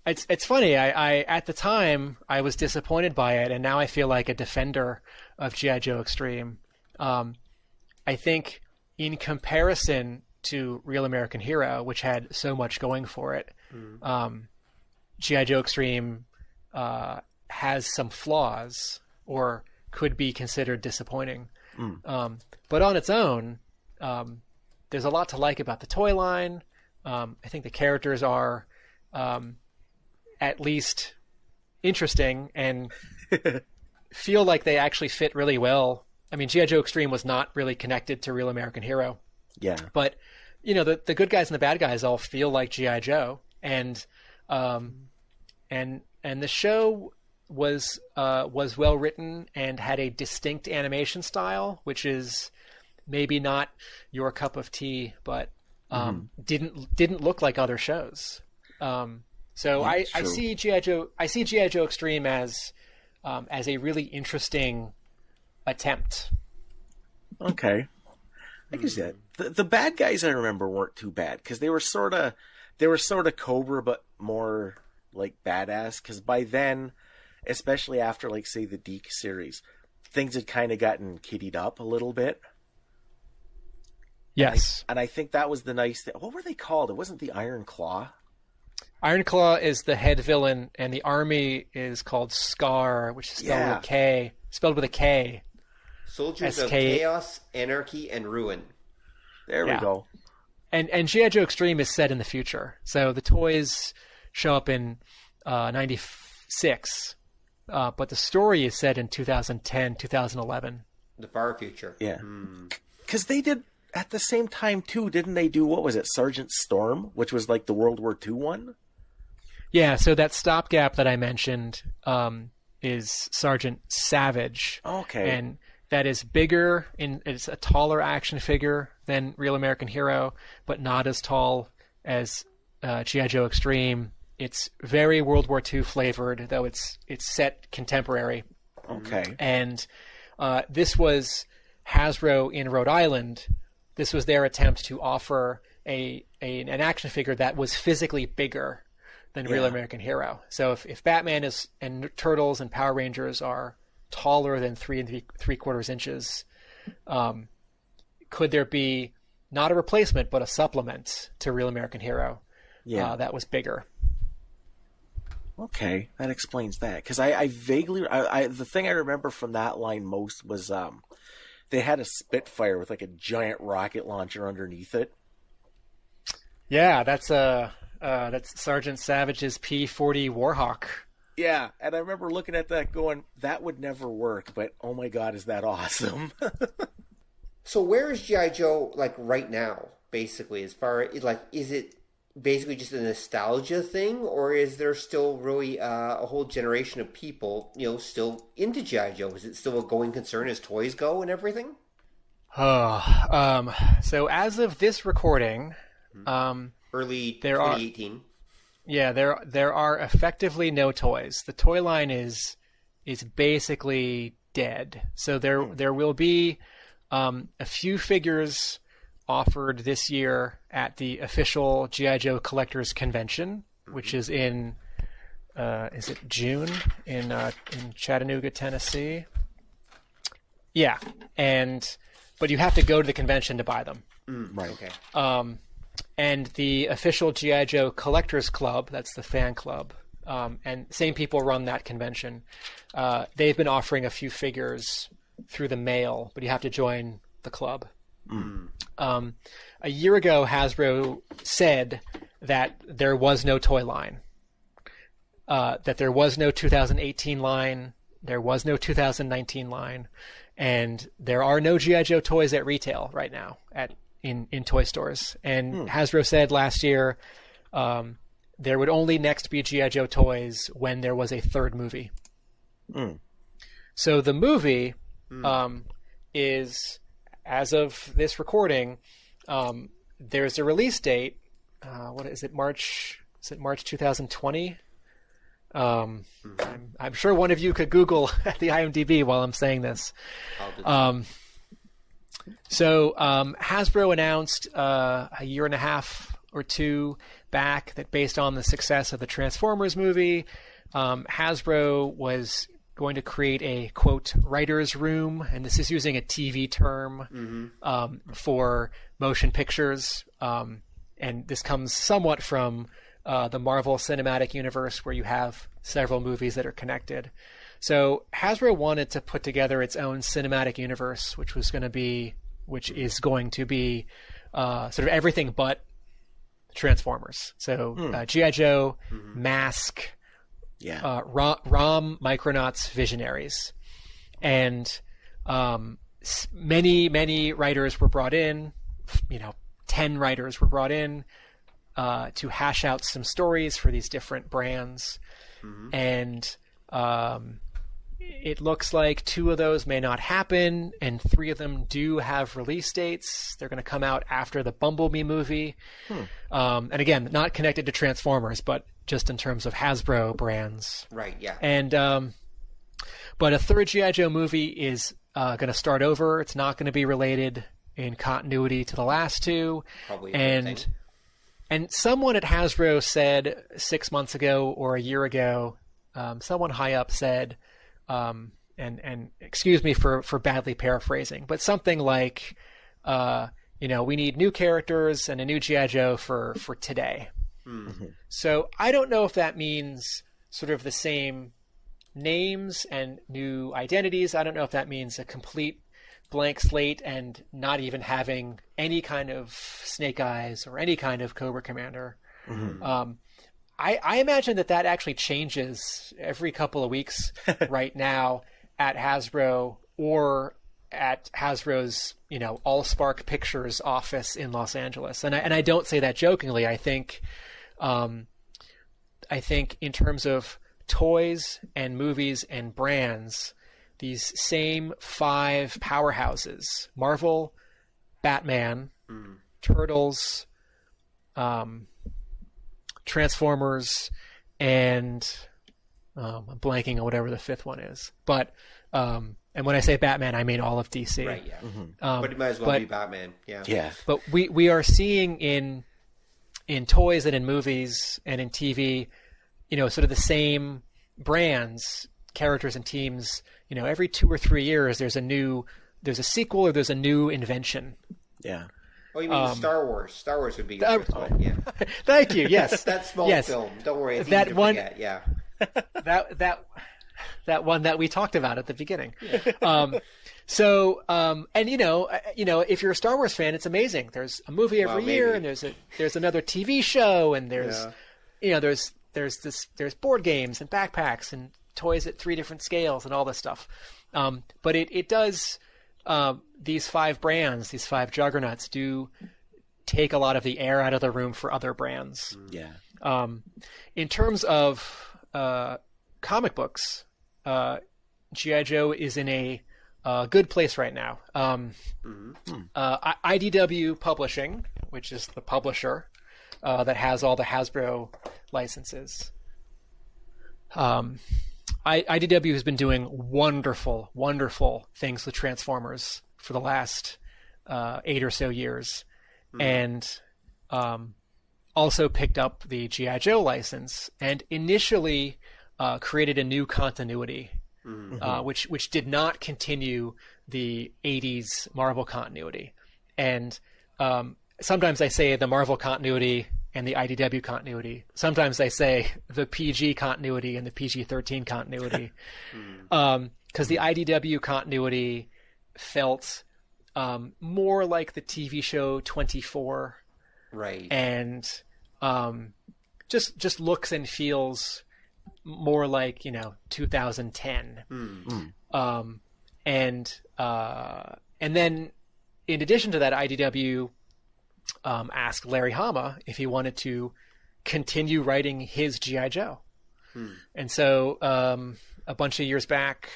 it's funny. I at the time I was disappointed by it, and now I feel like a defender of G.I. Joe Extreme. I think in comparison to Real American Hero, which had so much going for it, G.I. Joe Extreme has some flaws, or could be considered disappointing. But on its own, there's a lot to like about the toy line. I think the characters are at least interesting and feel like they actually fit really well. I mean, G.I. Joe Extreme was not really connected to Real American Hero. Yeah. But, you know, the good guys and the bad guys all feel like G.I. Joe. And the show was well written and had a distinct animation style, which is maybe not your cup of tea, but didn't look like other shows. So I see G.I. Joe Extreme as a really interesting attempt. Okay, I can see that. The bad guys I remember weren't too bad because they were sort of Cobra but more like badass. Because by then, especially after like say the Deke series, things had kind of gotten kiddied up a little bit. Yes, and I think that was the nice thing. What were they called? It wasn't the Iron Claw. Iron Claw is the head villain, and the army is called Scar, which is spelled with K. Spelled with a K. Soldiers SK. of Chaos, Anarchy, and Ruin. There we go. And G.I. Joe Extreme is set in the future. So the toys show up in 96, but the story is set in 2010, 2011. The far future. Yeah. Because they did, at the same time, too, didn't they do, what was it, Sergeant Storm, which was like the World War II one? Yeah, so that stopgap that I mentioned is Sergeant Savage. Okay. And that is bigger, it's a taller action figure than Real American Hero, but not as tall as G.I. Joe Extreme. It's very World War II flavored, though it's set contemporary. Okay. And this was Hasbro in Rhode Island. This was their attempt to offer an action figure that was physically bigger than Real American Hero. So if Batman and Turtles and Power Rangers are taller than 3 3/4 inches, could there be not a replacement but a supplement to Real American Hero that was bigger? Okay, that explains that. Because I vaguely, the thing I remember from that line most was they had a Spitfire with like a giant rocket launcher underneath it. Yeah, that's Sergeant Savage's P-40 Warhawk. Yeah, and I remember looking at that going, that would never work, but oh my god, is that awesome. So where is G.I. Joe, like, right now, basically, as far as, like, is it basically just a nostalgia thing, or is there still really a whole generation of people, you know, still into G.I. Joe? Is it still a going concern as toys go and everything? So as of this recording, early 2018. There are effectively no toys. The toy line is basically dead. So there will be a few figures offered this year at the official G.I. Joe Collectors Convention, which is in is it June in Chattanooga, Tennessee? Yeah, but you have to go to the convention to buy them. Right. Okay. And the official G.I. Joe Collectors Club, that's the fan club, and same people run that convention. They've been offering a few figures through the mail, but you have to join the club. A year ago, Hasbro said that there was no toy line, that there was no 2018 line, there was no 2019 line, and there are no G.I. Joe toys at retail right now in toy stores. And Hasbro said last year there would only next be G.I. Joe toys when there was a third movie. So the movie is, as of this recording, there's a release date. What is it? March 2020? I'm sure one of you could Google at the IMDb while I'm saying this. So Hasbro announced a year and a half or two back that based on the success of the Transformers movie, Hasbro was going to create a, quote, writer's room, and this is using a TV term for motion pictures. And this comes somewhat from the Marvel Cinematic Universe, where you have several movies that are connected. So Hasbro wanted to put together its own cinematic universe, which is going to be sort of everything but Transformers. So G.I. Joe, Mask, Yeah. ROM Micronauts Visionaries. And many writers were brought in, 10 writers were brought in to hash out some stories for these different brands. Mm-hmm. And it looks like 2 of those may not happen, and 3 of them do have release dates. They're going to come out after the Bumblebee movie. And again, not connected to Transformers, but just in terms of Hasbro brands. Right, yeah. And but a 3rd G.I. Joe movie is going to start over. It's not going to be related in continuity to the last 2. Probably. And someone at Hasbro said 6 months ago or a year ago, someone high up said, and excuse me for badly paraphrasing, but something like, we need new characters and a new G.I. Joe for today. Mm-hmm. So I don't know if that means sort of the same names and new identities. I don't know if that means a complete blank slate and not even having any kind of Snake Eyes or any kind of Cobra Commander. Mm-hmm. I imagine that actually changes every couple of weeks right now at Hasbro or at Hasbro's, Allspark Pictures office in Los Angeles. And I don't say that jokingly. I think in terms of toys and movies and brands, these same 5 powerhouses, Marvel, Batman, Turtles, Transformers, and I'm blanking on whatever the 5th one is. But and when I say Batman, I mean all of DC. Right, yeah. Mm-hmm. But it might as well be Batman. Yeah. Yeah. But we are seeing in toys and in movies and in TV, sort of the same brands, characters, and teams. Every 2 or 3 years, there's a sequel or there's a new invention. Yeah. Oh, you mean Star Wars? Star Wars would be your first one. Yeah. Thank you. Yes. that small film. Don't worry. It's that easy to one. Forget. Yeah. That one that we talked about at the beginning. Yeah. If you're a Star Wars fan, it's amazing. There's a movie every year, and there's another TV show, and there's board games and backpacks and toys at 3 different scales and all this stuff. But it does. These 5 brands, these 5 juggernauts, do take a lot of the air out of the room for other brands. Yeah. In terms of comic books, G.I. Joe is in a good place right now. IDW Publishing, which is the publisher that has all the Hasbro licenses, IDW has been doing wonderful things with Transformers for the last 8 or so years, and also picked up the G.I. Joe license and initially created a new continuity, which did not continue the 80s Marvel continuity. And sometimes I say the Marvel continuity and the IDW continuity. Sometimes I say the PG continuity and the PG-13 continuity. Because the IDW continuity felt more like the TV show 24. Right. And just looks and feels more like, 2010. And then in addition to that, IDW asked Larry Hama if he wanted to continue writing his G.I. Joe. And so a bunch of years back,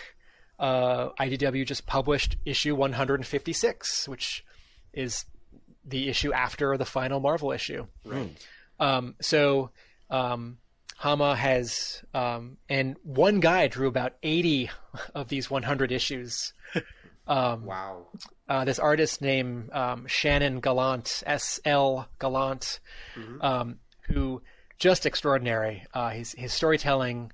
IDW just published issue 156, which is the issue after the final Marvel issue. Right. Hama has, and one guy drew about 80 of these 100 issues. Wow. This artist named Shannon Gallant, S.L. Gallant, who just extraordinary. His storytelling,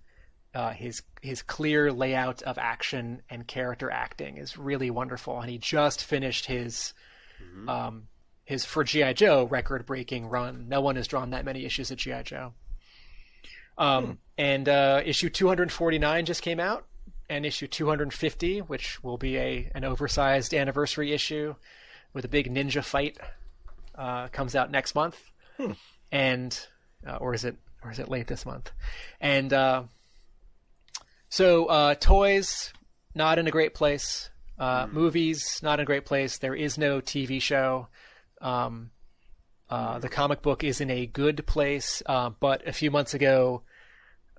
his clear layout of action and character acting is really wonderful. And he just finished his for G.I. Joe record-breaking run. No one has drawn that many issues of G.I. Joe. And issue 249 just came out. And issue 250, which will be an oversized anniversary issue with a big ninja fight, comes out next month, and or is it late this month? And So toys, not in a great place. Movies, not in a great place. There is no TV show. The comic book is in a good place, but a few months ago,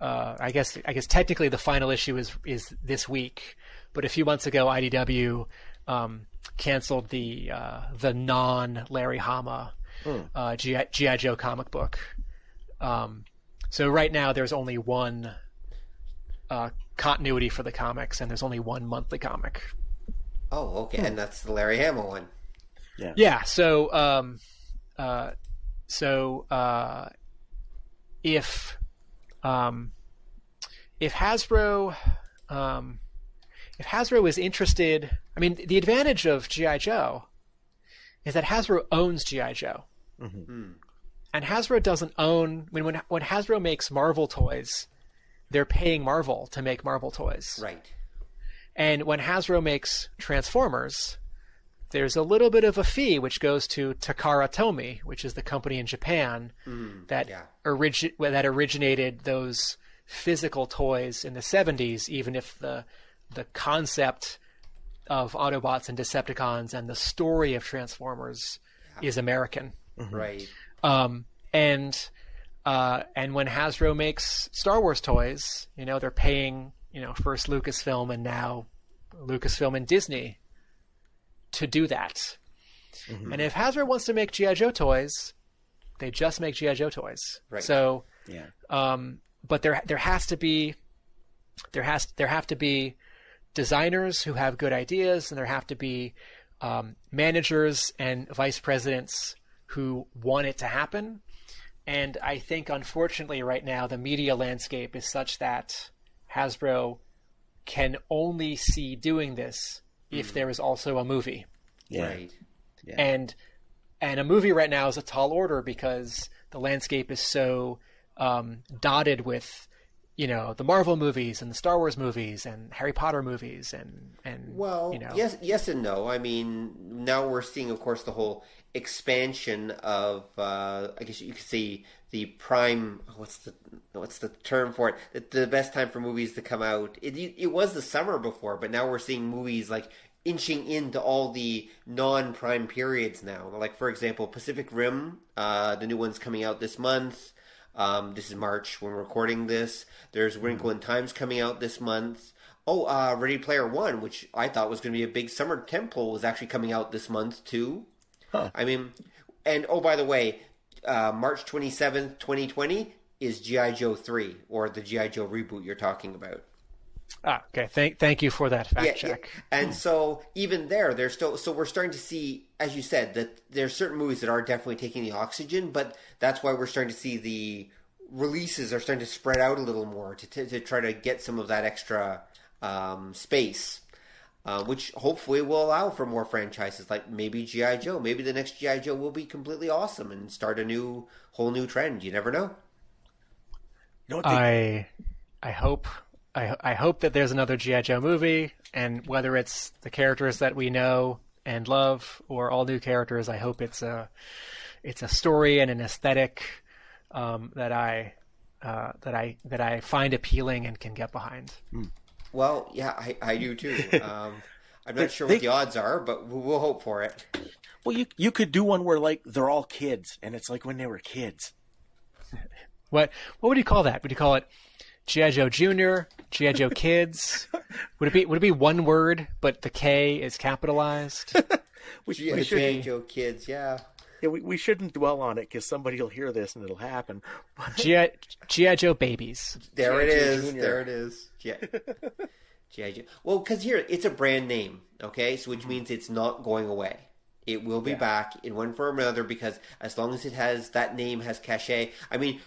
I guess technically the final issue is this week, but a few months ago, IDW canceled the non Larry Hama G.I. Joe comic book. So right now there's only one continuity for the comics, and there's only one monthly comic. Oh, okay, and that's the Larry Hama one. Yeah. Yeah. So if Hasbro is interested, I mean, the advantage of G.I. Joe is that Hasbro owns G.I. Joe. Mm-hmm. And Hasbro doesn't own, when Hasbro makes Marvel toys, they're paying Marvel to make Marvel toys. Right. And when Hasbro makes Transformers, there's a little bit of a fee which goes to Takara Tomy, which is the company in Japan that originated those physical toys in the 70s, even if the concept of Autobots and Decepticons and the story of Transformers is American. Right. And when Hasbro makes Star Wars toys, they're paying, first Lucasfilm and now Lucasfilm and Disney to do that. Mm-hmm. And if Hasbro wants to make G.I. Joe toys, they just make G.I. Joe toys. Right. So, yeah. But there have to be designers who have good ideas, and there have to be managers and vice presidents who want it to happen. And I think, unfortunately, right now, the media landscape is such that Hasbro can only see doing this if there is also a movie. Yeah. Right. Yeah. And a movie right now is a tall order because the landscape is so dotted with, the Marvel movies and the Star Wars movies and Harry Potter movies and well, yes and no. I mean, now we're seeing, of course, the whole expansion of I guess you could say the prime. What's the term for it? The best time for movies to come out. It was the summer before, but now we're seeing movies like inching into all the non-prime periods now. Like, for example, Pacific Rim, the new one's coming out this month. This is March when we're recording this. There's Wrinkle in Time's coming out this month. Ready Player One, which I thought was going to be a big summer temple, is actually coming out this month too. Huh. I mean, and by the way, March 27th, 2020 is G.I. Joe 3, or the G.I. Joe reboot you're talking about. Okay. Thank you for that fact check. Yeah. And so even there's still, so we're starting to see, as you said, that there's certain movies that are definitely taking the oxygen, but that's why we're starting to see the releases are starting to spread out a little more to try to get some of that extra space, which hopefully will allow for more franchises, like maybe G.I. Joe. Maybe the next G.I. Joe will be completely awesome and start a whole new trend. You never know. I hope that there's another G.I. Joe movie, and whether it's the characters that we know and love or all new characters, I hope it's a story and an aesthetic that I find appealing and can get behind. Well, yeah, I do too. I'm not sure what the odds are, but we'll hope for it. Well, you could do one where like they're all kids, and it's like when they were kids. What would you call that? Would you call it G.I. Joe Jr., G.I. Joe Kids? Would it be one word, but the K is capitalized? G.I. Joe Kids, yeah. Yeah, we shouldn't dwell on it because somebody will hear this and it'll happen. G.I. Joe Babies. There it is. Jr. There it is. G.I. Joe. Well, because here, it's a brand name, okay? So which means it's not going away. It will be back in one form or another, because as long as that name has cachet. I mean,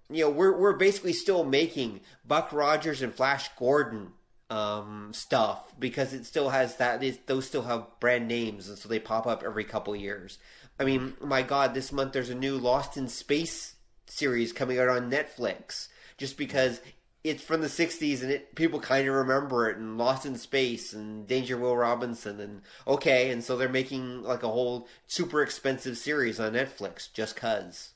we're basically still making Buck Rogers and Flash Gordon stuff because it still has those still have brand names, and so they pop up every couple years. I mean, my God, this month there's a new Lost in Space series coming out on Netflix just because it's from the 60s and people kind of remember it, and Lost in Space and Danger Will Robinson, and so they're making like a whole super expensive series on Netflix just cuz.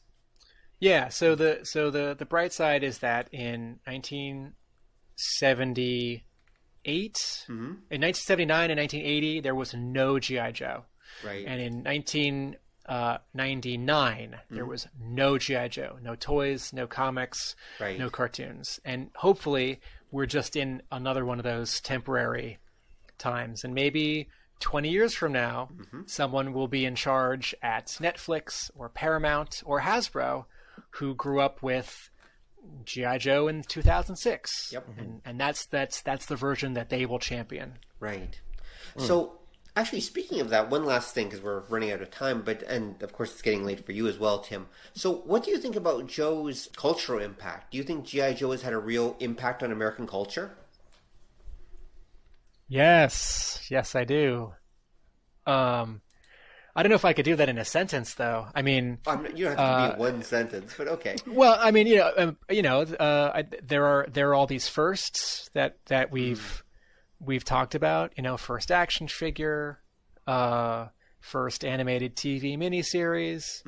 Yeah, so the bright side is that in 19 1978. In 1979 and 1980, there was no G.I. Joe. Right. And in 1999, there was no G.I. Joe, no toys, no comics, no cartoons. And hopefully we're just in another one of those temporary times. And maybe 20 years from now, someone will be in charge at Netflix or Paramount or Hasbro who grew up with G.I. Joe in 2006. Yep. And that's the version that they will champion. Right. So, actually, speaking of that, one last thing, because we're running out of time, and of course it's getting late for you as well, Tim. So what do you think about Joe's cultural impact? Do you think G.I. Joe has had a real impact on American culture? Yes, I do. I don't know if I could do that in a sentence, though. I mean, you don't have to be in one sentence, but okay. Well, I mean, there are all these firsts that we've talked about. First action figure, first animated TV miniseries.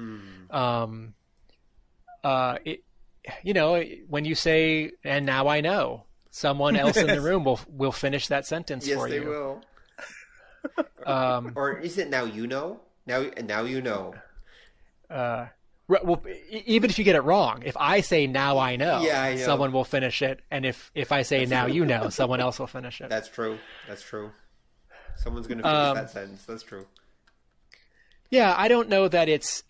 When you say "and now I know," someone else in the room will finish that sentence for you. Yes, they will. Or is it "now you know"? Now you know. Well, even if you get it wrong, if I say "now I know," I know, someone will finish it, and if I say "now you know," someone else will finish it. That's true. Someone's going to finish that sentence. That's true. Yeah, I don't know that it's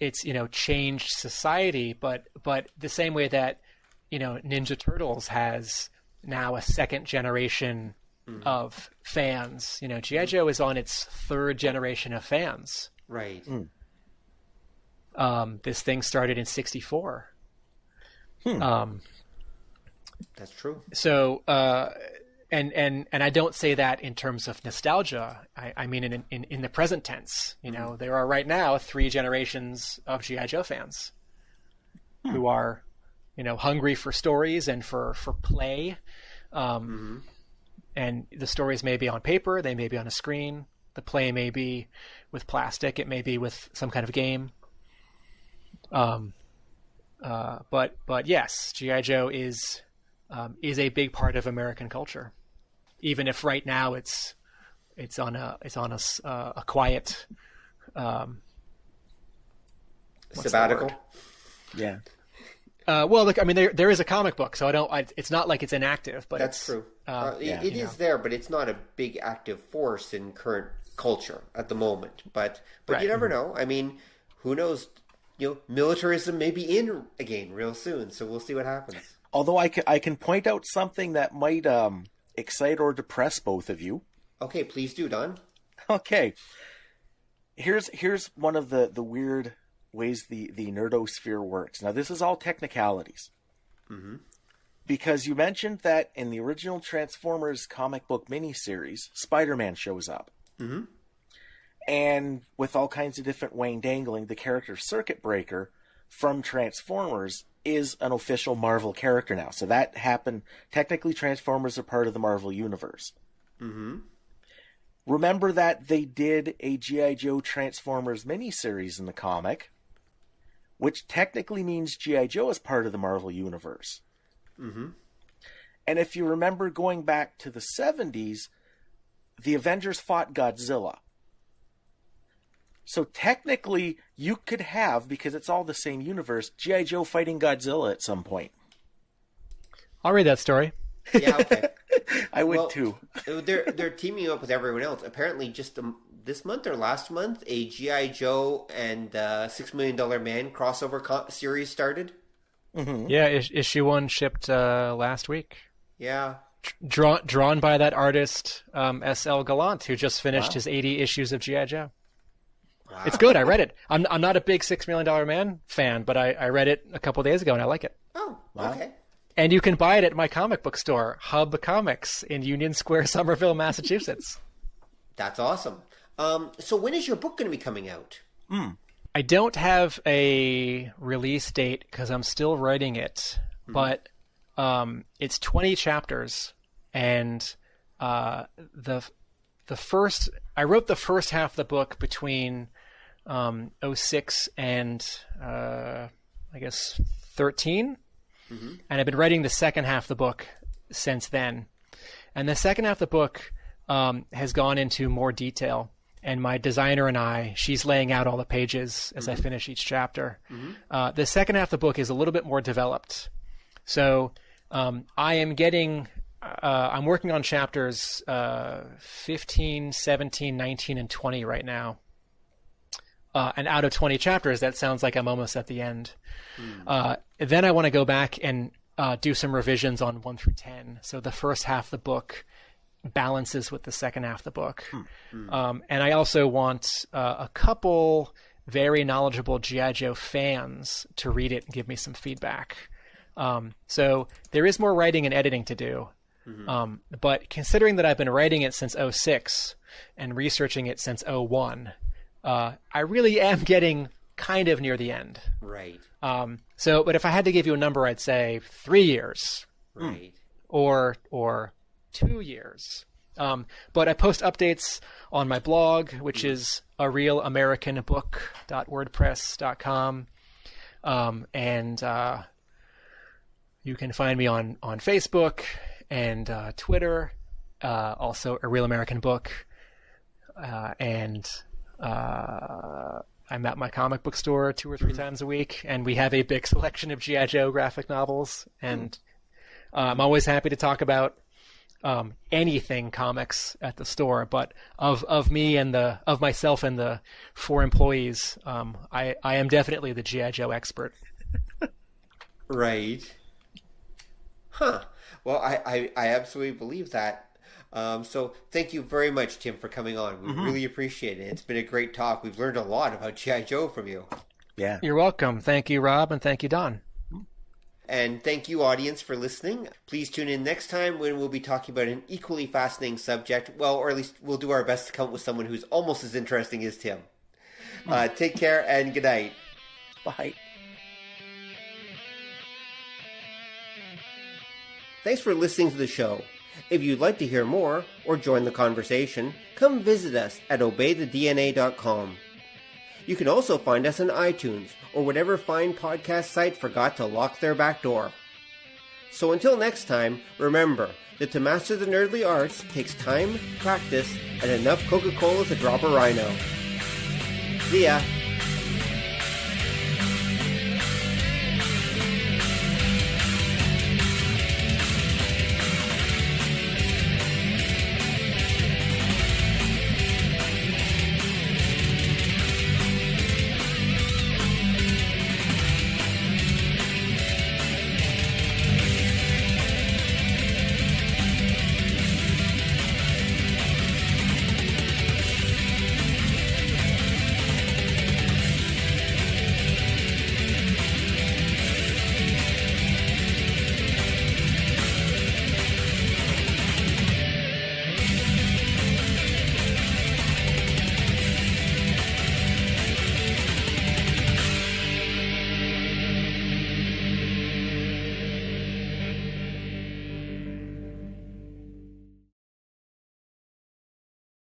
changed society, but the same way that Ninja Turtles has now a second generation of fans. G.I. Joe is on its third generation of fans. Right. This thing started in '64. That's true. So, and I don't say that in terms of nostalgia. I mean in the present tense. There are right now 3 generations of G.I. Joe fans who are, hungry for stories and for play. And the stories may be on paper, they may be on a screen. The play may be with plastic, it may be with some kind of game. But yes, G.I. Joe is a big part of American culture, even if right now it's on a quiet sabbatical. Yeah. Well, look, I mean, there is a comic book, so it's not like it's inactive, but that's true. It is there, but it's not a big active force in current culture at the moment. But you never know. I mean, who knows? Militarism may be in again real soon, so we'll see what happens. Although I can point out something that might excite or depress both of you. Okay, please do, Don. Okay. Here's one of the weird ways the nerdosphere works. Now, this is all technicalities. Because you mentioned that in the original Transformers comic book miniseries, Spider-Man shows up. And with all kinds of different Wayne dangling, the character Circuit Breaker from Transformers is an official Marvel character now. So that happened. Technically, Transformers are part of the Marvel Universe. Remember that they did a G.I. Joe Transformers miniseries in the comic, which technically means G.I. Joe is part of the Marvel Universe. And if you remember going back to the 70s, the Avengers fought Godzilla. So technically, you could have, because it's all the same universe, G.I. Joe fighting Godzilla at some point. I'll read that story. Yeah, okay. I would too. They're teaming up with everyone else. Apparently, just this month or last month, a G.I. Joe and $6 Million Man crossover series started. Yeah, issue 1 shipped last week. Yeah. Drawn by that artist, S.L. Gallant, who just finished his 80 issues of G.I. Joe. Wow. It's good. I read it. I'm not a big $6 Million Man fan, but I read it a couple days ago and I like it. Oh, okay. And you can buy it at my comic book store, Hub Comics, in Union Square, Somerville, Massachusetts. That's awesome. So when is your book going to be coming out? I don't have a release date because I'm still writing it, but it's 20 chapters, and I wrote the first half of the book between 06 and I guess 13, and I've been writing the second half of the book since then. And the second half of the book has gone into more detail. And my designer and I, she's laying out all the pages as I finish each chapter. The second half of the book is a little bit more developed. So I am getting, I'm working on chapters 15, 17, 19, and 20 right now. And out of 20 chapters, that sounds like I'm almost at the end. Then I want to go back and do some revisions on 1 through 10. So the first half of the book balances with the second half of the book. And I also want a couple very knowledgeable G.I. Joe fans to read it and give me some feedback. So there is more writing and editing to do. But considering that I've been writing it since 06 and researching it since 01, I really am getting kind of near the end. Right. But if I had to give you a number, I'd say 3 years. Right. Or 2 years. But I post updates on my blog, which is arealamericanbook.wordpress.com. And you can find me on Facebook and Twitter, also A Real American Book. And I'm at my comic book store 2 or 3 times a week, and we have a big selection of G.I. Joe graphic novels. And I'm always happy to talk about anything comics at the store, but of me and of myself and the 4 employees, I am definitely the G.I. Joe expert. Right. Huh. Well, I absolutely believe that. So thank you very much, Tim, for coming on. We really appreciate it. It's been a great talk. We've learned a lot about G.I. Joe from you. Yeah. You're welcome. Thank you, Rob, and thank you, Don. And thank you, audience, for listening. Please tune in next time when we'll be talking about an equally fascinating subject. Well, or at least we'll do our best to come up with someone who's almost as interesting as Tim. Take care and good night. Bye. Thanks for listening to the show. If you'd like to hear more or join the conversation, come visit us at obeythedna.com. You can also find us on iTunes or whatever fine podcast site forgot to lock their back door. So until next time, remember that to master the nerdly arts takes time, practice, and enough Coca-Cola to drop a rhino. See ya!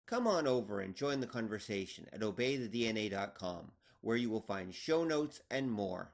Come on over and join the conversation at obeythedna.com, where you will find show notes and more.